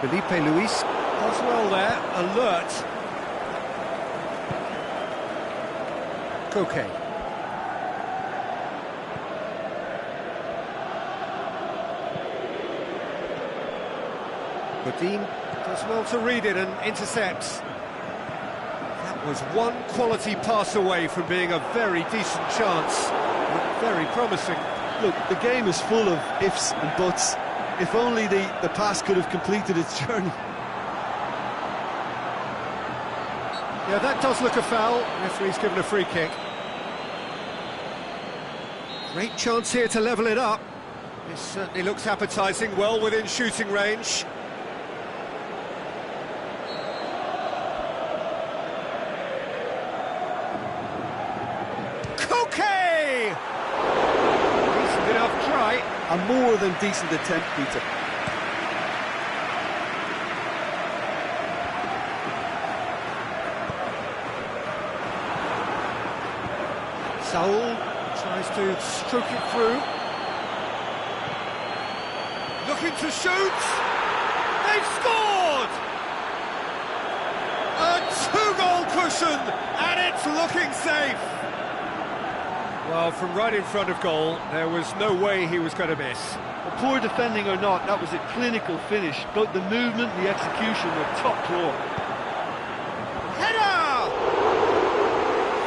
Felipe Luis does well there, alert. Koke. Godin does well to read it and intercepts. That was one quality pass away from being a very decent chance. Very promising. Look, the game is full of ifs and buts. If only the pass could have completed its journey. Yeah, that does look a foul. Referee's given a free kick. Great chance here to level it up. This certainly looks appetising, well within shooting range. A more than decent attempt, Peter. Saul tries to stroke it through. Looking to shoot. They've scored! A two-goal cushion, and it's looking safe. Well, from right in front of goal, there was no way he was going to miss. Well, poor defending or not, that was a clinical finish. Both the movement and the execution were top drawer. Header!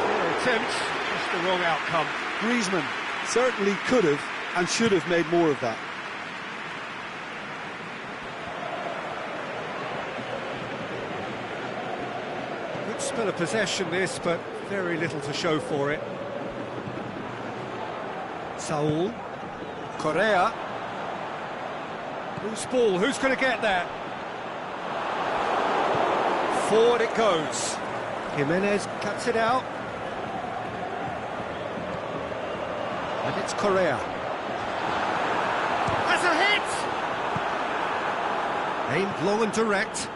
Fair attempt, just the wrong outcome. Griezmann certainly could have and should have made more of that. Good spell of possession this, but very little to show for it. Saul, Correa. Loose ball, who's going to get that? Forward it goes. Jimenez cuts it out. And it's Correa. Has a hit! Aimed low and direct.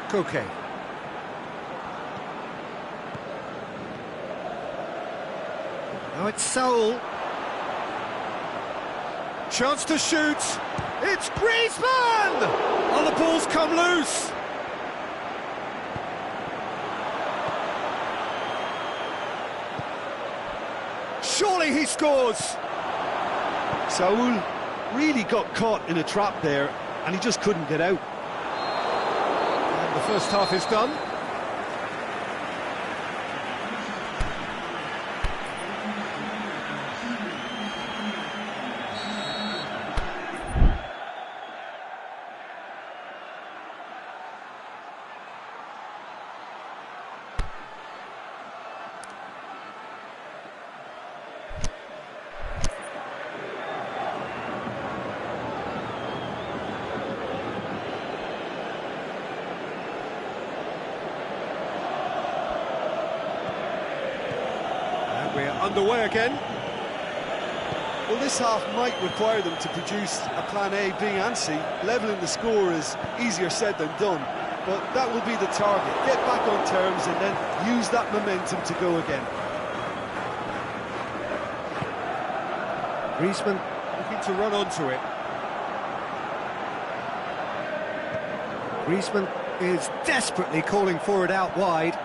Phuc. Now it's Saul. Chance to shoot. It's Griezmann! Oh, the ball's come loose. Surely he scores. Saul really got caught in a trap there, and he just couldn't get out. And the first half is done. We're underway again. Well, this half might require them to produce a plan A, B and C. Levelling the score is easier said than done, but that will be the target. Get back on terms and then use that momentum to go again. Griezmann looking to run onto it. Griezmann is desperately calling for it out wide.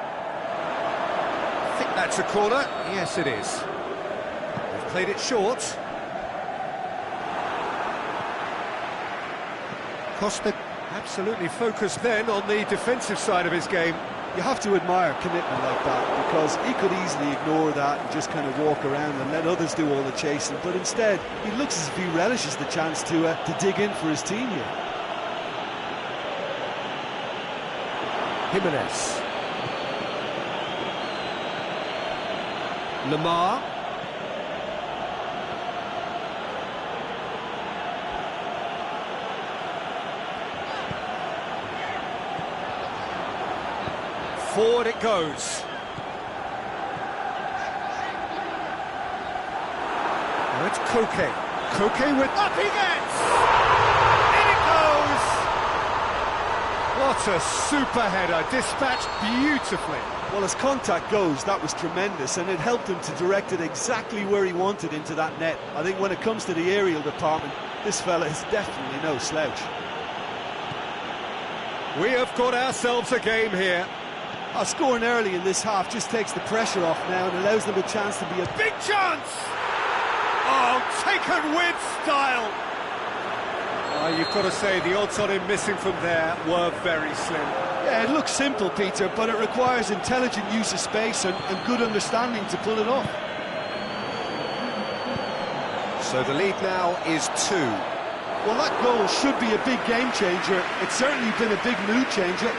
I think that's a corner. Yes, it is. They've played it short. Costa absolutely focused then on the defensive side of his game. You have to admire commitment like that, because he could easily ignore that and just kind of walk around and let others do all the chasing, but instead he looks as if he relishes the chance to dig in for his team here. Jimenez. Lamar. Forward it goes. Now it's Phuc. Phuc with... Up he gets! In it goes! What a super header, dispatched beautifully. Well, as contact goes, that was tremendous, and it helped him to direct it exactly where he wanted into that net. I think when it comes to the aerial department, this fella is definitely no slouch. We have got ourselves a game here. Scoring early in this half just takes the pressure off now and allows them a chance to be a big chance! Oh, taken with style! You've got to say, the odds on him missing from there were very slim. Yeah, it looks simple, Peter, but it requires intelligent use of space and good understanding to pull it off. So the lead now is 2. Well, that goal should be a big game changer. It's certainly been a big mood changer.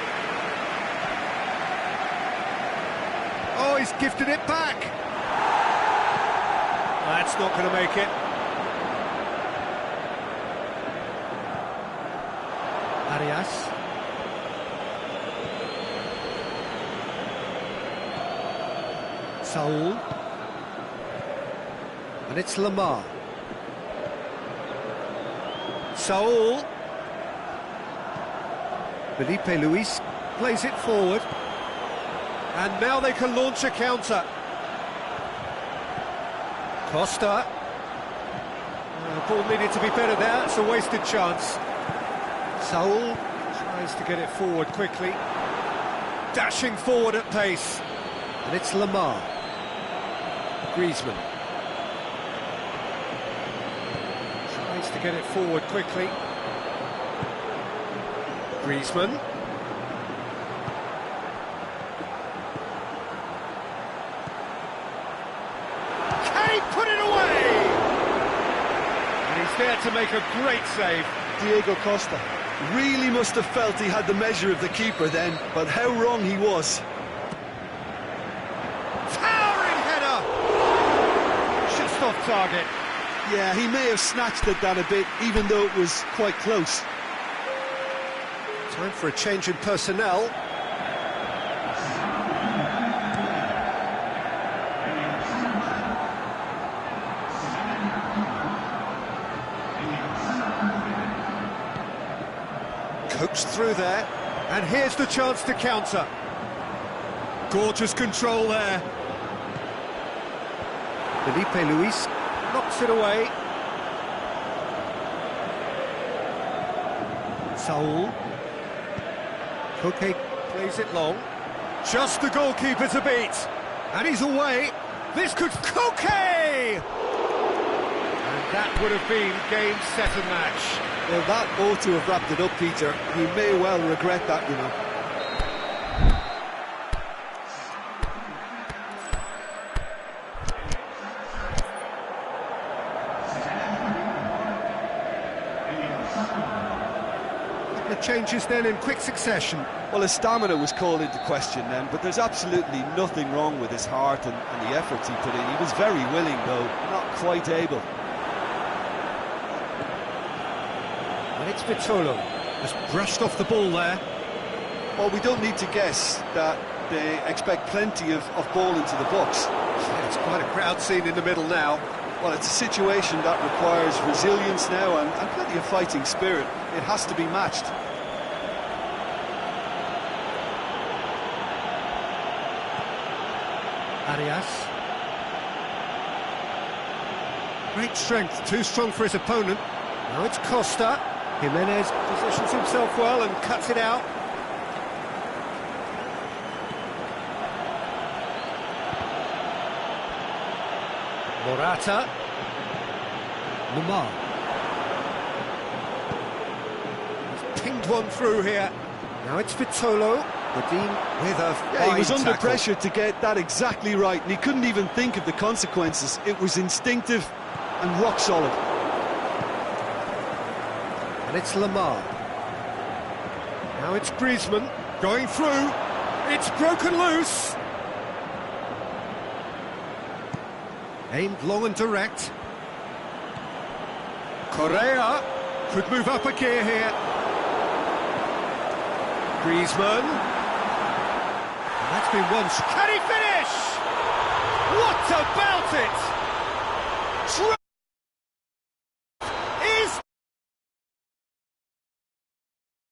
Oh, he's gifted it back. That's not going to make it. Arias. Saul. And it's Lamar. Saul. Felipe Luis plays it forward. And now they can launch a counter. Costa. Ball needed to be better there, it's a wasted chance. Saul tries to get it forward quickly. Dashing forward at pace. And it's Lamar. Griezmann. Tries to get it forward quickly. Griezmann. Can he put it away? And he's there to make a great save. Diego Costa Really must have felt he had the measure of the keeper then, but how wrong he was. Towering header! Just off target. Yeah, he may have snatched at that a bit, even though it was quite close. Time for a change in personnel. Coaxed through there, and here's the chance to counter. Gorgeous control there. Felipe Luis knocks it away. Saul. Phuc plays it long. Just the goalkeeper to beat. And he's away. This could... Phuc! And that would have been game, set and match. Well, that ought to have wrapped it up, Peter. He may well regret that, you know. The changes then in quick succession. Well, his stamina was called into question then, but there's absolutely nothing wrong with his heart and the efforts he put in. He was very willing, though, not quite able. And it's Vitolo. Just brushed off the ball there. Well, we don't need to guess that they expect plenty of ball into the box. Yeah, it's quite a crowd scene in the middle now. Well, it's a situation that requires resilience now and plenty of fighting spirit. It has to be matched. Arias. Great strength, too strong for his opponent. Now it's Costa. Jimenez positions himself well and cuts it out. Morata. Lamar. He's pinged one through here. Now it's Vitolo. Godin with a fine he was under tackle. pressure to get that exactly right, and he couldn't even think of the consequences. It was instinctive and rock solid. And it's Lamar. Now it's Griezmann going through. It's broken loose. Aimed long and direct. Correa could move up a gear here. Griezmann. And that's been one. Can he finish? What about it?